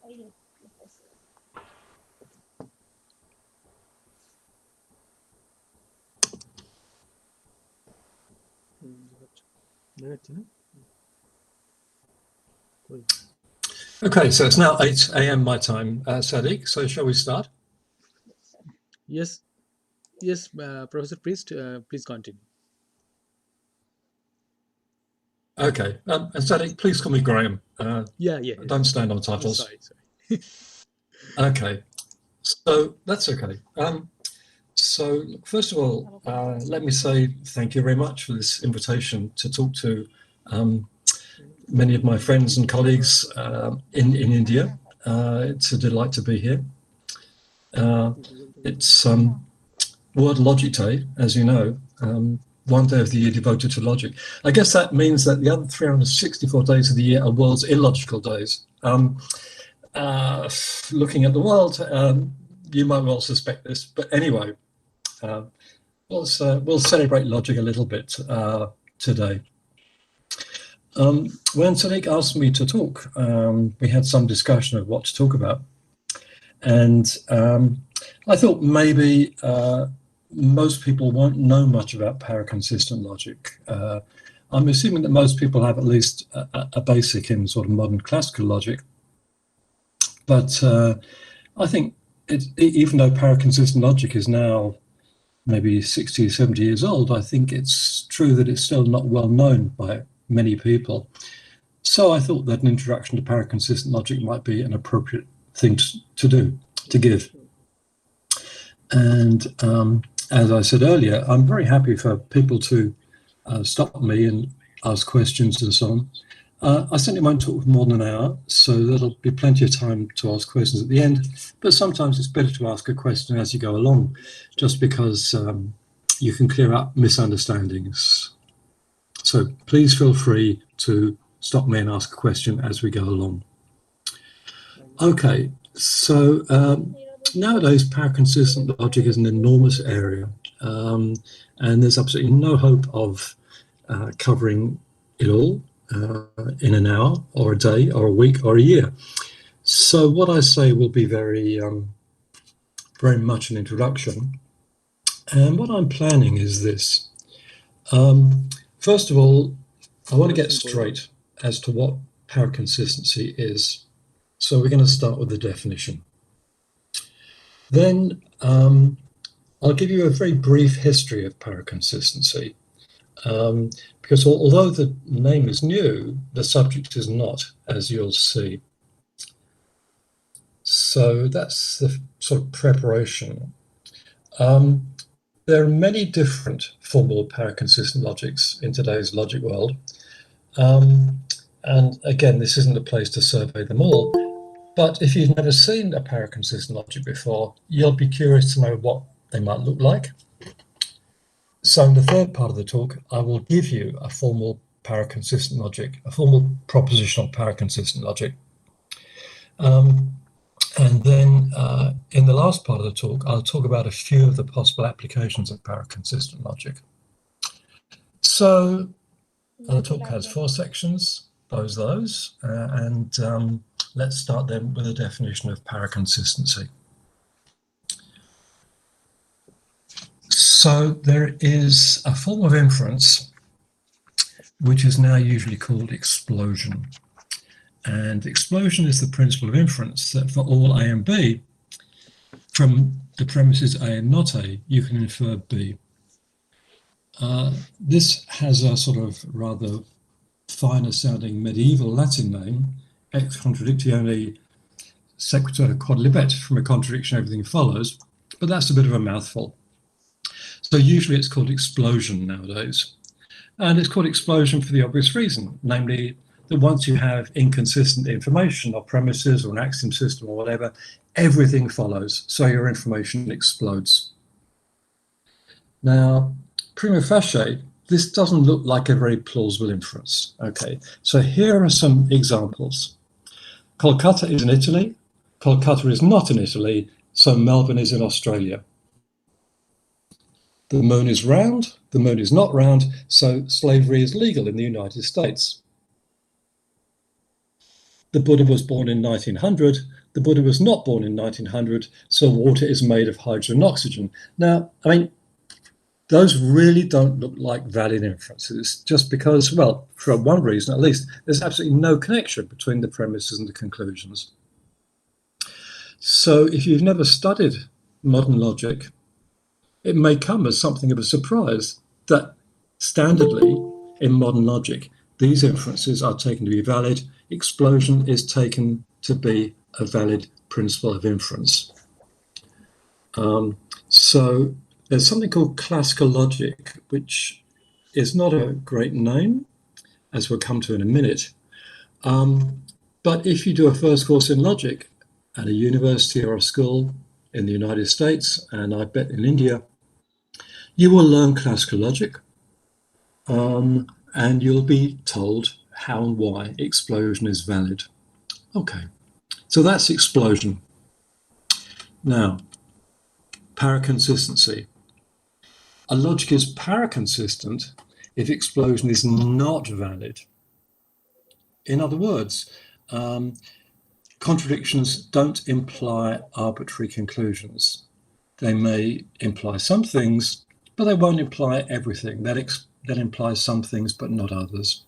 এই যে দেখাচ্ছি না? Okay, so it's now 8 a.m. my time, Sadiq. So shall we start? Yes, yes, Professor Priest, please continue. Okay, and Sadiq, please call me Graham. Yeah. Don't stand on titles. Sorry. Okay, so that's okay. So first of all, let me say thank you very much for this invitation to talk to many of my friends and colleagues in India. It's a delight to be here. It's World Logic Day, as you know, one day of the year devoted to logic. I guess that means that the other 364 days of the year are World's Illogical Days. Looking at the world, you might well suspect this, but anyway, we'll celebrate logic a little bit today. When Sadiq asked me to talk, we had some discussion of what to talk about, and I thought maybe most people won't know much about paraconsistent logic. I'm assuming that most people have at least a basic in sort of modern classical logic, but I think even though paraconsistent logic is now maybe 60, 70 years old, I think it's true that it's still not well known by many people. So I thought that an introduction to paraconsistent logic might be an appropriate thing to give. And as I said earlier, I'm very happy for people to stop me and ask questions and so on. I certainly won't talk for more than an hour, so there'll be plenty of time to ask questions at the end. But sometimes it's better to ask a question as you go along, just because you can clear up misunderstandings. So please feel free to stop me and ask a question as we go along. Okay, so nowadays paraconsistent logic is an enormous area, and there's absolutely no hope of covering it all in an hour or a day or a week or a year. So what I say will be very much an introduction. And what I'm planning is this. First of all, I want to get straight as to what paraconsistency is. So we're going to start with the definition. Then I'll give you a very brief history of paraconsistency. Because although the name is new, the subject is not, as you'll see. So that's the sort of preparation. There are many different formal paraconsistent logics in today's logic world. And again, this isn't a place to survey them all. But if you've never seen a paraconsistent logic before, you'll be curious to know what they might look like. So in the third part of the talk, I will give you a formal paraconsistent logic, a formal propositional paraconsistent logic. And then in the last part of the talk, I'll talk about a few of the possible applications of paraconsistent logic. So the talk has 4 sections, those, and let's start then with a definition of paraconsistency. So there is a form of inference which is now usually called explosion. And explosion is the principle of inference that for all A and B, from the premises A and not A, you can infer B. This has a sort of rather finer sounding medieval Latin name, ex contradictione sequitur quod libet, from a contradiction everything follows, but that's a bit of a mouthful. So usually it's called explosion nowadays. And it's called explosion for the obvious reason, namely that once you have inconsistent information or premises or an axiom system or whatever, everything follows, so your information explodes. Now, prima facie, this doesn't look like a very plausible inference. Okay, so here are some examples. Kolkata is in Italy, Kolkata is not in Italy, so Melbourne is in Australia. The moon is round, the moon is not round, so slavery is legal in the United States. The Buddha was born in 1900, the Buddha was not born in 1900, so water is made of hydrogen and oxygen. Now, I mean, those really don't look like valid inferences, just because, well, for one reason at least, there's absolutely no connection between the premises and the conclusions. So if you've never studied modern logic, it may come as something of a surprise that standardly in modern logic, these inferences are taken to be valid. Explosion is taken to be a valid principle of inference. So there's something called classical logic, which is not a great name, as we'll come to in a minute. But if you do a first course in logic at a university or a school in the United States, and I bet in India, you will learn classical logic, and you'll be told how and why explosion is valid. Okay, so that's explosion. Now, paraconsistency. A logic is paraconsistent if explosion is not valid. In other words, contradictions don't imply arbitrary conclusions. They may imply some things, but they won't imply everything. That implies some things, but not others.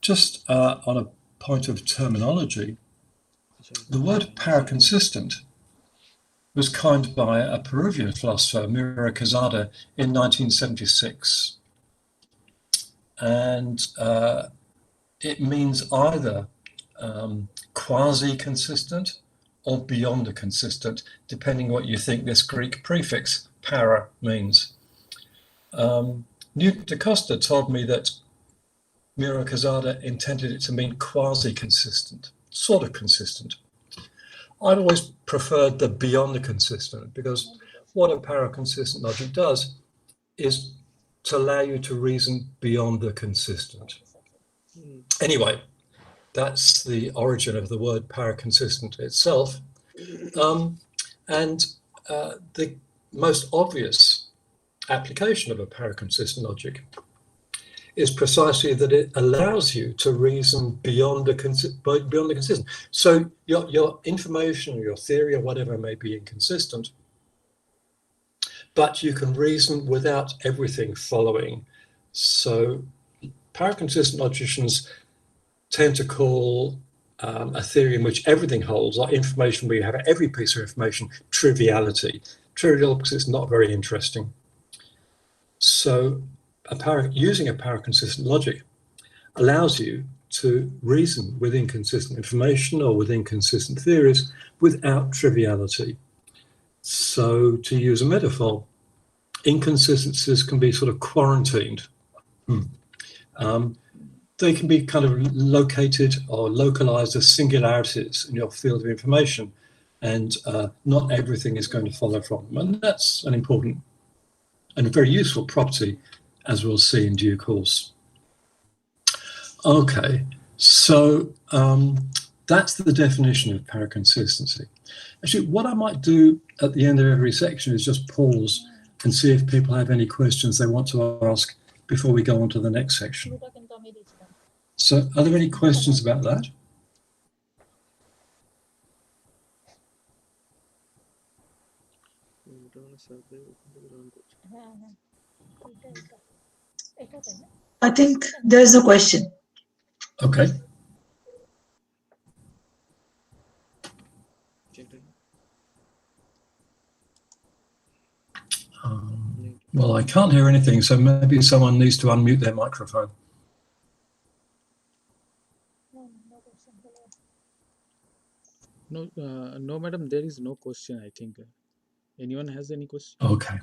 Just on a point of terminology, the word paraconsistent was coined by a Peruvian philosopher, Miro Quezada, in 1976. And it means either quasi-consistent or beyond a consistent, depending what you think this Greek prefix, para, means. Newton da Costa told me that Miro Quezada intended it to mean quasi-consistent, sort of consistent. I'd always preferred the beyond the consistent, because what a paraconsistent logic does is to allow you to reason beyond the consistent. Anyway, that's the origin of the word paraconsistent itself. And the most obvious application of a paraconsistent logic is precisely that it allows you to reason beyond the consistent. So your information, your theory, or whatever may be inconsistent, but you can reason without everything following. So paraconsistent logicians tend to call a theory in which everything holds, like information where you have every piece of information, triviality. Trivial because it's not very interesting. So using a paraconsistent logic allows you to reason with inconsistent information or with inconsistent theories without triviality. So to use a metaphor, inconsistencies can be sort of quarantined. They can be kind of located or localized as singularities in your field of information, and not everything is going to follow from them. And that's an important and a very useful property, as we'll see in due course. Okay, so that's the definition of paraconsistency. Actually, what I might do at the end of every section is just pause and see if people have any questions they want to ask before we go on to the next section. So are there any questions about that? I think there is a question. Okay. Well, I can't hear anything, so maybe someone needs to unmute their microphone. No, no, madam, there is no question, I think. Anyone has any question? Okay.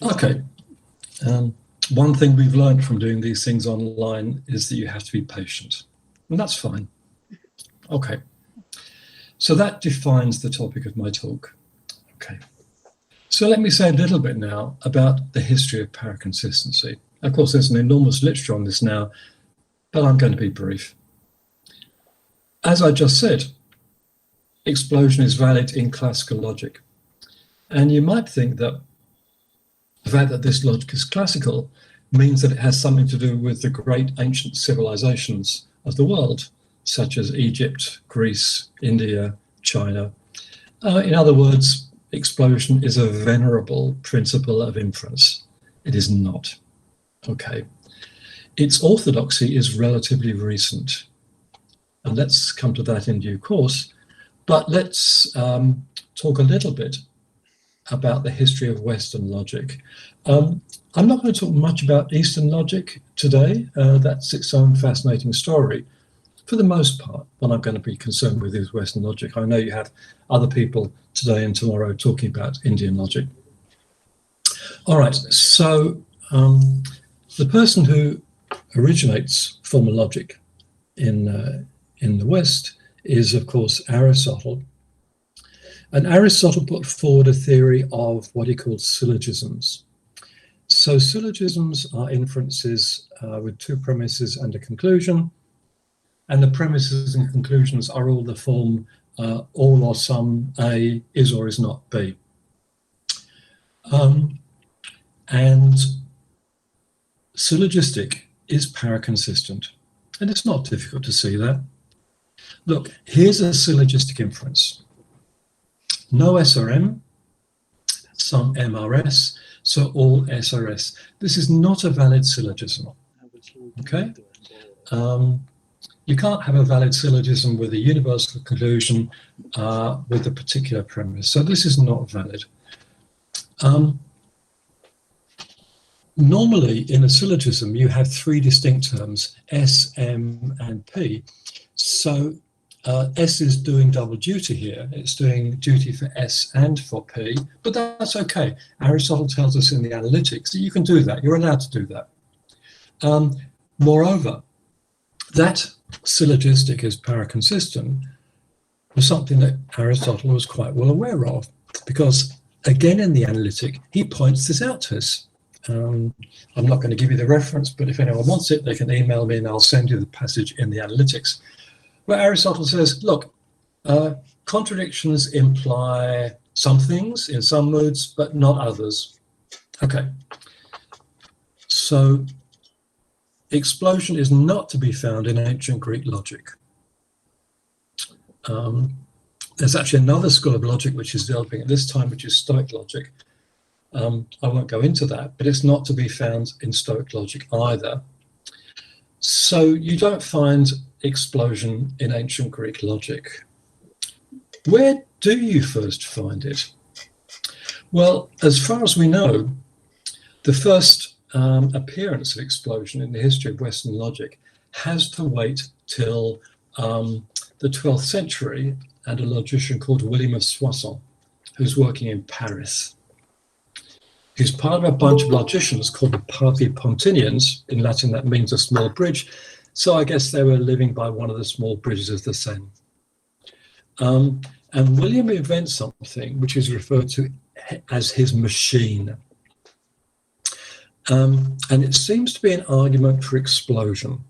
Okay. One thing we've learned from doing these things online is that you have to be patient, and that's fine. Okay. So that defines the topic of my talk. Okay. So let me say a little bit now about the history of paraconsistency. Of course, there's an enormous literature on this now, but I'm going to be brief. As I just said, explosion is valid in classical logic. And you might think that the fact that this logic is classical means that it has something to do with the great ancient civilizations of the world, such as Egypt, Greece, India, China. In other words, explosion is a venerable principle of inference. It is not. Okay. Its orthodoxy is relatively recent. And let's come to that in due course. But let's talk a little bit about the history of Western logic. I'm not going to talk much about Eastern logic today. That's its own fascinating story. For the most part, what I'm going to be concerned with is Western logic. I know you have other people today and tomorrow talking about Indian logic. All right, so the person who originates formal logic in the West is, of course, Aristotle. And Aristotle put forward a theory of what he called syllogisms. So syllogisms are inferences with two premises and a conclusion. And the premises and conclusions are all the form all or some, A is or is not B. And syllogistic is paraconsistent. And it's not difficult to see that. Look, here's a syllogistic inference. No SRM, some MRS, so all SRS. This is not a valid syllogism, okay? You can't have a valid syllogism with a universal conclusion with a particular premise. So this is not valid. Normally in a syllogism, you have three distinct terms, S, M, and P. So S is doing double duty here. It's doing duty for S and for P, but that's okay. Aristotle tells us in the Analytics that you can do that. You're allowed to do that. Moreover, that syllogistic is paraconsistent was something that Aristotle was quite well aware of, because again in the Analytic, he points this out to us. I'm not going to give you the reference, but if anyone wants it, they can email me and I'll send you the passage in the Analytics, where Aristotle says, look, contradictions imply some things in some moods, but not others. Okay. So explosion is not to be found in ancient Greek logic. There's actually another school of logic which is developing at this time, which is Stoic logic. I won't go into that, but it's not to be found in Stoic logic either. So you don't find explosion in ancient Greek logic. Where do you first find it? Well, as far as we know, the first appearance of explosion in the history of Western logic has to wait till the 12th century and a logician called William of Soissons, who's working in Paris. He's part of a bunch of logicians called the Pavipontinians. In Latin, that means a small bridge. So I guess they were living by one of the small bridges of the Seine. And William invents something which is referred to as his machine. And it seems to be an argument for explosion.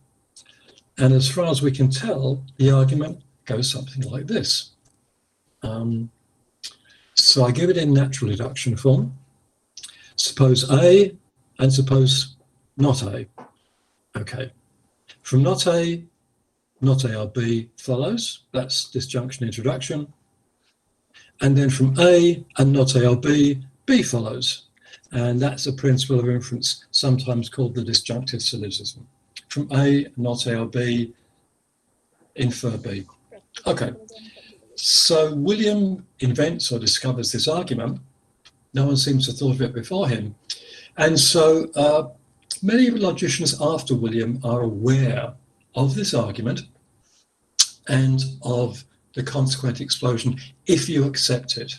And as far as we can tell, the argument goes something like this. So I give it in natural deduction form. Suppose A and suppose not A. Okay. From not A or B follows. That's disjunction introduction. And then from A and not A or B, B follows. And that's a principle of inference, sometimes called the disjunctive syllogism. From A, not A or B, infer B. Okay. So William invents or discovers this argument. No one seems to have thought of it before him. And so medieval logicians after William are aware of this argument and of the consequent explosion if you accept it.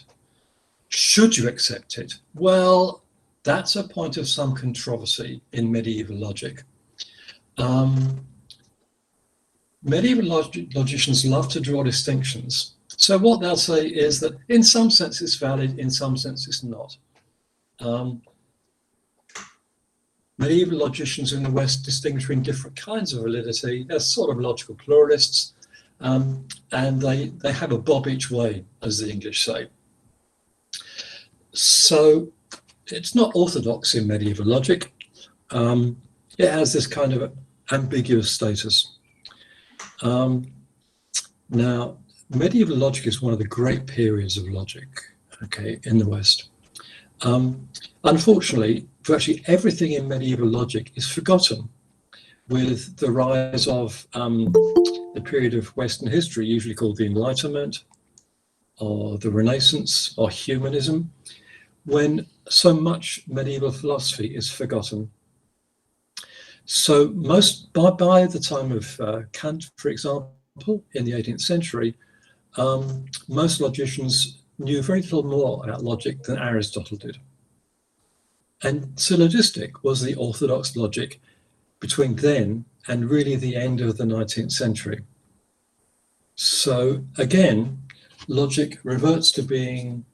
Should you accept it? Well, that's a point of some controversy in medieval logic. Medieval logicians love to draw distinctions. So what they'll say is that in some sense it's valid, in some sense it's not. Medieval logicians in the West distinguish between different kinds of validity. They're sort of logical pluralists, and they have a bob each way, as the English say. So it's not orthodox in medieval logic. It has this kind of ambiguous status. Now, medieval logic is one of the great periods of logic, okay, in the West. Unfortunately, virtually everything in medieval logic is forgotten with the rise of the period of Western history, usually called the Enlightenment, or the Renaissance, or humanism, when so much medieval philosophy is forgotten. So by the time of Kant, for example, in the 18th century, most logicians knew very little more about logic than Aristotle did. And syllogistic was the orthodox logic between then and really the end of the 19th century. So again, logic reverts to being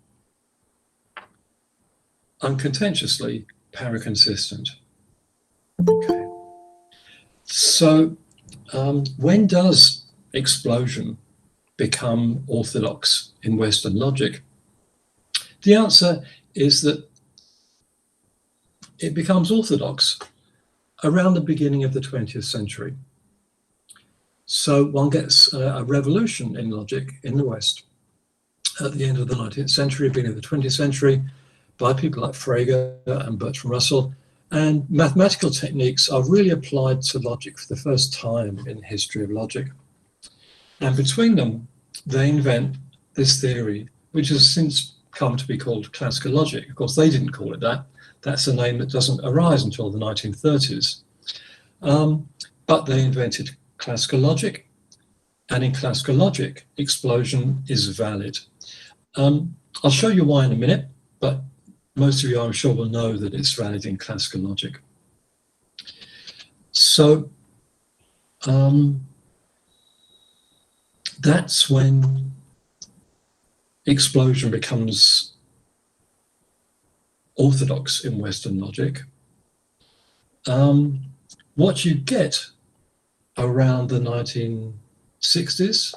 uncontentiously paraconsistent. Okay. So when does explosion become orthodox in Western logic? The answer is that it becomes orthodox around the beginning of the 20th century. So one gets a revolution in logic in the West at the end of the 19th century, beginning of the 20th century, by people like Frege and Bertrand Russell. And mathematical techniques are really applied to logic for the first time in the history of logic. And between them, they invent this theory, which has since come to be called classical logic. Of course, they didn't call it that. That's a name that doesn't arise until the 1930s. But they invented classical logic. And in classical logic, explosion is valid. I'll show you why in a minute, but most of you, I'm sure, will know that it's valid in classical logic. So that's when explosion becomes orthodox in Western logic. What you get around the 1960s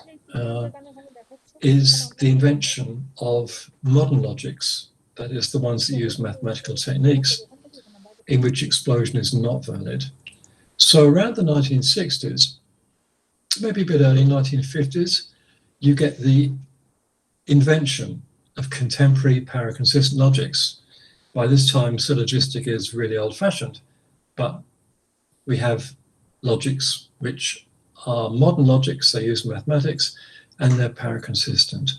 is the invention of modern logics, that is, the ones that use mathematical techniques in which explosion is not valid. So around the 1960s, maybe a bit early 1950s, you get the invention of contemporary paraconsistent logics. By this time, syllogistic is really old-fashioned, but we have logics which are modern logics. They use mathematics and they're paraconsistent.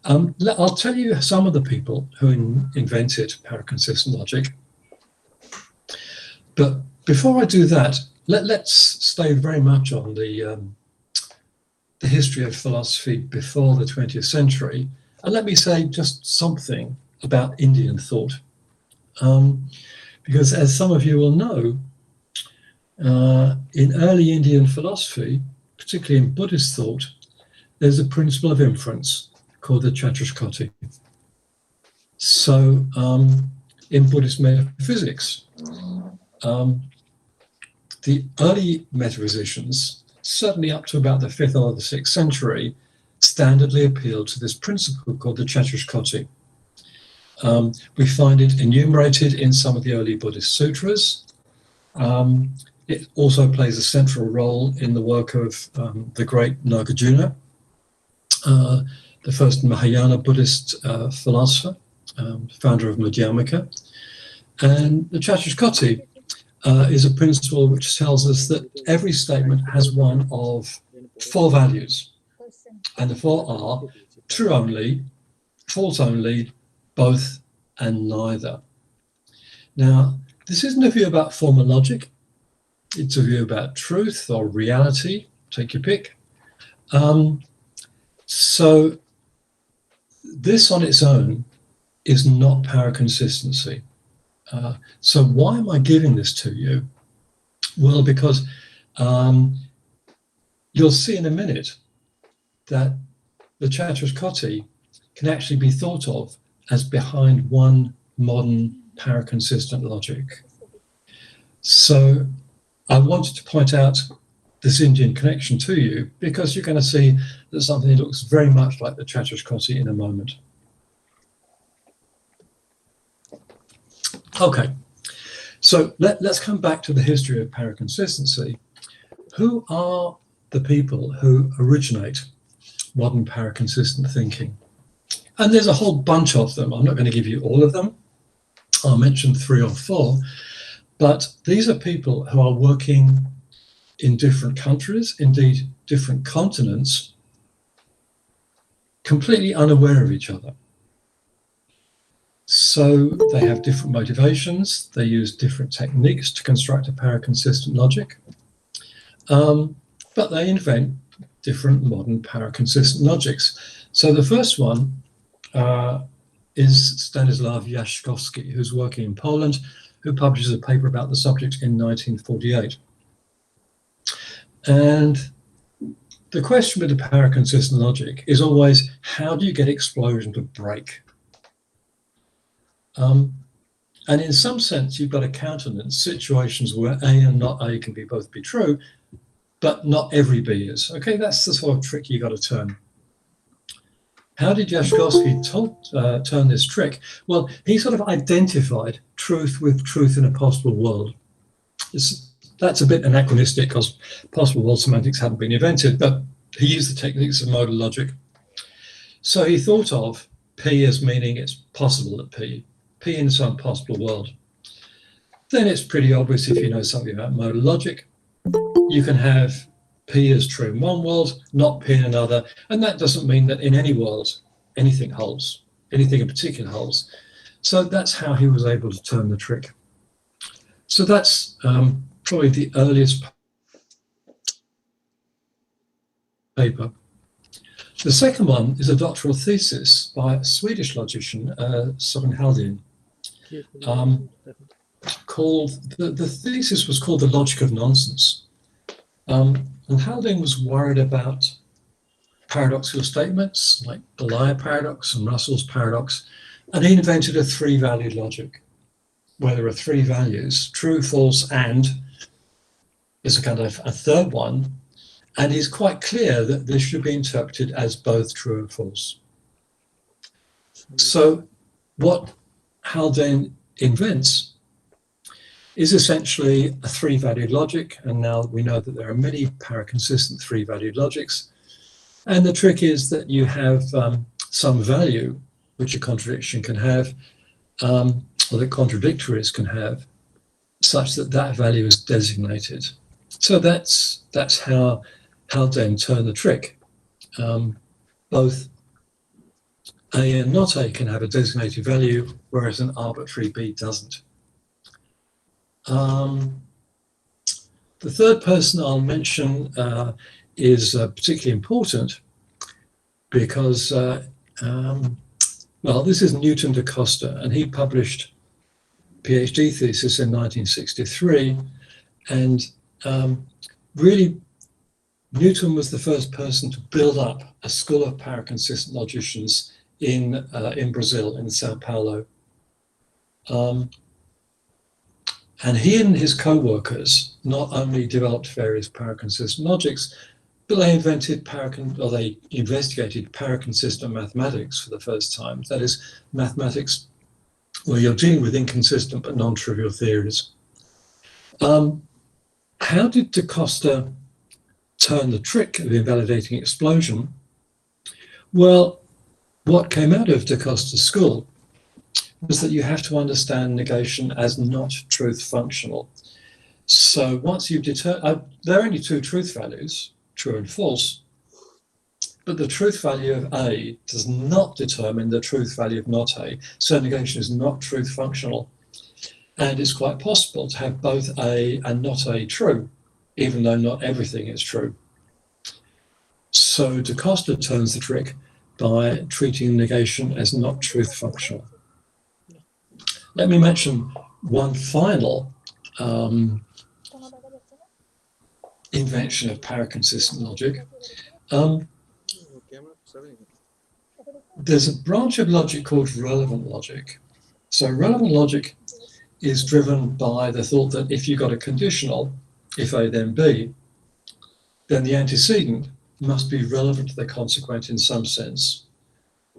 I'll tell you some of the people who invented paraconsistent logic. But before I do that, let's stay very much on the history of philosophy before the 20th century. And let me say just something about Indian thought. Because as some of you will know, in early Indian philosophy, particularly in Buddhist thought, there's a principle of inference called the Chatushkoti. So in Buddhist metaphysics, the early metaphysicians, certainly up to about the 5th or the 6th century, standardly appealed to this principle called the Chatushkoti. We find it enumerated in some of the early Buddhist sutras. It also plays a central role in the work of the great Nagarjuna, the first Mahayana Buddhist philosopher, founder of Madhyamaka. And the Chatushkoti is a principle which tells us that every statement has one of 4 values. And the 4 are true only, false only, both, and neither. Now, this isn't a view about formal logic. It's a view about truth or reality, take your pick. So this on its own is not paraconsistency. So why am I giving this to you? Well, because you'll see in a minute that the Chatushkoti can actually be thought of as behind one modern paraconsistent logic. So I wanted to point out this Indian connection to you because you're going to see that something looks very much like the Chatushkoti in a moment. Okay, so let's come back to the history of paraconsistency. Who are the people who originate modern paraconsistent thinking? And there's a whole bunch of them. I'm not going to give you all of them. I'll mention 3 or 4. But these are people who are working in different countries, indeed different continents, completely unaware of each other. So they have different motivations. They use different techniques to construct a paraconsistent logic. But they invent different modern paraconsistent logics. So the first one is Stanislaw Jaśkowski, who's working in Poland, who publishes a paper about the subject in 1948. And the question with the paraconsistent logic is always, how do you get explosion to break? And in some sense, you've got to countenance situations where A and not A can both be true, but not every B is. Okay, that's the sort of trick you got to turn. How did Jaśkowski turn this trick? Well, he sort of identified truth with truth in a possible world. That's a bit anachronistic because possible world semantics hadn't been invented, but he used the techniques of modal logic. So he thought of P as meaning it's possible that P in some possible world. Then it's pretty obvious if you know something about modal logic. You can have P as true in one world, not P in another, and that doesn't mean that in any world anything holds, anything in particular holds. So that's how he was able to turn the trick. So that's probably the earliest paper. The second one is a doctoral thesis by a Swedish logician, Søren Halldin, called, the thesis was called The Logic of Nonsense. And Halldin was worried about paradoxical statements like the liar paradox and Russell's paradox, and he invented a 3-valued logic where there are 3 values, true, false, and there's a kind of a third one, And it's quite clear that this should be interpreted as both true and false. So what Haldane invents is essentially a three-valued logic, and now we know that there are many paraconsistent three-valued logics. And the trick is that you have some value which a contradiction can have, or that contradictories can have, such that that value is designated. So that's how Haldane turned the trick. Both A and not A can have a designated value, whereas an arbitrary B doesn't. The third person I'll mention is particularly important because, well, this is Newton da Costa, and he published a PhD thesis in 1963, and really Newton was the first person to build up a school of paraconsistent logicians in Brazil, in Sao Paulo. And he and his co-workers not only developed various paraconsistent logics, but they investigated paraconsistent mathematics for the first time. That is, mathematics where you're dealing with inconsistent but non-trivial theories. How did da Costa turn the trick of invalidating explosion? Well, what came out of da Costa's school was that you have to understand negation as not truth functional. So once you've determined, there are only two truth values, true and false, but the truth value of A does not determine the truth value of not A. So negation is not truth functional. And it's quite possible to have both A and not A true, even though not everything is true. So da Costa turns the trick by treating negation as not truth functional. Let me mention one final invention of paraconsistent logic. There's a branch of logic called relevant logic. So relevant logic is driven by the thought that if you've got a conditional, if A then B, then the antecedent must be relevant to the consequent in some sense.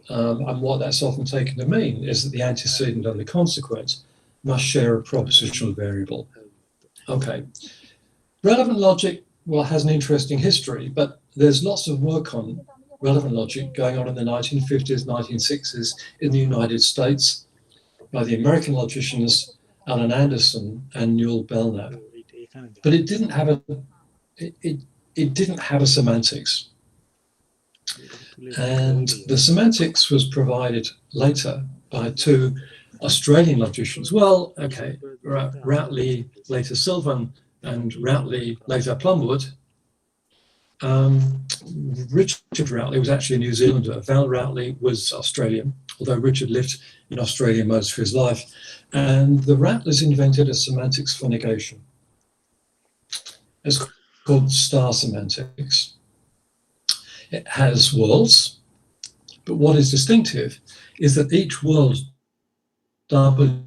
And what that's often taken to mean is that the antecedent and the consequent must share a propositional variable. Okay. Relevant logic, well, has an interesting history, but there's lots of work on relevant logic going on in the 1950s, 1960s in the United States by the American logicians Alan Anderson and Newell Belknap. But it didn't have a semantics. And the semantics was provided later by two Australian logicians. Well, okay, Routley, later Sylvan, and Routley, later Plumwood. Richard Routley was actually a New Zealander. Val Routley was Australian, although Richard lived in Australia most of his life. And the Routleys invented a semantics for negation. It's called star semantics. It has worlds, but what is distinctive is that each world W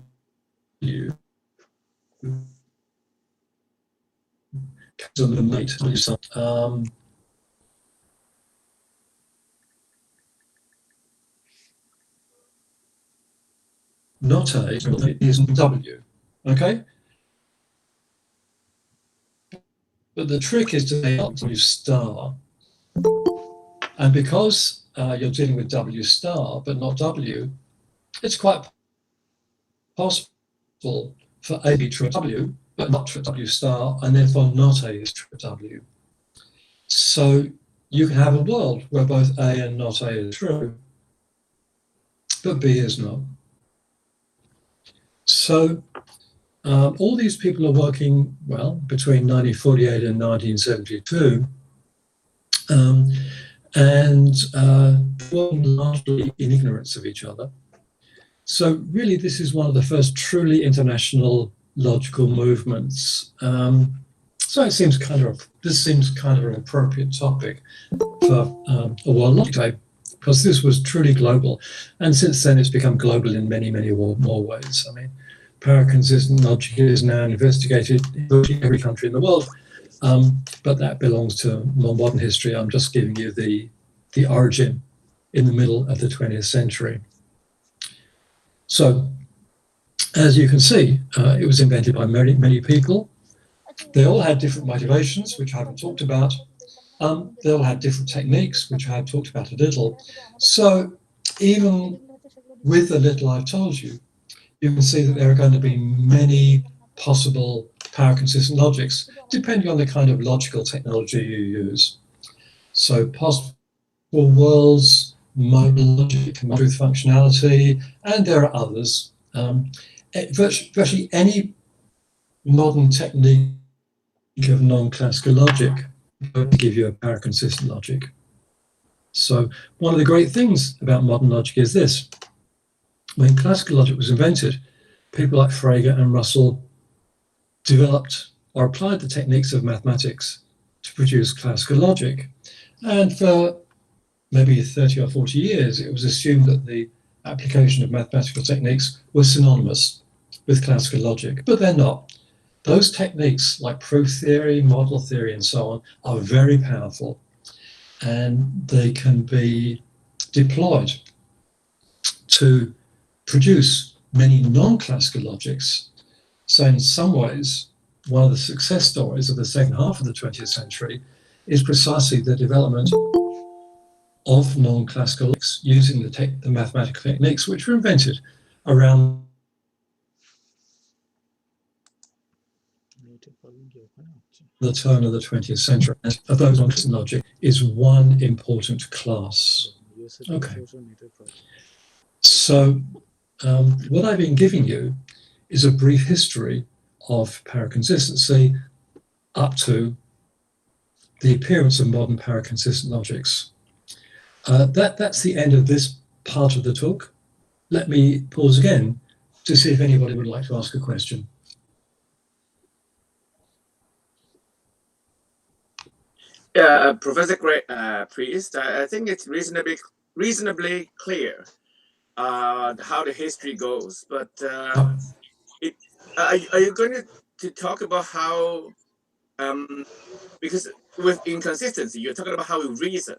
not A is W, okay? But the trick is to say W star. And because you're dealing with W star, but not W, it's quite possible for A to be true at W, but not true at W star, and therefore not A is true at W. So you can have a world where both A and not A is true, but B is not. So all these people are working, well, between 1948 and 1972, and working largely in ignorance of each other. So really, this is one of the first truly international logical movements. So it seems this seems kind of an appropriate topic for a World Logic Day, because this was truly global. And since then, it's become global in many, many more ways. I mean, paraconsistent logic is now investigated in every country in the world. but that belongs to more modern history. I'm just giving you the origin in the middle of the 20th century. So, as you can see, it was invented by many people. They all had different motivations, which I haven't talked about. They all had different techniques, which I have talked about a little. So, even with the little I've told you, you can see that there are going to be many possible power-consistent logics, depending on the kind of logical technology you use. So possible worlds, modal logic, truth functionality, and there are others. Virtually any modern technique of non-classical logic will give you a power-consistent logic. So one of the great things about modern logic is this. When classical logic was invented, people like Frege and Russell developed or applied the techniques of mathematics to produce classical logic. And for maybe 30 or 40 years, it was assumed that the application of mathematical techniques was synonymous with classical logic, but they're not. Those techniques like proof theory, model theory, and so on are very powerful, and they can be deployed to produce many non-classical logics. So in some ways, one of the success stories of the second half of the 20th century is precisely the development of non-classical logics using the mathematical techniques which were invented around the turn of the 20th century. And of those non-classical logic is one important class. Okay. So what I've been giving you is a brief history of power consistency up to the appearance of modern power consistent logics. That's the end of this part of the talk. Let me pause again to see if anybody would like to ask a question. Professor Priest, I think it's reasonably clear how the history goes, but are you going to talk about how, because with inconsistency, you're talking about how we reason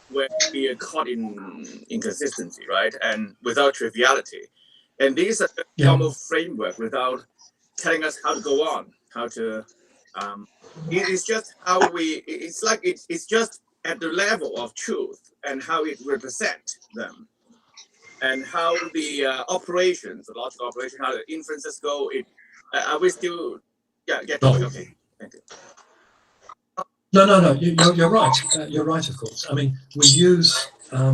when we are caught in inconsistency, right? And without triviality. And these are the normal framework without telling us how to go on, how to, it's just how we, it's like, it's just at the level of truth and how it represents them. And how the operations, the logical operation, how the inferences go, are we still, get to it? Okay, thank you. No, you're right. You're right, of course. I mean, we use, a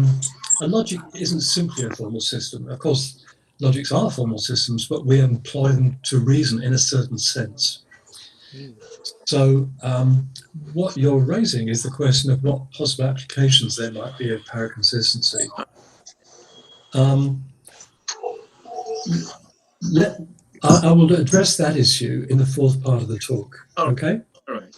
logic isn't simply a formal system. Of course, logics are formal systems, but we employ them to reason in a certain sense. So what you're raising is the question of what possible applications there might be of power consistency. I will address that issue in the fourth part of the talk. Okay. All right.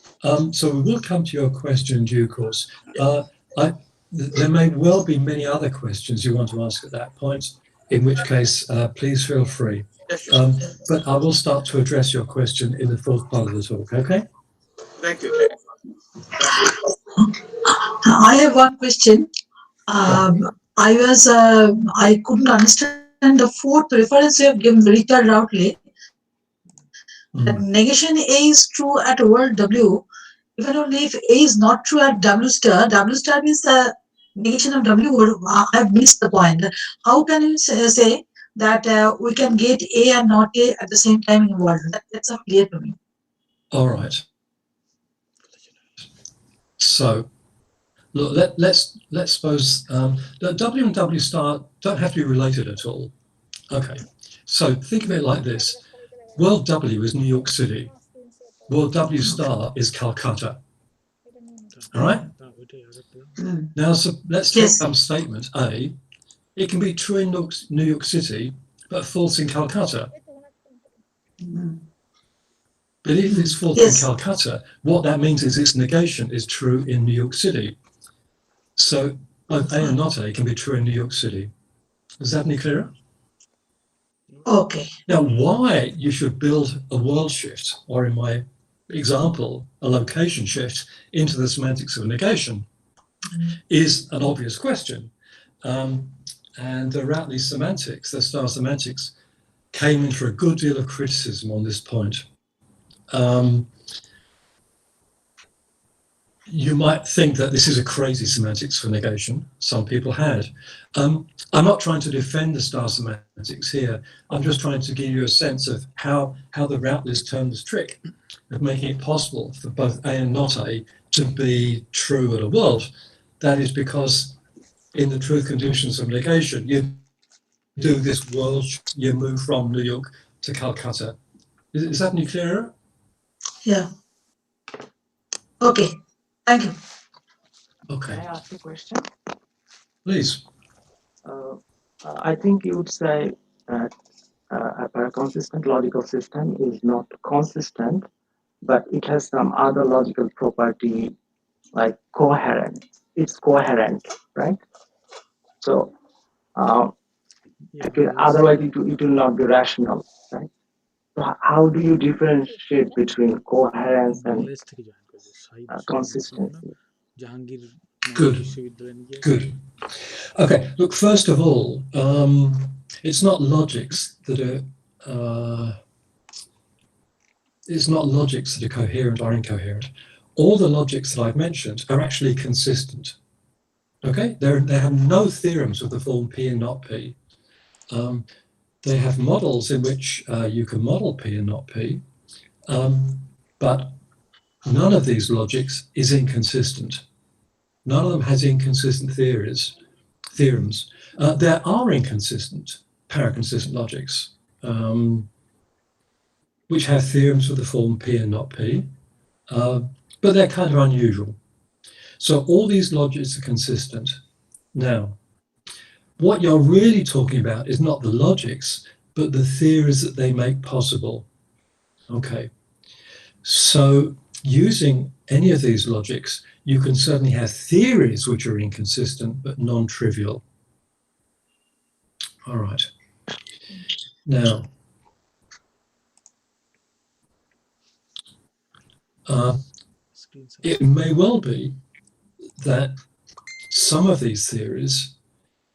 So we will come to your question in due course. There may well be many other questions you want to ask at that point, in which case, please feel free. But I will start to address your question in the fourth part of the talk. Okay. Thank you. I have one question. I couldn't understand the fourth reference you have given, Richard Routley. That negation A is true at world W, even only if A is not true at W star means the negation of W. I have missed the point. How can you say that we can get A and not A at the same time in world? That's not clear to me. All right. So look, let's suppose that W and W star don't have to be related at all. Okay, so think of it like this. World W is New York City. World W star is Calcutta. All right? Now, so let's take some statement A. It can be true in New York City, but false in Calcutta. But if it's false in Calcutta, what that means is its negation is true in New York City. So both A and not A can be true in New York City. Is that any clearer? Okay. Now, why you should build a world shift, or in my example, a location shift into the semantics of negation is an obvious question. And the Ratley semantics, the star semantics, came in for a good deal of criticism on this point. You might think that this is a crazy semantics for negation. Some people had. I'm not trying to defend the star semantics here. I'm just trying to give you a sense of how the Routledge turned this trick of making it possible for both A and not A to be true at a world. That is because in the truth conditions of negation, you do this world, you move from New York to Calcutta. Is that any clearer? Yeah. Okay. Thank you. Okay. Can I ask a question? Please. I think you would say that a consistent logical system is not consistent, but it has some other logical property like coherent. It's coherent, right? So otherwise it will not be rational, right? So how do you differentiate between coherence and consistency? Good. Good. Okay. Look, first of all, it's not logics that are coherent or incoherent. All the logics that I've mentioned are actually consistent. Okay, they have no theorems of the form P and not P. They have models in which you can model P and not P, but none of these logics is inconsistent. None of them has inconsistent theorems. There are inconsistent, paraconsistent logics, which have theorems of the form P and not P, but they're kind of unusual. So all these logics are consistent. Now, what you're really talking about is not the logics, but the theories that they make possible. Okay, so using any of these logics, you can certainly have theories which are inconsistent but non-trivial. All right. Now, it may well be that some of these theories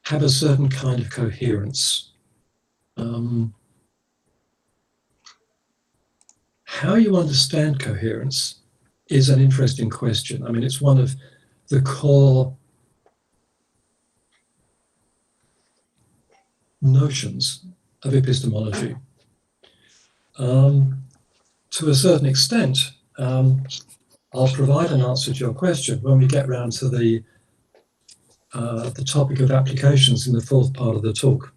have a certain kind of coherence. How you understand coherence is an interesting question. I mean, it's one of the core notions of epistemology. To a certain extent, I'll provide an answer to your question when we get round to the topic of applications in the fourth part of the talk.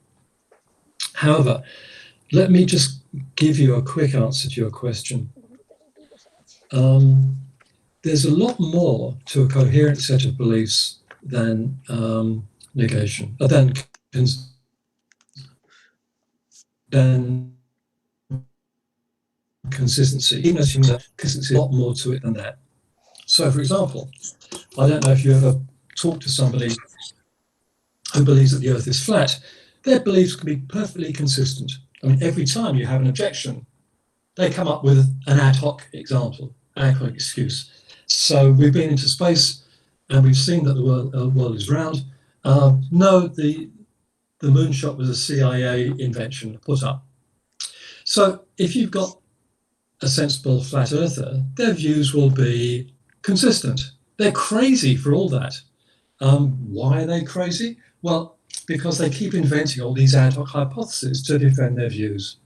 However, let me just give you a quick answer to your question. There's a lot more to a coherent set of beliefs than negation, than consistency. Even assuming that consistency, a lot more to it than that. So, for example, I don't know if you ever talk to somebody who believes that the Earth is flat. Their beliefs can be perfectly consistent. I mean, every time you have an objection, they come up with an ad hoc example, ad hoc excuse. So we've been into space and we've seen that the world is round. No, the moonshot was a CIA invention put up. So if you've got a sensible flat earther, their views will be consistent. They're crazy for all that. Why are they crazy? Well, because they keep inventing all these ad hoc hypotheses to defend their views.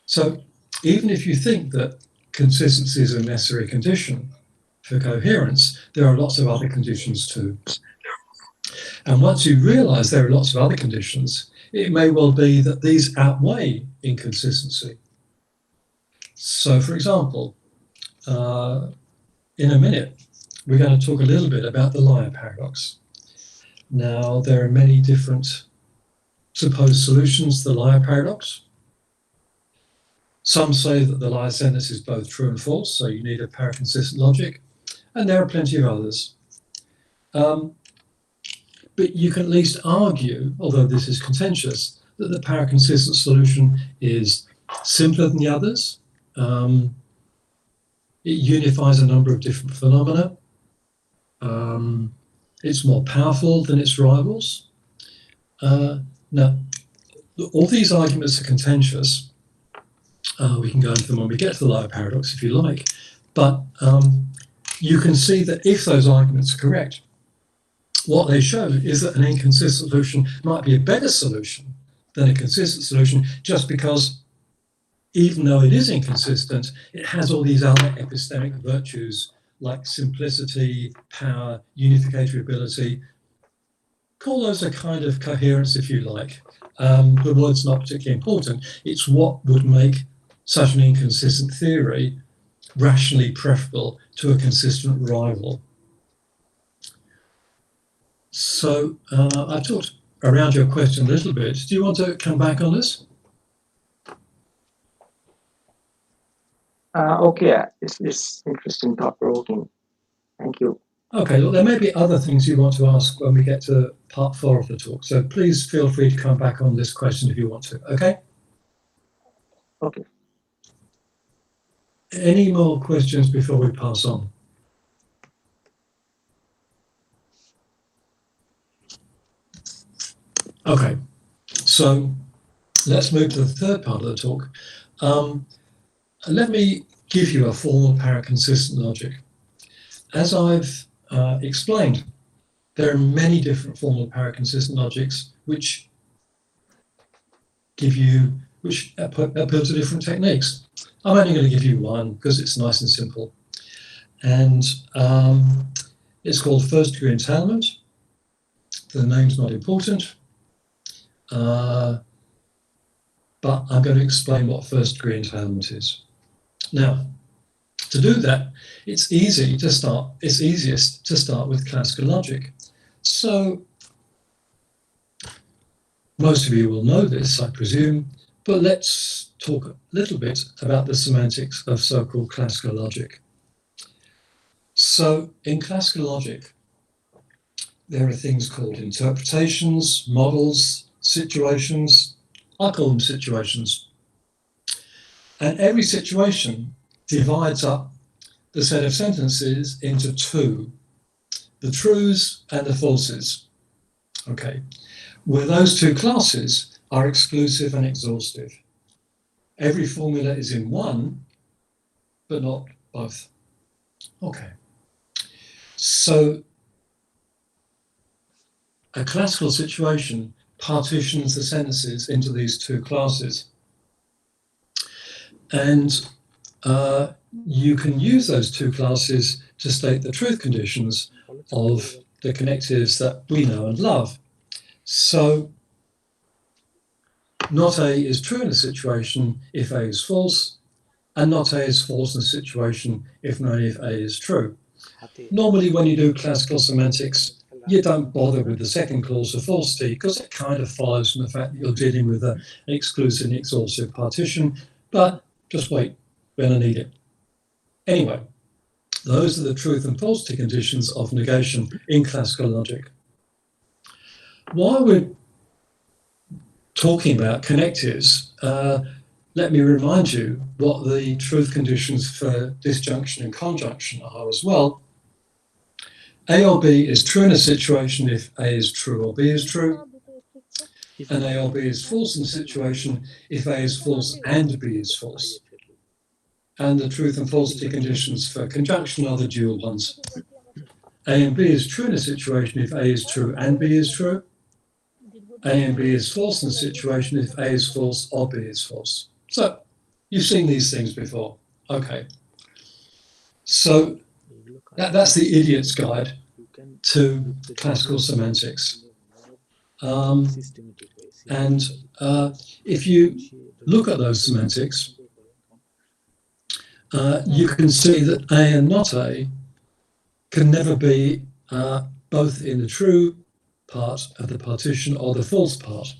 So even if you think that consistency is a necessary condition for coherence, there are lots of other conditions too. And once you realize there are lots of other conditions, it may well be that these outweigh inconsistency. So, for example, in a minute, we're going to talk a little bit about the liar paradox. Now, there are many different supposed solutions to the liar paradox. Some say that the liar sentence is both true and false, so you need a paraconsistent logic, and there are plenty of others. But you can at least argue, although this is contentious, that the paraconsistent solution is simpler than the others, It unifies a number of different phenomena. It's more powerful than its rivals. Now, all these arguments are contentious. We can go into them when we get to the Liar paradox, if you like. But you can see that if those arguments are correct, what they show is that an inconsistent solution might be a better solution than a consistent solution, just because even though it is inconsistent, it has all these other epistemic virtues like simplicity, power, unificatory ability. Call those a kind of coherence, if you like. The word's not particularly important. It's what would make such an inconsistent theory rationally preferable to a consistent rival. So I've talked around your question a little bit. Do you want to come back on this? Okay, it's interesting, thought-provoking. Thank you. Okay, well, there may be other things you want to ask when we get to part 4 of the talk. So please feel free to come back on this question if you want to, okay? Okay. Any more questions before we pass on? Okay, so let's move to the third part of the talk. Let me give you a formal paraconsistent logic. As I've explained, there are many different formal paraconsistent logics which appeal to different techniques. I'm only going to give you one because it's nice and simple. And it's called first degree entailment. The name's not important. But I'm going to explain what first degree entailment is. Now, to do that, it's easiest to start with classical logic. So most of you will know this, I presume, but let's talk a little bit about the semantics of so-called classical logic. So in classical logic, there are things called interpretations, models, situations. I call them situations. And every situation divides up the set of sentences into two, the truths and the falses. Okay, where those two classes are exclusive and exhaustive. Every formula is in one, but not both. Okay, so a classical situation partitions the sentences into these two classes. And you can use those two classes to state the truth conditions of the connectives that we know and love. So not A is true in a situation if A is false, and not A is false in a situation if and only if A is true. Normally when you do classical semantics, you don't bother with the second clause of falsity because it kind of follows from the fact that you're dealing with an exclusive and exhaustive partition, but just wait, we're going to need it. Anyway, those are the truth and falsity conditions of negation in classical logic. While we're talking about connectives, let me remind you what the truth conditions for disjunction and conjunction are as well. A or B is true in a situation if A is true or B is true, and A or B is false in a situation if A is false and B is false. And the truth and falsity conditions for conjunction are the dual ones. A and B is true in a situation if A is true and B is true. A and B is false in a situation if A is false or B is false. So you've seen these things before. Okay. So that's the idiot's guide to classical semantics. And if you look at those semantics, you can see that A and not A can never be both in the true part of the partition or the false part,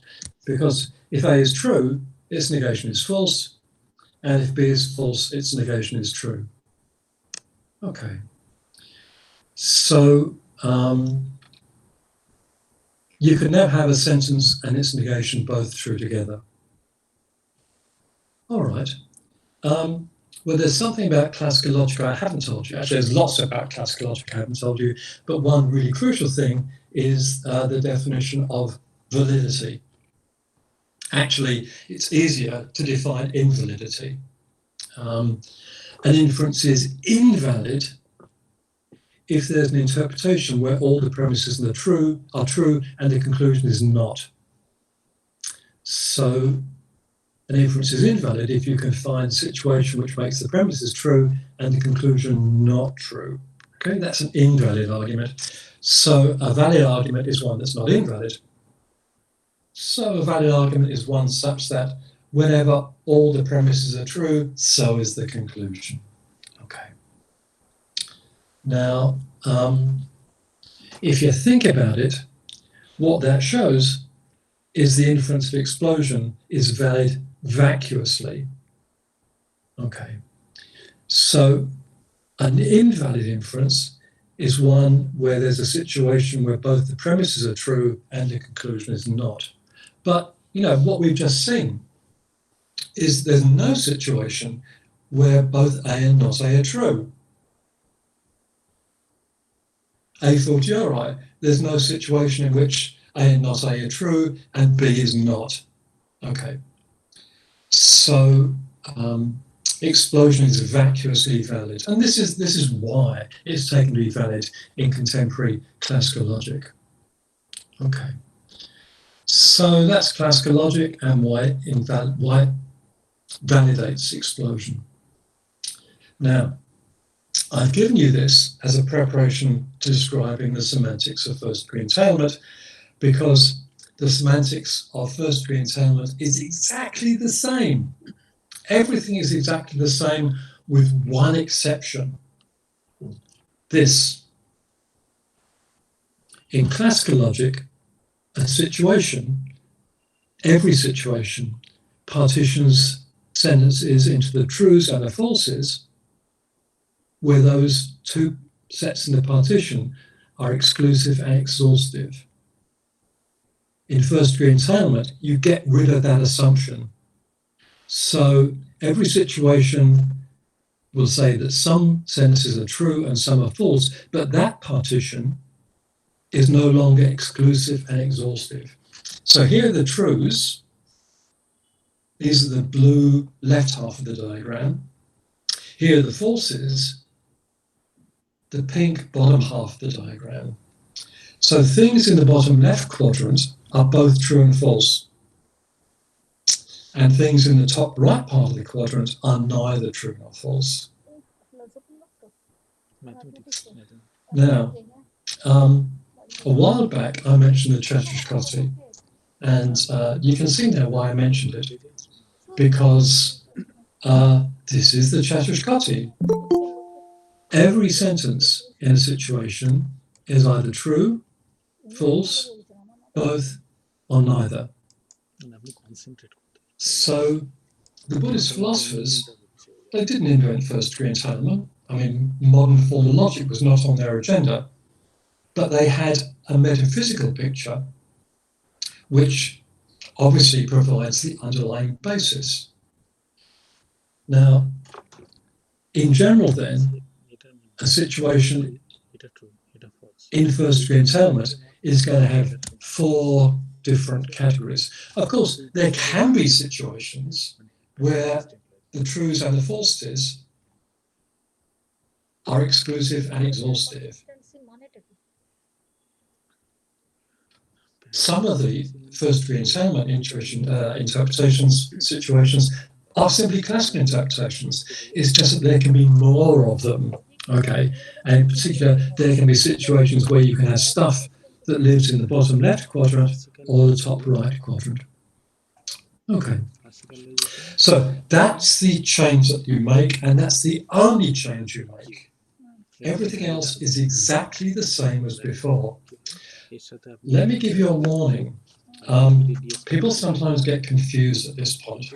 because if A is true, its negation is false, and if B is false, its negation is true. Okay. So you can never have a sentence and its negation both true together. All right. Well, there's something about classical logic I haven't told you. Actually, there's lots about classical logic I haven't told you, but one really crucial thing is the definition of validity. Actually, it's easier to define invalidity. An inference is invalid if there's an interpretation where all the premises are true and the conclusion is not. So an inference is invalid if you can find a situation which makes the premises true and the conclusion not true. Okay, that's an invalid argument. So a valid argument is one that's not invalid. So a valid argument is one such that whenever all the premises are true, so is the conclusion. Okay. Now, if you think about it, what that shows is the inference of explosion is valid vacuously. Okay. So an invalid inference is one where there's a situation where both the premises are true and the conclusion is not. But, you know, what we've just seen is there's no situation where both A and not A are true. A fortiori, there's no situation in which A and not A are true and B is not. Okay. So explosion is vacuously valid. And this is why it's taken to be valid in contemporary classical logic. Okay. So that's classical logic and why it validates explosion. Now, I've given you this as a preparation to describing the semantics of first-degree entailment, because the semantics of first-degree entailment is exactly the same. Everything is exactly the same with one exception. This. In classical logic, a situation, every situation, partitions sentences into the trues and the falses, where those two sets in the partition are exclusive and exhaustive. In first-degree entailment, you get rid of that assumption. So every situation will say that some sentences are true and some are false, but that partition is no longer exclusive and exhaustive. So here are the trues. These are the blue left half of the diagram. Here are the falses, the pink bottom half of the diagram. So things in the bottom left quadrant are both true and false. And things in the top right part of the quadrant are neither true nor false. Now, a while back I mentioned the Chatrushkoti, and you can see now why I mentioned it, because this is the Chatrushkoti. Every sentence in a situation is either true, false, both, or neither. So the Buddhist philosophers, they didn't invent first-degree entailment. I mean, modern formal logic was not on their agenda, but they had a metaphysical picture which obviously provides the underlying basis. Now, in general then, a situation in first-degree entailment is going to have 4 different categories. Of course, there can be situations where the trues and the falses are exclusive and exhaustive. Some of the first-degree entailment interpretations, situations, are simply classical interpretations. It's just that there can be more of them, okay? And in particular, there can be situations where you can have stuff that lives in the bottom left quadrant or the top right quadrant. Okay. So that's the change that you make, and that's the only change you make. Everything else is exactly the same as before. Let me give you a warning. People sometimes get confused at this point,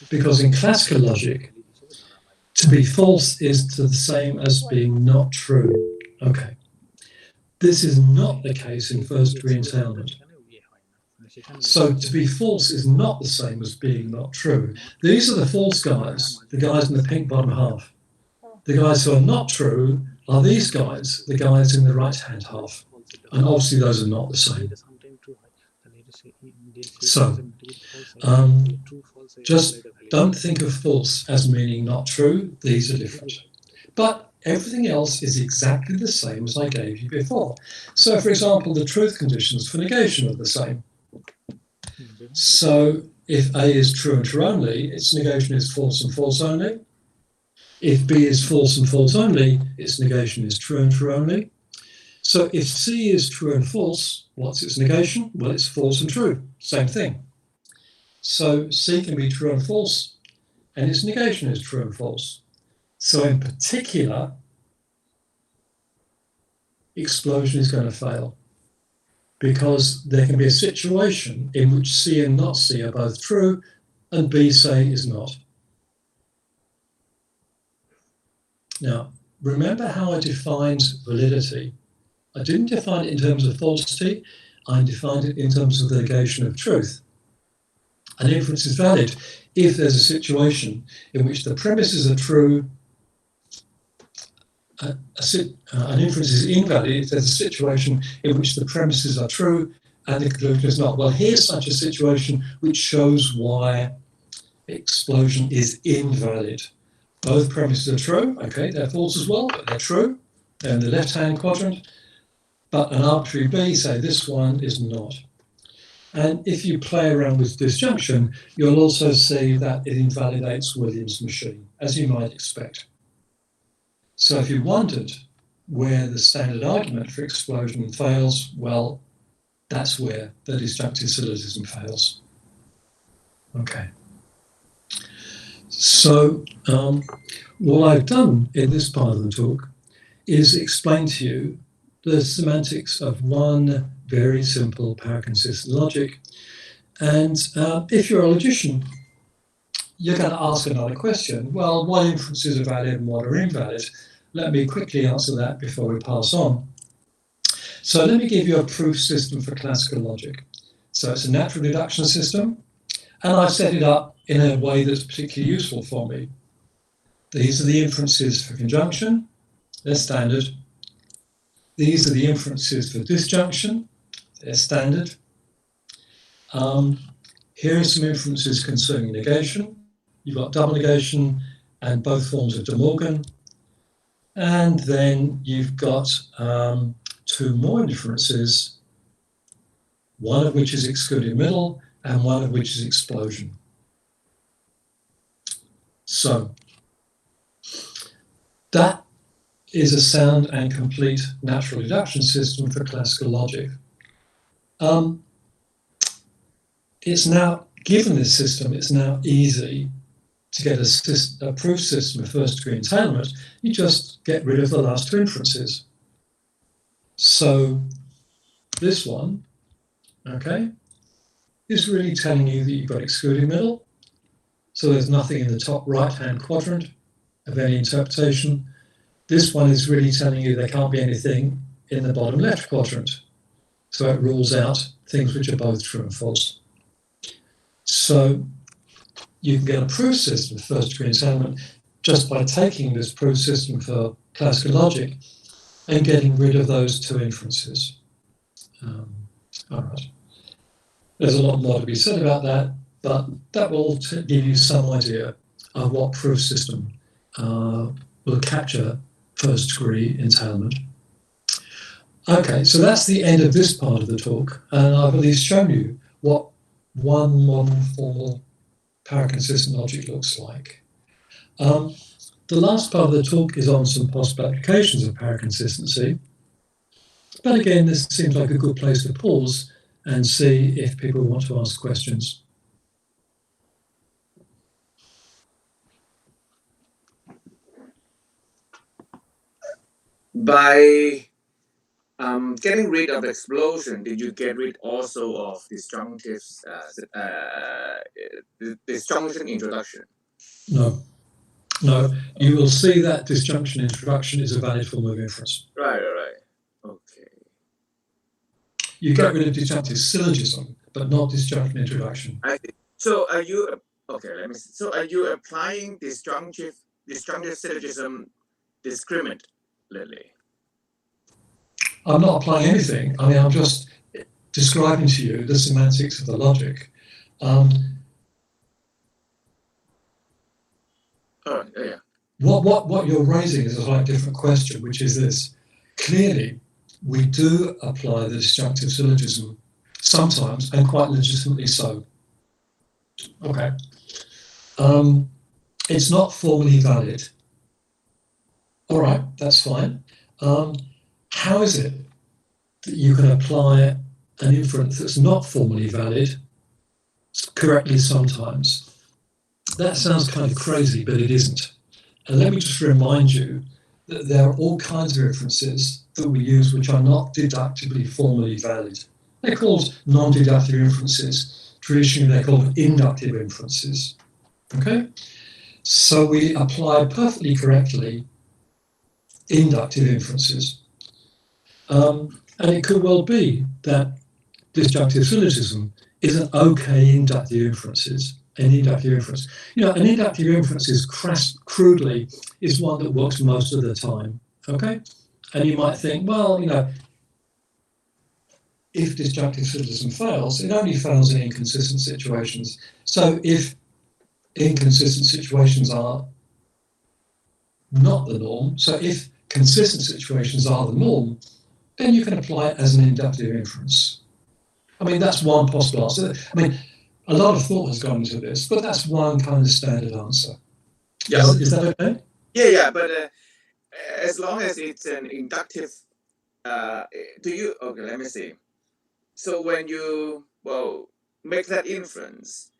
because in classical logic, to be false is the same as being not true. Okay. This is not the case in first-degree entailment. So to be false is not the same as being not true. These are the false guys, the guys in the pink bottom half. The guys who are not true are these guys, the guys in the right-hand half. And obviously those are not the same. So, just don't think of false as meaning not true. These are different. But everything else is exactly the same as I gave you before. So, for example, the truth conditions for negation are the same. So, if A is true and true only, its negation is false and false only. If B is false and false only, its negation is true and true only. So if C is true and false, what's its negation? Well, it's false and true, same thing. So C can be true and false, and its negation is true and false. So in particular, explosion is going to fail, because there can be a situation in which C and not C are both true, and B, say, is not. Now, remember how I defined validity? I didn't define it in terms of falsity, I defined it in terms of the negation of truth. An inference is valid if there's a situation in which the premises are true. An inference is invalid if there's a situation in which the premises are true and the conclusion is not. Well, here's such a situation which shows why explosion is invalid. Both premises are true, okay, they're false as well, but they're true. They're in the left-hand quadrant. But an arbitrary B, say this one, is not. And if you play around with disjunction, you'll also see that it invalidates Williams' machine, as you might expect. So if you wondered where the standard argument for explosion fails, well, that's where the disjunctive syllogism fails. Okay. So what I've done in this part of the talk is explain to you the semantics of one very simple power-consistent logic. And if you're a logician, you're going to ask another question. Well, what inferences are valid and what are invalid? Let me quickly answer that before we pass on. So let me give you a proof system for classical logic. So it's a natural deduction system, and I've set it up in a way that's particularly useful for me. These are the inferences for conjunction, they're standard. These are the inferences for disjunction, they're standard. Here are some inferences concerning negation. You've got double negation and both forms of De Morgan. And then you've got two more inferences, one of which is excluded middle and one of which is explosion. So that is a sound and complete natural deduction system for classical logic. It's now, given this system, it's now easy to get a proof system of first degree entailment. You just get rid of the last two inferences. So this one, okay, is really telling you that you've got excluded middle. So there's nothing in the top right-hand quadrant of any interpretation. This one is really telling you there can't be anything in the bottom left quadrant. So it rules out things which are both true and false. So you can get a proof system of first degree entailment just by taking this proof system for classical logic and getting rid of those two inferences. All right. There's a lot more to be said about that, but that will give you some idea of what proof system will capture first degree entailment. Okay, so that's the end of this part of the talk, and I've at least shown you what one modern formal power-consistent logic looks like. The last part of the talk is on some possible applications of power consistency. But again, this seems like a good place to pause and see if people want to ask questions. By getting rid of explosion, did you get rid also of disjunctives, disjunction introduction? No. No, you will see that disjunction introduction is a valid form of inference. Right. Okay. You get rid of disjunctive syllogism, but not disjunctive introduction. I see. So are you okay? Let me see. So are you applying disjunctive syllogism discriminately? I'm not applying anything. I mean, I'm just describing to you the semantics of the logic. Yeah. What you're raising is a slightly different question, which is this. Clearly, we do apply the disjunctive syllogism sometimes, and quite legitimately so. Okay. It's not formally valid. All right, that's fine. How is it that you can apply an inference that's not formally valid correctly sometimes? That sounds kind of crazy, but it isn't. And let me just remind you that there are all kinds of inferences that we use which are not deductively formally valid. They're called non-deductive inferences. Traditionally, they're called inductive inferences. Okay? So we apply perfectly correctly inductive inferences. And it could well be that disjunctive syllogism is an okay inductive inference. An inductive inference. An inductive inference is crudely is one that works most of the time. Okay? And you might think, well, if disjunctive syllogism fails, it only fails in inconsistent situations. So if inconsistent situations are not the norm, so if consistent situations are the norm, then you can apply it as an inductive inference. I mean, that's one possible answer. I mean, a lot of thought has gone into this, but that's one kind of standard answer. Yeah. Is that okay? Yeah, but as long as it's an inductive, okay, let me see. So when you, make that inference,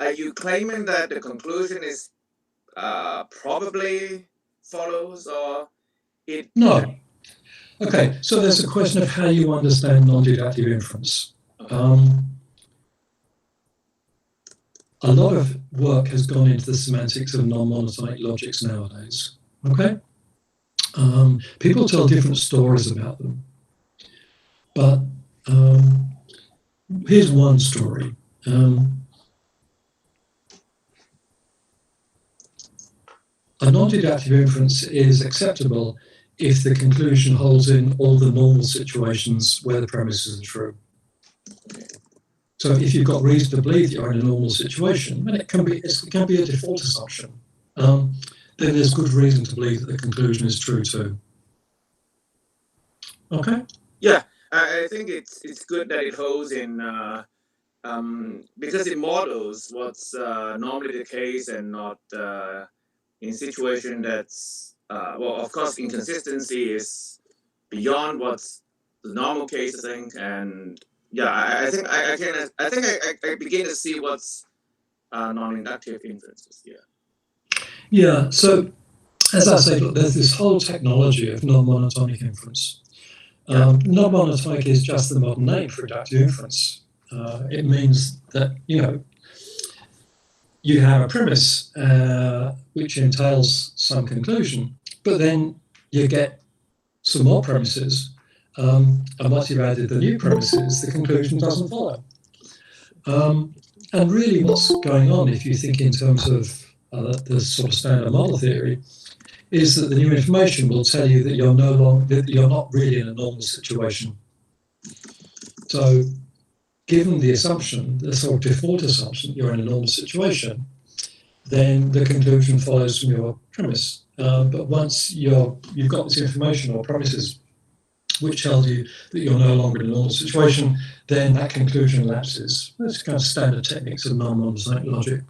are you claiming that the conclusion is probably follows, or it? No. Okay, so there's a question of how you understand non-deductive inference. A lot of work has gone into the semantics of non-monotonic logics nowadays. Okay, people tell different stories about them, but here's one story. A non-deductive inference is acceptable if the conclusion holds in all the normal situations where the premises are true. So if you've got reason to believe you're in a normal situation, and it can be a default assumption, then there's good reason to believe that the conclusion is true too. Okay? Yeah, I think it's good that it holds in because it models what's normally the case and not in situation that's of course inconsistency is beyond what's the normal case, I think, and yeah, I think I begin to see what's non-inductive inferences. Yeah. So as I say, look, there's this whole technology of non-monotonic inference. Non-monotonic is just the modern name for inductive inference. It means that you have a premise which entails some conclusion, but then you get some more premises. And once you've added the new premises, the conclusion doesn't follow. And really what's going on, if you think in terms of the sort of standard model theory, is that the new information will tell you that you're not really in a normal situation. So given the assumption, the sort of default assumption, you're in a normal situation, then the conclusion follows from your premise. But once you've got this information or premises which tells you that you're no longer in a normal situation, then that conclusion lapses. That's kind of standard techniques of non-monotonic logic.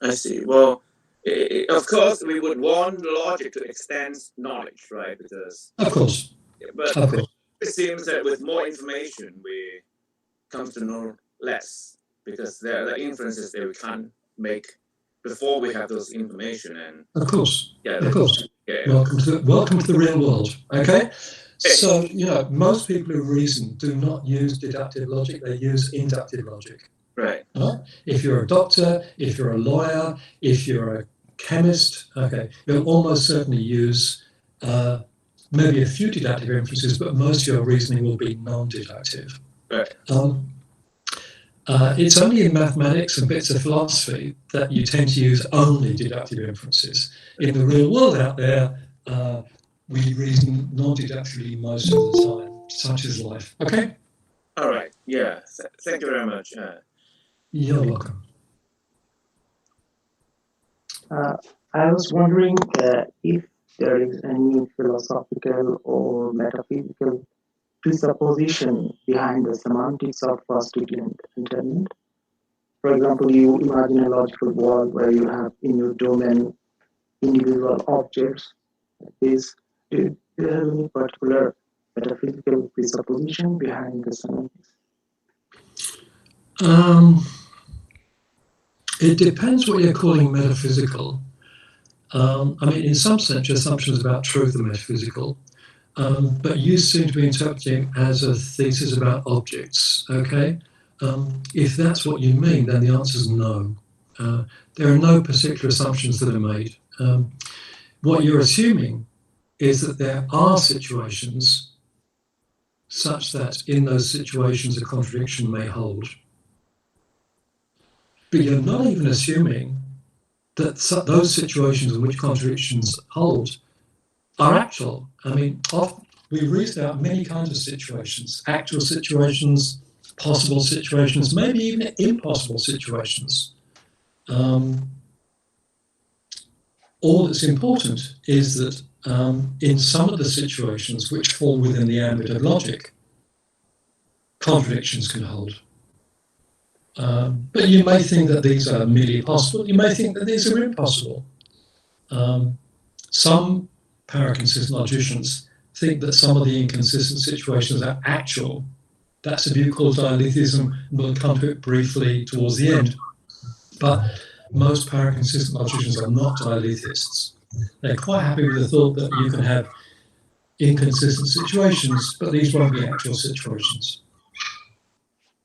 I see. Well, of course, we would want logic to extend knowledge, right? Because of course. But of course. It seems that with more information, we come to know less because there are the inferences that we can't make before we have those information. And of course. Yeah. Of course. Yeah. Welcome to the real world. Okay. So, most people who reason do not use deductive logic, they use inductive logic. Right. If you're a doctor, if you're a lawyer, if you're a chemist, okay, you'll almost certainly use maybe a few deductive inferences, but most of your reasoning will be non-deductive. Right. It's only in mathematics and bits of philosophy that you tend to use only deductive inferences. In the real world out there, we reason non-deductively most of the time, such is life. Okay? All right. Yeah. Thank you very much. You're welcome. I was wondering if there is any philosophical or metaphysical presupposition behind the semantics of constituent entailment. For example, you imagine a logical world where you have in your domain individual objects. Do you have any particular metaphysical presupposition behind the semantics? It depends what you're calling metaphysical. I mean, in some sense, your assumptions about truth are metaphysical, but you seem to be interpreting as a thesis about objects, okay? If that's what you mean, then the answer is no. There are no particular assumptions that are made. What you're assuming is that there are situations such that in those situations a contradiction may hold. But you're not even assuming that those situations in which contradictions hold are actual. I mean, we reason out many kinds of situations, actual situations, possible situations, maybe even impossible situations. All that's important is that in some of the situations which fall within the ambit of logic, contradictions can hold. But you may think that these are merely possible. You may think that these are impossible. Some paraconsistent logicians think that some of the inconsistent situations are actual. That's a view called dialethism, and we'll come to it briefly towards the end. But most paraconsistent logicians are not dialethists. They're quite happy with the thought that you can have inconsistent situations, but these won't be actual situations.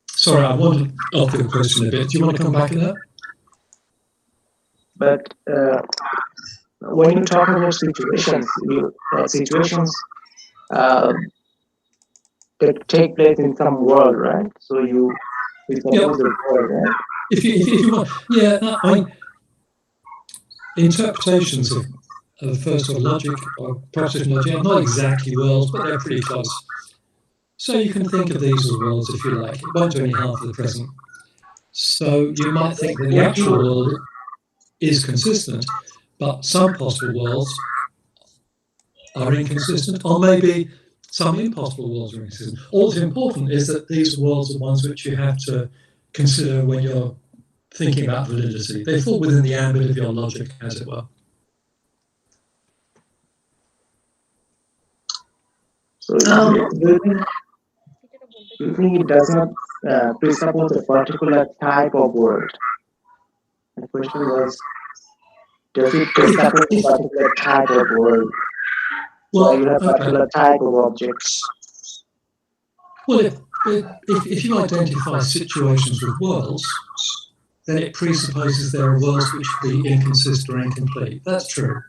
Sorry, I wanted off your question a bit. Do you want to come back to that? But when you talk about situations, that take place in some world, right? So you suppose the world, right? If you want, yeah, I mean, interpretations of first order logic or propositional logic are not exactly worlds, but they're pretty close. So you can think of these as worlds if you like. It won't do any harm for the present. So you might think that the actual world is consistent, but some possible worlds are inconsistent, or maybe some impossible worlds are inconsistent. All that's important is that these worlds are ones which you have to consider when you're thinking about validity. They fall within the ambit of your logic, as it were. So do you think it does not presuppose a particular type of world? The question was, does it presuppose a particular type of world? Well, you have a particular type of objects. Well, if you identify situations with worlds, then it presupposes there are worlds which will be inconsistent or incomplete. That's true.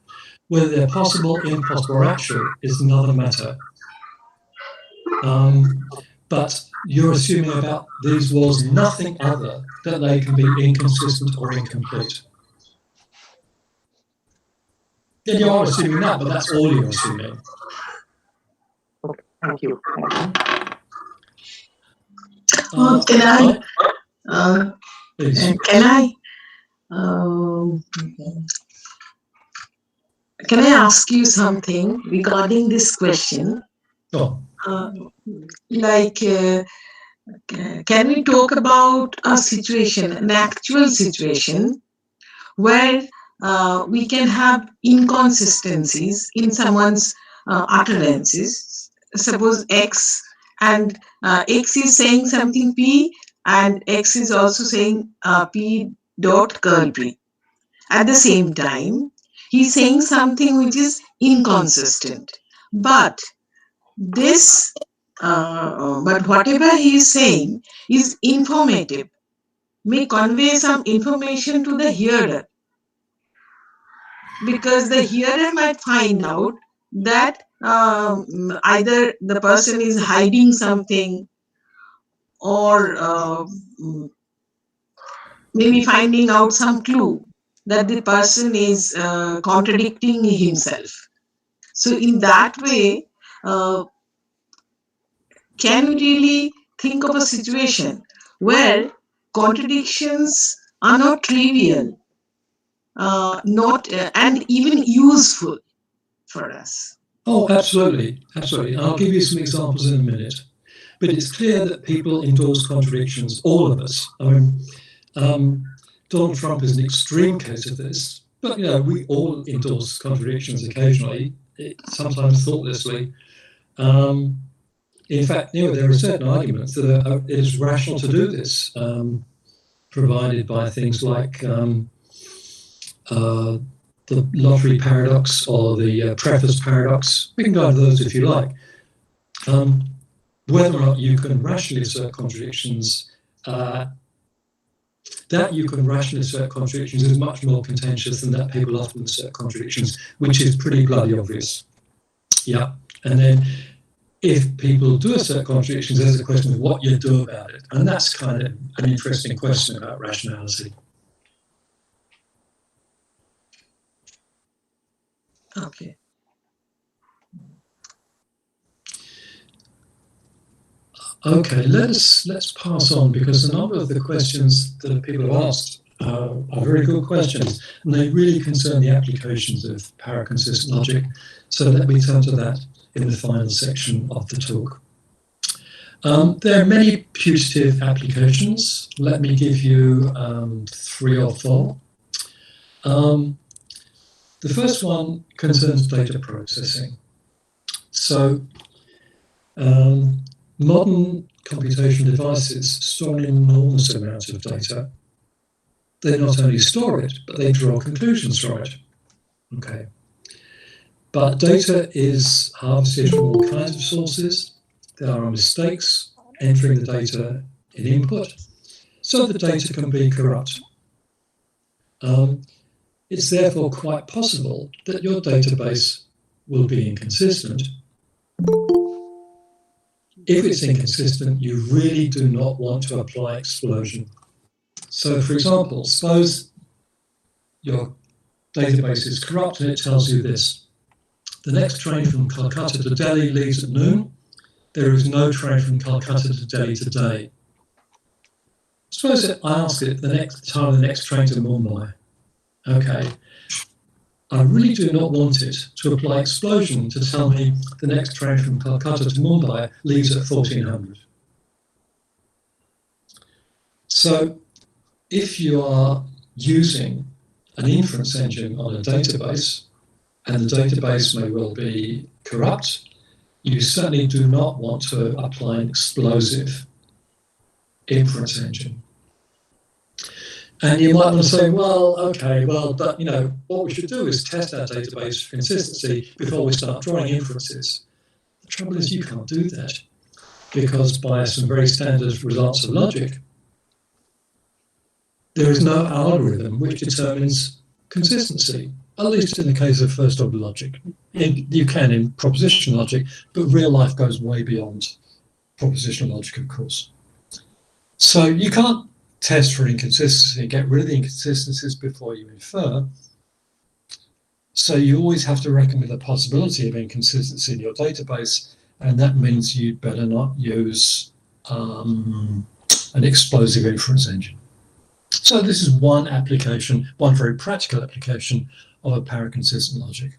Whether they're possible, impossible, or actual is another matter. But you're assuming about these worlds nothing other than they can be inconsistent or incomplete. Then you are assuming that, but that's all you're assuming. Okay, thank you. Can I ask you something regarding this question? Oh. Can we talk about a situation, an actual situation, where we can have inconsistencies in someone's utterances? Suppose X and X is saying something P, and X is also saying P dot curl P. At the same time, he's saying something which is inconsistent. But whatever he is saying is informative, may convey some information to the hearer, because the hearer might find out that either the person is hiding something, or maybe finding out some clue that the person is contradicting himself. So in that way, can we really think of a situation where contradictions are not trivial, not and even useful for us? Oh, absolutely, absolutely. I'll give you some examples in a minute. But it's clear that people endorse contradictions, all of us. I mean, Donald Trump is an extreme case of this, but you know, we all endorse contradictions occasionally, sometimes thoughtlessly. In fact, you know, there are certain arguments that it is rational to do this, provided by things like the lottery paradox or the preface paradox. We can go into those if you like. Whether or not you can rationally assert contradictions, that you can rationally assert contradictions is much more contentious than that people often assert contradictions, which is pretty bloody obvious. Yeah, and then if people do assert contradictions, there's a question of what you do about it, and that's kind of an interesting question about rationality. Okay. Okay, let's pass on, because a number of the questions that people have asked are very good questions, and they really concern the applications of paraconsistent logic. So let me turn to that in the final section of the talk. There are many putative applications. Let me give you 3 or 4. The first one concerns data processing. So modern computation devices store an enormous amount of data. They not only store it, but they draw conclusions from it. Okay. But data is harvested from all kinds of sources. There are mistakes entering the data in input, so the data can be corrupt. It's therefore quite possible that your database will be inconsistent. If it's inconsistent, you really do not want to apply explosion. So, for example, suppose your database is corrupt and it tells you this: the next train from Calcutta to Delhi leaves at noon. There is no train from Calcutta to Delhi today. Suppose I ask it the next train to Mumbai. Okay, I really do not want it to apply explosion to tell me the next train from Calcutta to Mumbai leaves at 1400. So if you are using an inference engine on a database, and the database may well be corrupt, you certainly do not want to apply an explosive inference engine. And you might want to say, well, okay, well, but you know, what we should do is test our database for consistency before we start drawing inferences. The trouble is you can't do that, because by some very standard results of logic, there is no algorithm which determines consistency, at least in the case of first order logic. You can in propositional logic, but real life goes way beyond propositional logic, of course. So you can't test for inconsistency, get rid of the inconsistencies before you infer. So you always have to reckon with the possibility of inconsistency in your database, and that means you'd better not use an explosive inference engine. So this is one application, one very practical application of a paraconsistent logic.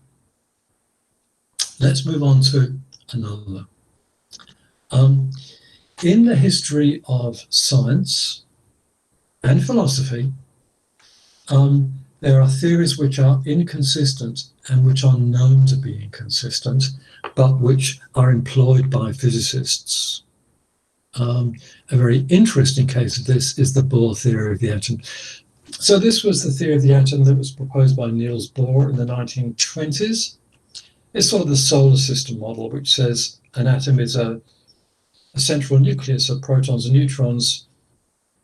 Let's move on to another. In the history of science and philosophy, there are theories which are inconsistent and which are known to be inconsistent, but which are employed by physicists. A very interesting case of this is the Bohr theory of the atom. So this was the theory of the atom that was proposed by Niels Bohr in the 1920s. It's sort of the solar system model, which says an atom is a central nucleus of protons and neutrons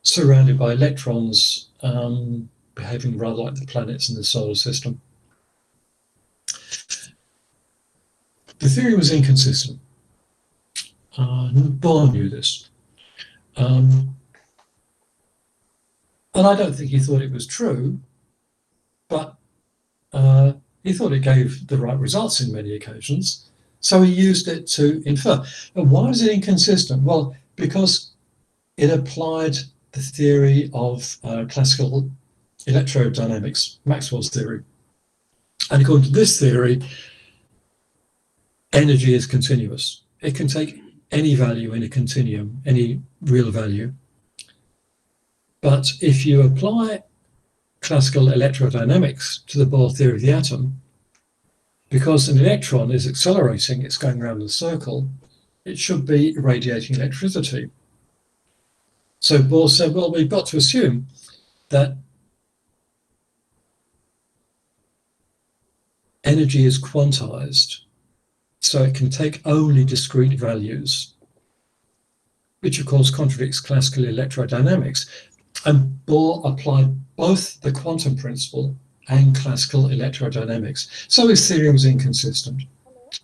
surrounded by electrons, behaving rather like the planets in the solar system. The theory was inconsistent. Bohr knew this. And I don't think he thought it was true, but he thought it gave the right results in many occasions. So he used it to infer. And why is it inconsistent? Well, because it applied the theory of classical electrodynamics, Maxwell's theory. And according to this theory, energy is continuous. It can take any value in a continuum, any real value. But if you apply classical electrodynamics to the Bohr theory of the atom, because an electron is accelerating, it's going around in a circle, it should be irradiating electricity. So Bohr said, well, we've got to assume that energy is quantized, so it can take only discrete values, which of course contradicts classical electrodynamics. And Bohr applied both the quantum principle and classical electrodynamics. So his theory was inconsistent.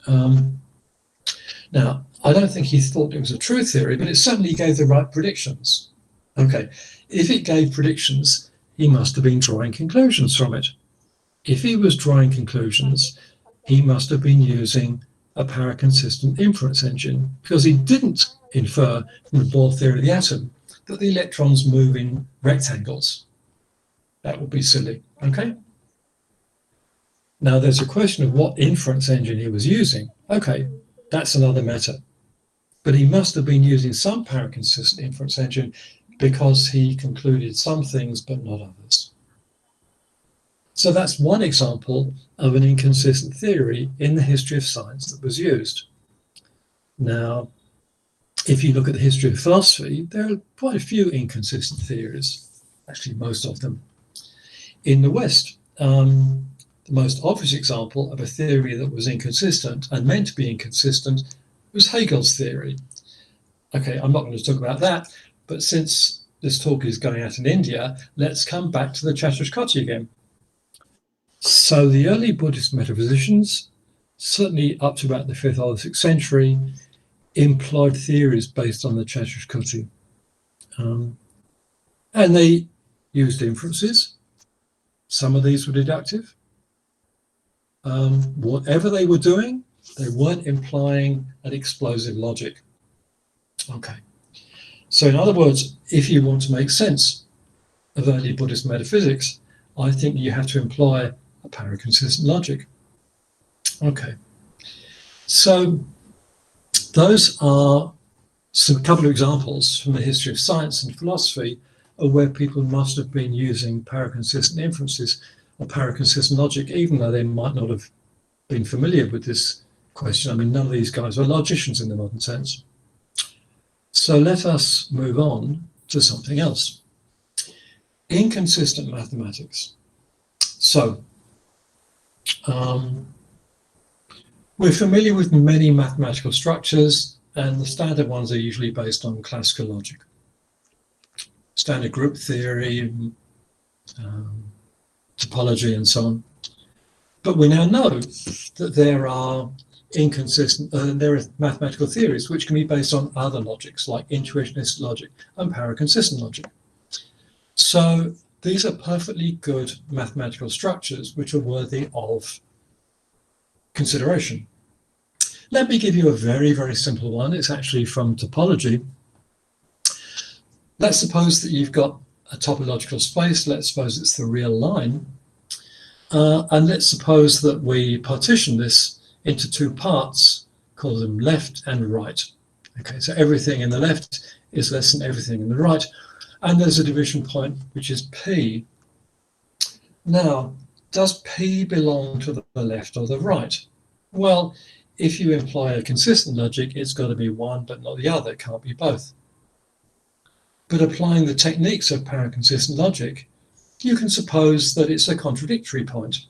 Now, I don't think he thought it was a true theory, but it certainly gave the right predictions. Okay, if it gave predictions, he must have been drawing conclusions from it. If he was drawing conclusions, he must have been using a paraconsistent inference engine, because he didn't infer from the Bohr theory of the atom that the electrons move in rectangles. That would be silly, okay? Now there's a question of what inference engine he was using. Okay, that's another matter. But he must have been using some paraconsistent inference engine because he concluded some things but not others. So that's one example of an inconsistent theory in the history of science that was used. Now, if you look at the history of philosophy, there are quite a few inconsistent theories, actually most of them. In the West, the most obvious example of a theory that was inconsistent and meant to be inconsistent was Hegel's theory. Okay, I'm not going to talk about that, but since this talk is going out in India, let's come back to the Chattoskoti again. So the early Buddhist metaphysicians, certainly up to about the 5th or 6th century, employed theories based on the Chattoskoti. And they used inferences. Some of these were deductive. Whatever they were doing, they weren't implying an explosive logic. Okay. So in other words, if you want to make sense of early Buddhist metaphysics, I think you have to employ a paraconsistent logic. Okay. So those are a couple of examples from the history of science and philosophy of where people must have been using paraconsistent inferences or paraconsistent logic, even though they might not have been familiar with this question. I mean, none of these guys are logicians in the modern sense. So let us move on to something else. Inconsistent mathematics. So, we're familiar with many mathematical structures, and the standard ones are usually based on classical logic. Standard group theory, topology, and so on. But we now know that there are there are mathematical theories which can be based on other logics, like intuitionist logic and paraconsistent logic. So these are perfectly good mathematical structures which are worthy of consideration. Let me give you a very, very simple one. It's actually from topology. Let's suppose that you've got a topological space. Let's suppose it's the real line. And let's suppose that we partition this into two parts, call them left and right. Okay, so everything in the left is less than everything in the right. And there's a division point, which is P. Now, does P belong to the left or the right? Well, if you imply a consistent logic, it's got to be one but not the other. It can't be both. But applying the techniques of paraconsistent logic, you can suppose that it's a contradictory point.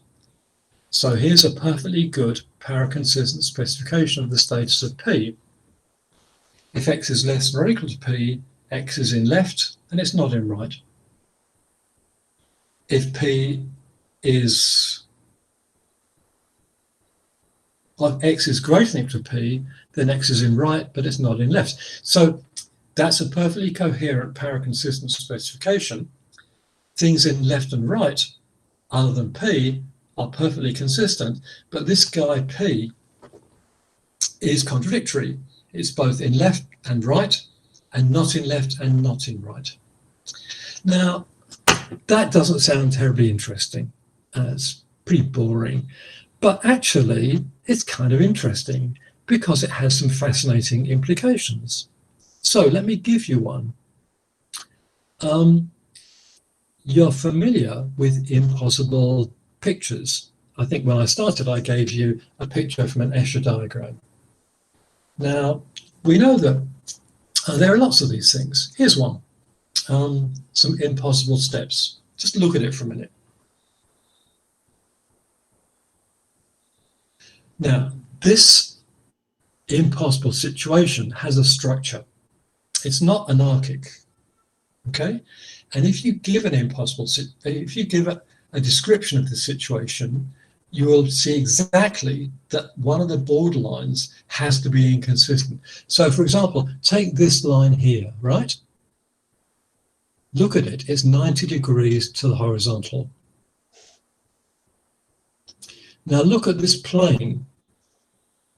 So here's a perfectly good paraconsistent specification of the status of P. If x is less than or equal to P, x is in left and it's not in right. If P is x is greater than equal to P, then x is in right, but it's not in left. So that's a perfectly coherent paraconsistent specification. things in left and right, other than P, are perfectly consistent, but this guy P is contradictory. It's both in left and right, and not in left and not in right. Now, that doesn't sound terribly interesting. It's pretty boring, but actually it's kind of interesting because it has some fascinating implications. So let me give you one. You're familiar with impossible pictures. I think when I started, I gave you a picture from an Escher diagram. Now, we know that there are lots of these things. Here's one, some impossible steps. Just look at it for a minute. Now, this impossible situation has a structure. It's not anarchic, okay? And if you give an if you give a description of the situation, you will see exactly that one of the borderlines has to be inconsistent. So, for example, take this line here, right? Look at it, it's 90 degrees to the horizontal. Now look at this plane.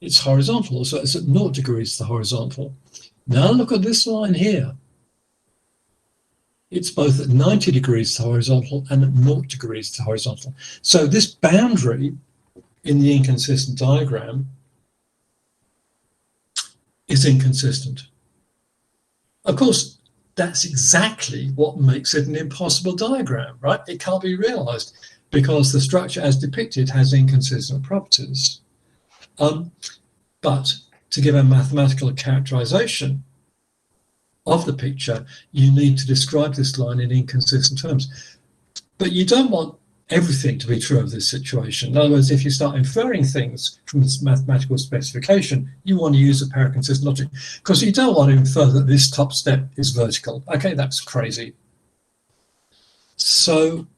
It's horizontal, so it's at 0 degrees to the horizontal. Now look at this line here. It's both at 90 degrees to the horizontal and at 0 degrees to the horizontal. So this boundary in the inconsistent diagram is inconsistent. Of course, that's exactly what makes it an impossible diagram, right? It can't be realized because the structure as depicted has inconsistent properties. But to give a mathematical characterization of the picture, you need to describe this line in inconsistent terms. But you don't want everything to be true of this situation. In other words, if you start inferring things from this mathematical specification, you want to use a pair of consistent logic, because you don't want to infer that this top step is vertical. Okay, that's crazy. So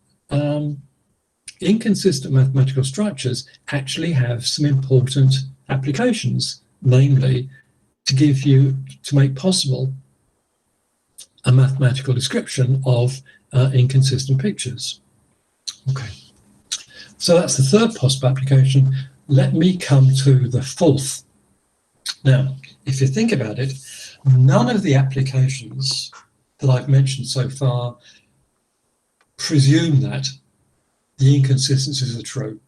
inconsistent mathematical structures actually have some important applications, namely to make possible a mathematical description of inconsistent pictures. Okay, so that's the third possible application. Let me come to the fourth. Now, if you think about it, none of the applications that I've mentioned so far presume that the inconsistencies are true.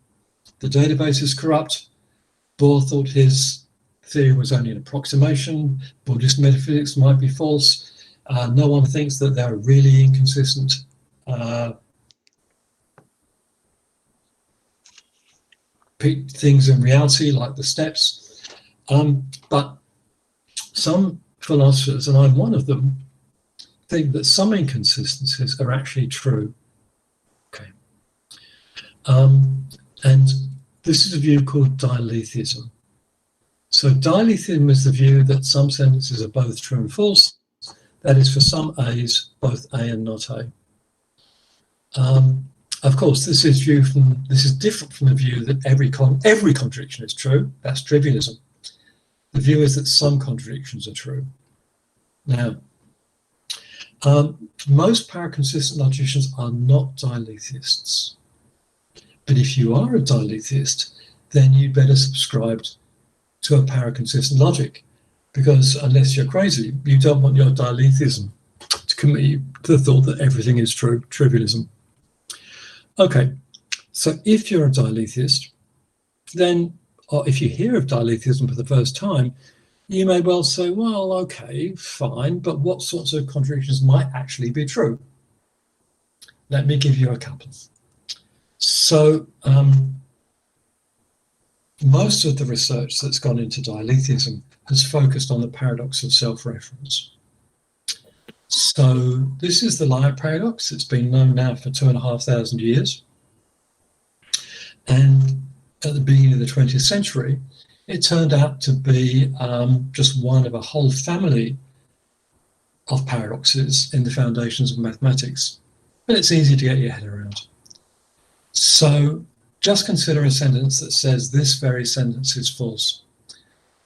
The database is corrupt. Bohr thought his theory was only an approximation. Buddhist metaphysics might be false. No one thinks that there are really inconsistent things in reality, like the steps. But some philosophers, and I'm one of them, think that some inconsistencies are actually true. Okay. And this is a view called dialetheism. So dialetheism is the view that some sentences are both true and false. That is, for some A's, both A and not A. Of course, this is different from the view that every contradiction is true. That's trivialism. The view is that some contradictions are true. Now, most paraconsistent logicians are not dialetheists. But if you are a dialetheist, then you'd better subscribe to a paraconsistent logic, because unless you're crazy, you don't want your dialetheism to commit you to the thought that everything is true, trivialism. Okay, so if you're a dialetheist, then, or if you hear of dialetheism for the first time, you may well say, well, okay, fine, but what sorts of contradictions might actually be true? Let me give you a couple. So most of the research that's gone into dialetheism has focused on the paradox of self-reference. So this is the Liar paradox. It's been known now for 2,500 years. And at the beginning of the 20th century, it turned out to be just one of a whole family of paradoxes in the foundations of mathematics. But it's easy to get your head around. So just consider a sentence that says this very sentence is false,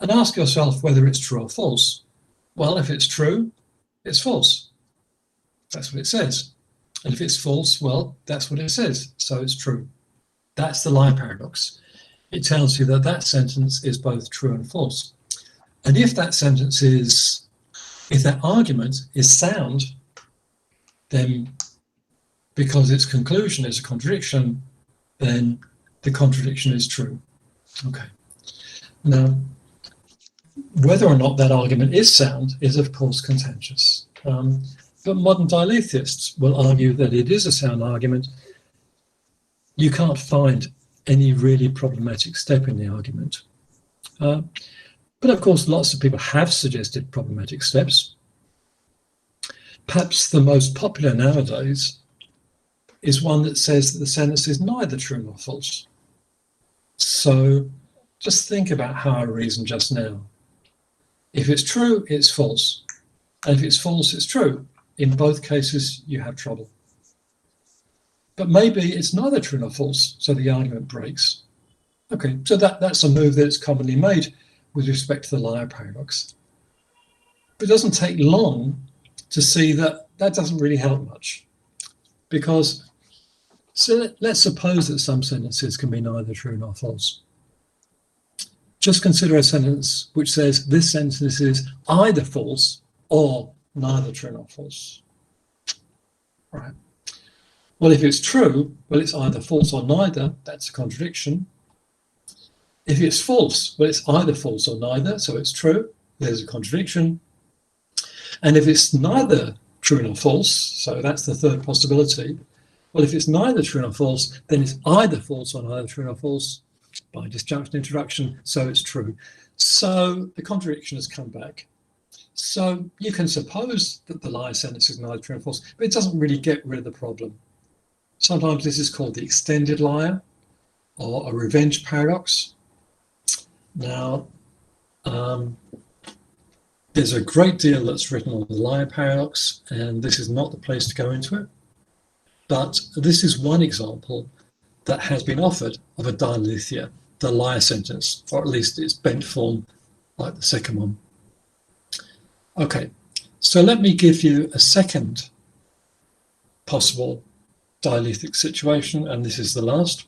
and ask yourself whether it's true or false. Well, if it's true, it's false. That's what it says. And if it's false, well, that's what it says, so it's true. That's the lie paradox. It tells you that that sentence is both true and false. And if that sentence is, if that argument is sound, then because its conclusion is a contradiction, then the contradiction is true. Okay. Now, whether or not that argument is sound is, of course, contentious. But modern diletheists will argue that it is a sound argument. You can't find any really problematic step in the argument. But of course, lots of people have suggested problematic steps. Perhaps the most popular nowadays is one that says that the sentence is neither true nor false. So just think about how I reasoned just now. If it's true, it's false. And if it's false, it's true. In both cases, you have trouble. But maybe it's neither true nor false, so the argument breaks. Okay, so that's a move that is commonly made with respect to the liar paradox. But it doesn't take long to see that that doesn't really help much. Because, so let's suppose that some sentences can be neither true nor false. Just consider a sentence which says this sentence is either false or neither true nor false. Right. Well, if it's true, well, it's either false or neither. That's a contradiction. If it's false, well, it's either false or neither, so it's true. There's a contradiction. And if it's neither true nor false, so that's the third possibility. Well, if it's neither true nor false, then it's either false or neither true nor false by disjunction introduction, so it's true. So the contradiction has come back. So you can suppose that the lie sentence is neither true nor false, but it doesn't really get rid of the problem. Sometimes this is called the extended liar or a revenge paradox. Now, there's a great deal that's written on the liar paradox, and this is not the place to go into it. But this is one example that has been offered of a dilethia, the liar sentence, or at least its bent form like the second one. Okay, so let me give you a second possible dialethic situation, and this is the last.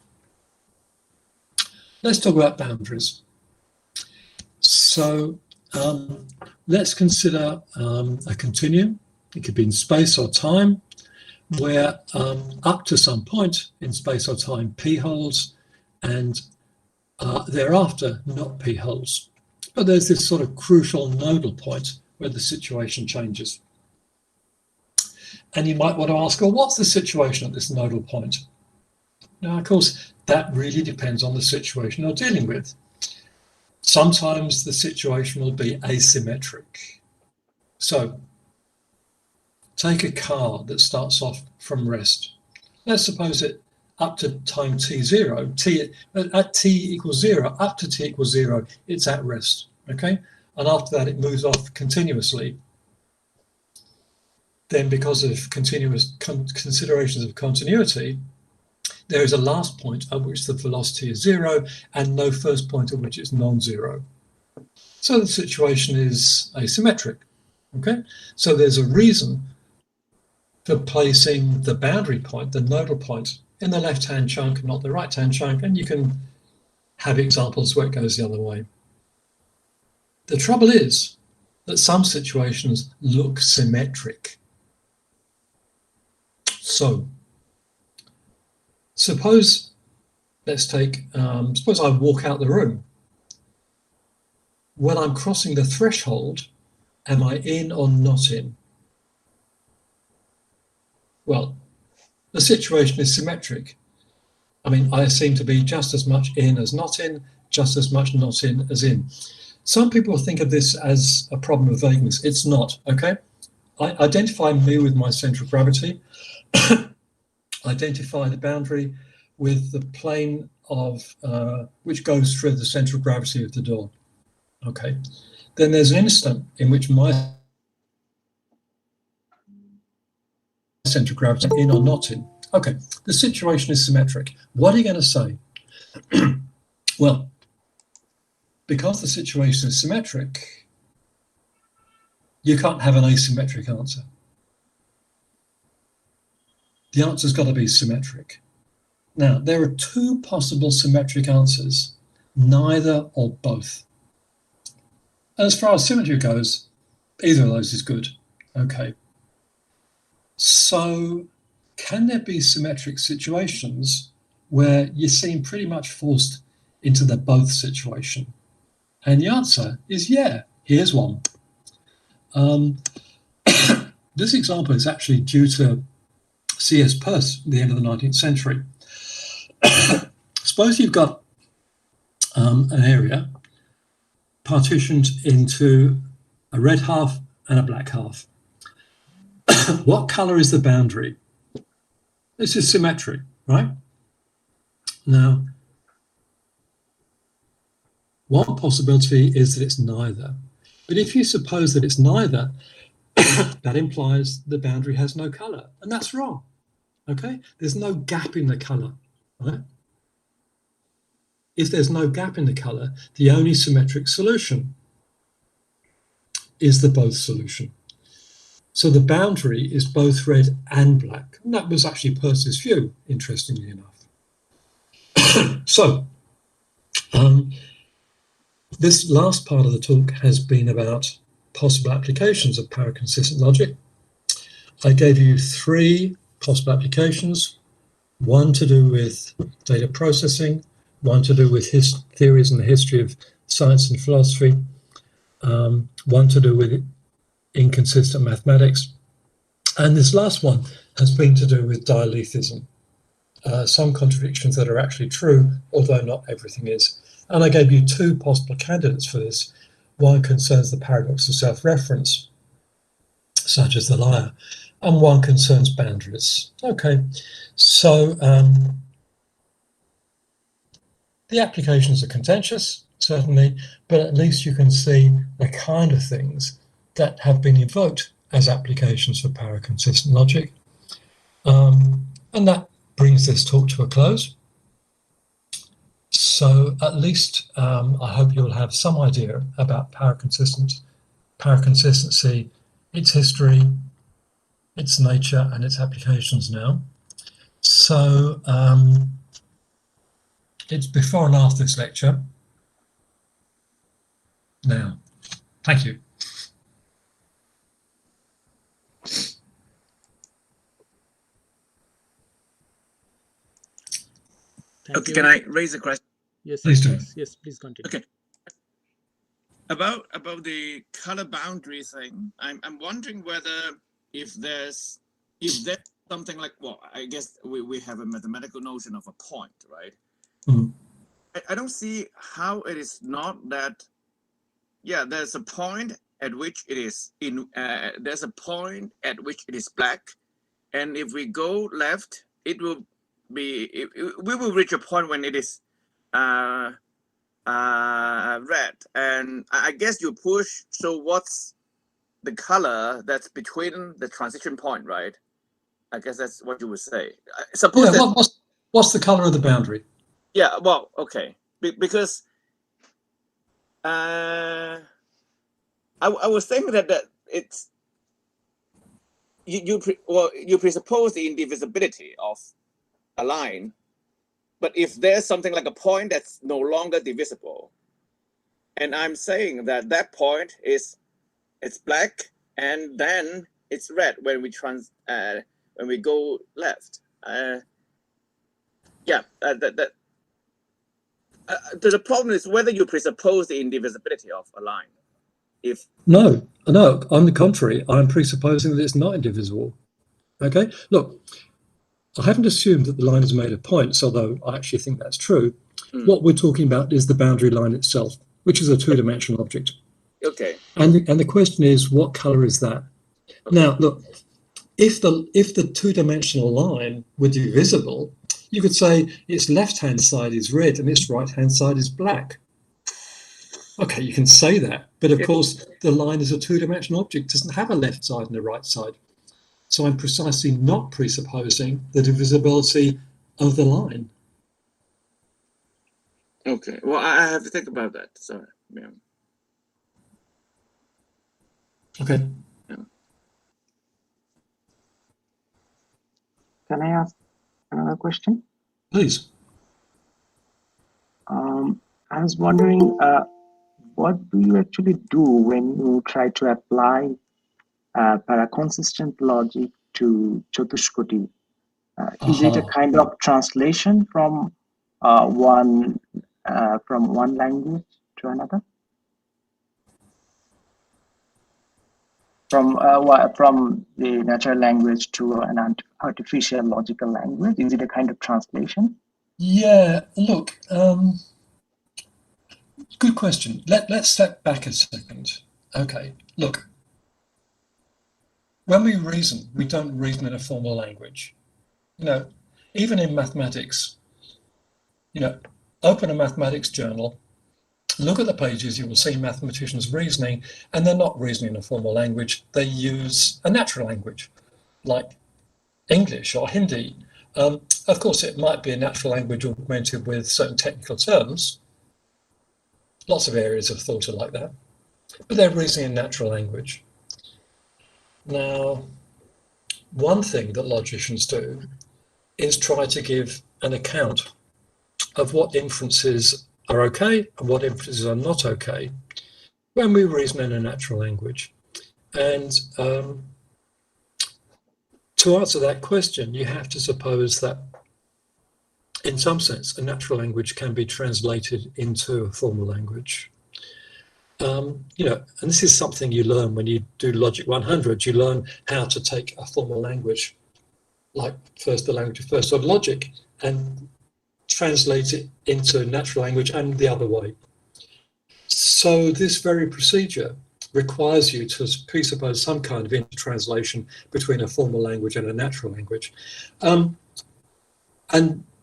Let's talk about boundaries. So let's consider a continuum. It could be in space or time, where up to some point in space or time P holds, and thereafter not P holds. But there's this sort of crucial nodal point where the situation changes. And you might want to ask, well, what's the situation at this nodal point? Now, of course, that really depends on the situation you're dealing with. Sometimes the situation will be asymmetric. So take a car that starts off from rest. Let's suppose it up to time t0, at t equals 0, up to t equals 0, it's at rest, okay? And after that, it moves off continuously. Then because of continuous considerations of continuity, there is a last point at which the velocity is 0 and no first point at which it's non-zero. So the situation is asymmetric, okay? So there's a reason for placing the boundary point, the nodal point, in the left-hand chunk, not the right-hand chunk, and you can have examples where it goes the other way. The trouble is that some situations look symmetric. So, suppose, let's take, suppose I walk out the room. When I'm crossing the threshold, am I in or not in? Well, the situation is symmetric. I mean, I seem to be just as much in as not in, just as much not in as in. Some people think of this as a problem of vagueness. It's not, okay? I identify me with my center of gravity, identify the boundary with the plane of, which goes through the center of gravity of the door, okay? Then there's an instant in which my center of gravity in or not in. Okay, the situation is symmetric. What are you going to say? Well, because the situation is symmetric, you can't have an asymmetric answer. the answer's got to be symmetric. Now, there are two possible symmetric answers, neither or both. As far as symmetry goes, either of those is good. Okay. So, can there be symmetric situations where you seem pretty much forced into the both situation? And the answer is yeah. Here's one. This example is actually due to C.S. Peirce at the end of the 19th century. Suppose you've got an area partitioned into a red half and a black half. What colour is the boundary? This is symmetric, right? Now, one possibility is that it's neither. But if you suppose that it's neither, that implies the boundary has no colour, and that's wrong. Okay, there's no gap in the colour, right? If there's no gap in the colour, the only symmetric solution is the both solution. So the boundary is both red and black, and that was actually Peirce's view, interestingly enough. So this last part of the talk has been about possible applications of paraconsistent logic. I gave you 3 possible applications, one to do with data processing, one to do with theories in the history of science and philosophy, one to do with inconsistent mathematics, and this last one has been to do with dialethism, some contradictions that are actually true, although not everything is. And I gave you 2 possible candidates for this. One concerns the paradox of self-reference, such as the liar, and one concerns boundaries. Okay, so the applications are contentious, certainly, but at least you can see the kind of things that have been invoked as applications for paraconsistent logic. And that brings this talk to a close. So at least I hope you'll have some idea about paraconsistency, its history, its nature, and its applications now. So it's before and after this lecture. Now, thank you. Okay, can I raise a question? Yes, Please do. yes, please continue. Okay. About the color boundary thing, I'm wondering whether if there's something like, well, I guess we have a mathematical notion of a point, right? Mm. I don't see how it is not that. Yeah, there's a point at which it is there's a point at which it is black, and if we go left, it will be. We will reach a point when it is red, and I guess you push. So what's the color that's between the transition point, right? I guess that's what you would say. Suppose Yeah, what's the color of the boundary? Yeah, well, okay, because I was thinking that it's you presuppose the indivisibility of a line, but if there's something like a point that's no longer divisible, and I'm saying that that point it's black and then it's red when we go left. The problem is whether you presuppose the indivisibility of a line. No, on the contrary, I'm presupposing that it's not indivisible. Okay, look, I haven't assumed that the line is made of points, although I actually think that's true. What we're talking about is the boundary line itself, which is a two-dimensional object. Okay. And the question is, what color is that? Okay. Now, look, if the two-dimensional line were divisible, you could say its left-hand side is red and its right-hand side is black. Okay, you can say that, but of course the line is a two-dimensional object, doesn't have a left side and a right side. So I'm precisely not presupposing the divisibility of the line. Okay, well, I have to think about that. Sorry. Yeah. Okay. Yeah. Can I ask another question? Please. I was wondering, what do you actually do when you try to apply paraconsistent logic to Chatushkoti? Is it a kind of translation from one language to another? From the natural language to an artificial logical language? Is it a kind of translation? Yeah, look, good question. Let's step back a second. Okay, look, when we reason, we don't reason in a formal language. You know, even in mathematics, you know, open a mathematics journal, look at the pages, you will see mathematicians reasoning, and they're not reasoning in a formal language. They use a natural language, like English or Hindi. Of course, it might be a natural language augmented with certain technical terms. Lots of areas of thought are like that, but they're reasoning in natural language. Now, one thing that logicians do is try to give an account of what inferences are okay and what inferences are not okay when we reason in a natural language. And to answer that question, you have to suppose that in some sense, a natural language can be translated into a formal language. You know, and this is something you learn when you do Logic 100. You learn how to take a formal language, like the language of first order logic, and translate it into natural language and the other way. So this very procedure requires you to presuppose some kind of intertranslation between a formal language and a natural language. And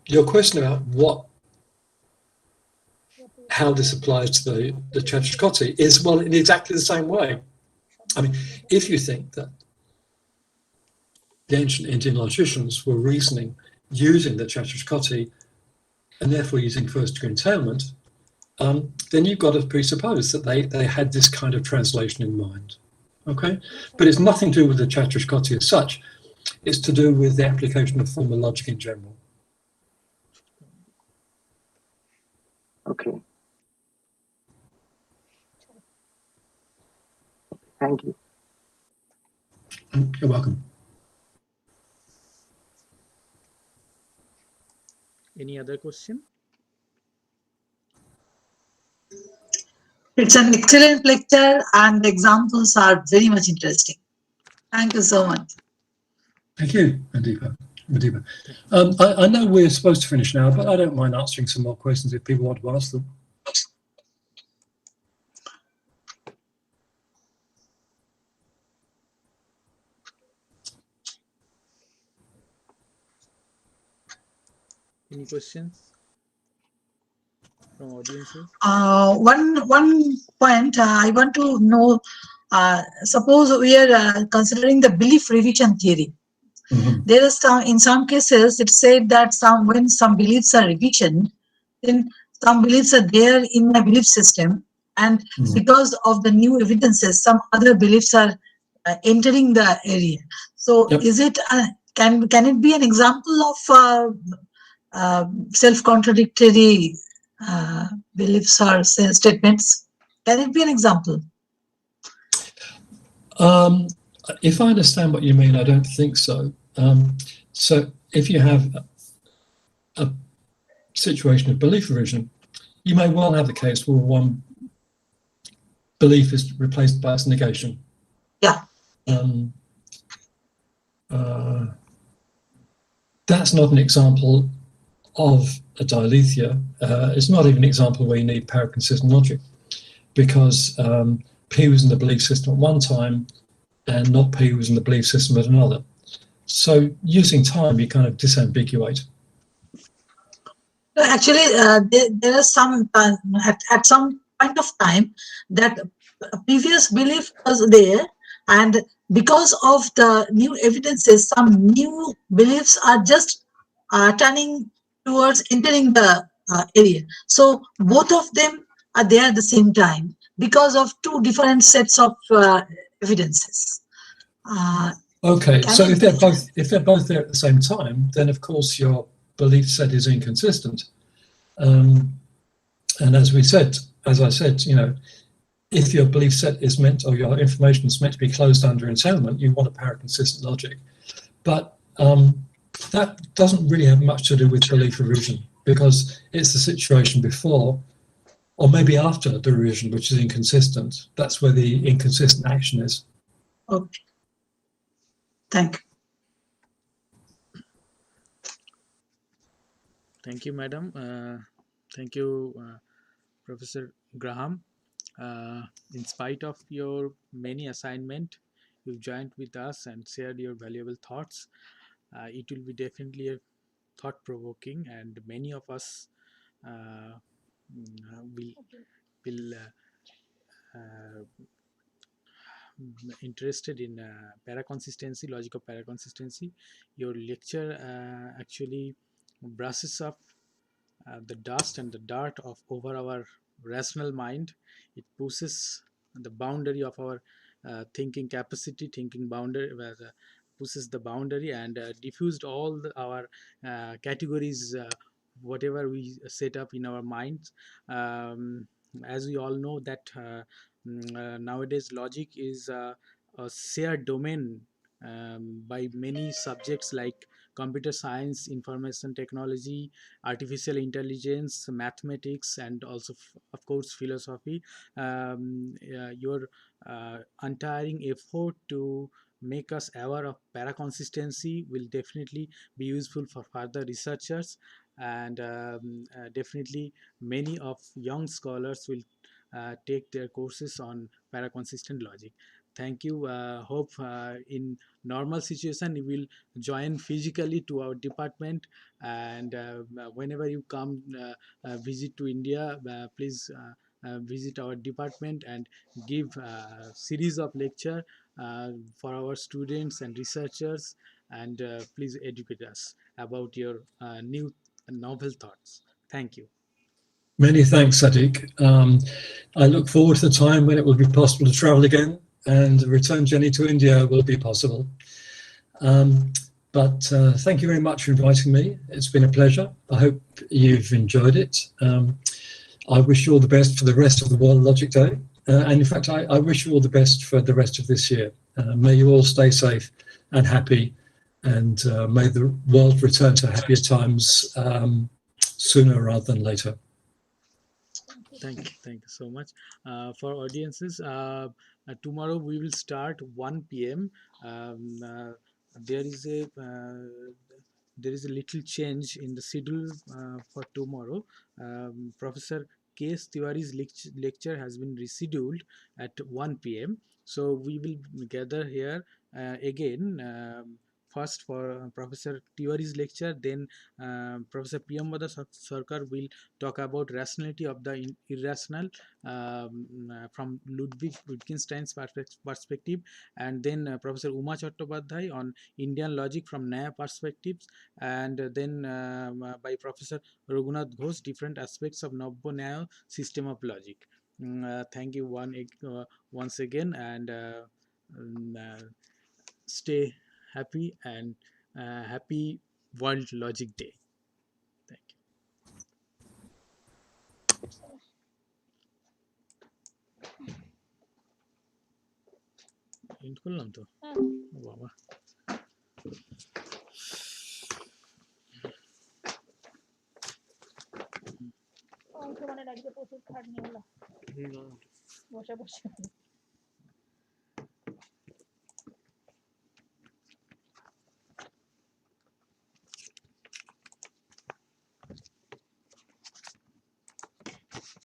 your question about how this applies to the Chatushkoti is, well, in exactly the same way. I mean, if you think that the ancient Indian logicians were reasoning using the Chatushkoti and therefore using first degree entailment, then you've got to presuppose that they had this kind of translation in mind. Okay? But it's nothing to do with the Chatushkoti as such. It's to do with the application of formal logic in general. Okay. Thank you. You're welcome. Any other question? It's an excellent lecture and the examples are very much interesting. Thank you so much. Thank you, Mandeepa. I know we're supposed to finish now, but I don't mind answering some more questions if people want to ask them. Any questions from audiences? One point I want to know, suppose we are considering the belief revision theory. Mm-hmm. There is in some cases it said that when some beliefs are revisioned, then some beliefs are there in my belief system, and because of the new evidences, some other beliefs are entering the area. So, is it can it be an example of self-contradictory beliefs or statements? Can it be an example? If I understand what you mean, I don't think so. So if you have a situation of belief revision, you may well have the case where one belief is replaced by its negation. Yeah. That's not an example of a dilethia. It's not even an example where you need paraconsistent logic, because P was in the belief system at one time and not P was in the belief system at another. So using time, you kind of disambiguate. Actually, there are some at some point of time that previous belief was there, and because of the new evidences, some new beliefs are just turning towards entering the area. So both of them are there at the same time because of two different sets of evidences. Okay, Can so I if they're both there at the same time, then of course your belief set is inconsistent. And as I said, if your belief set is meant, or your information is meant to be closed under entailment, you want a paraconsistent logic. But that doesn't really have much to do with belief revision, because it's the situation before or maybe after the revision which is inconsistent. That's where the inconsistent action is. Okay. Thank you. Thank you, madam. Thank you, Professor Graham. In spite of your many assignments, you joined with us and shared your valuable thoughts. It will be definitely a thought-provoking, and many of us will interested in paraconsistency, logic of paraconsistency. Your lecture actually brushes up the dust and the dirt of over our rational mind. It pushes the boundary of our thinking capacity, thinking boundary, pushes the boundary, and diffused all our categories, whatever we set up in our minds. As we all know that nowadays logic is a shared domain by many subjects like computer science, information technology, artificial intelligence, mathematics, and also of course philosophy. Your untiring effort to make us aware of paraconsistency will definitely be useful for further researchers, and definitely many of young scholars will take their courses on paraconsistent logic. Thank you. Hope in normal situation you will join physically to our department, and whenever you come visit to India, please visit our department and give a series of lecture for our students and researchers, and please educate us about your new novel thoughts. Thank you. Many thanks, Sadiq. I look forward to the time when it will be possible to travel again and the return journey to India will be possible. But thank you very much for inviting me. It's been a pleasure. I hope you've enjoyed it. I wish you all the best for the rest of the World Logic Day. And in fact, I wish you all the best for the rest of this year. May you all stay safe and happy, and may the world return to happier times sooner rather than later. Thank you so much. For audiences, tomorrow we will start 1 p.m. There is a little change in the schedule for tomorrow. Professor K.S. Tiwari's lecture has been rescheduled at 1 p.m. So we will gather here again. First for Professor Tiwari's lecture, then Professor Priyambada Sarkar will talk about rationality of the irrational from Ludwig Wittgenstein's perspective, and then Professor Uma Chattopadhyay on Indian logic from Naya perspectives, and then by Professor Raghunath Ghosh, different aspects of Navya Nyaya system of logic. Thank you once again, and stay happy, and happy World Logic Day. Thank you. End করলাম তো বাবা মানে আজকে প্রচুর খাটনি হলো বসে বসে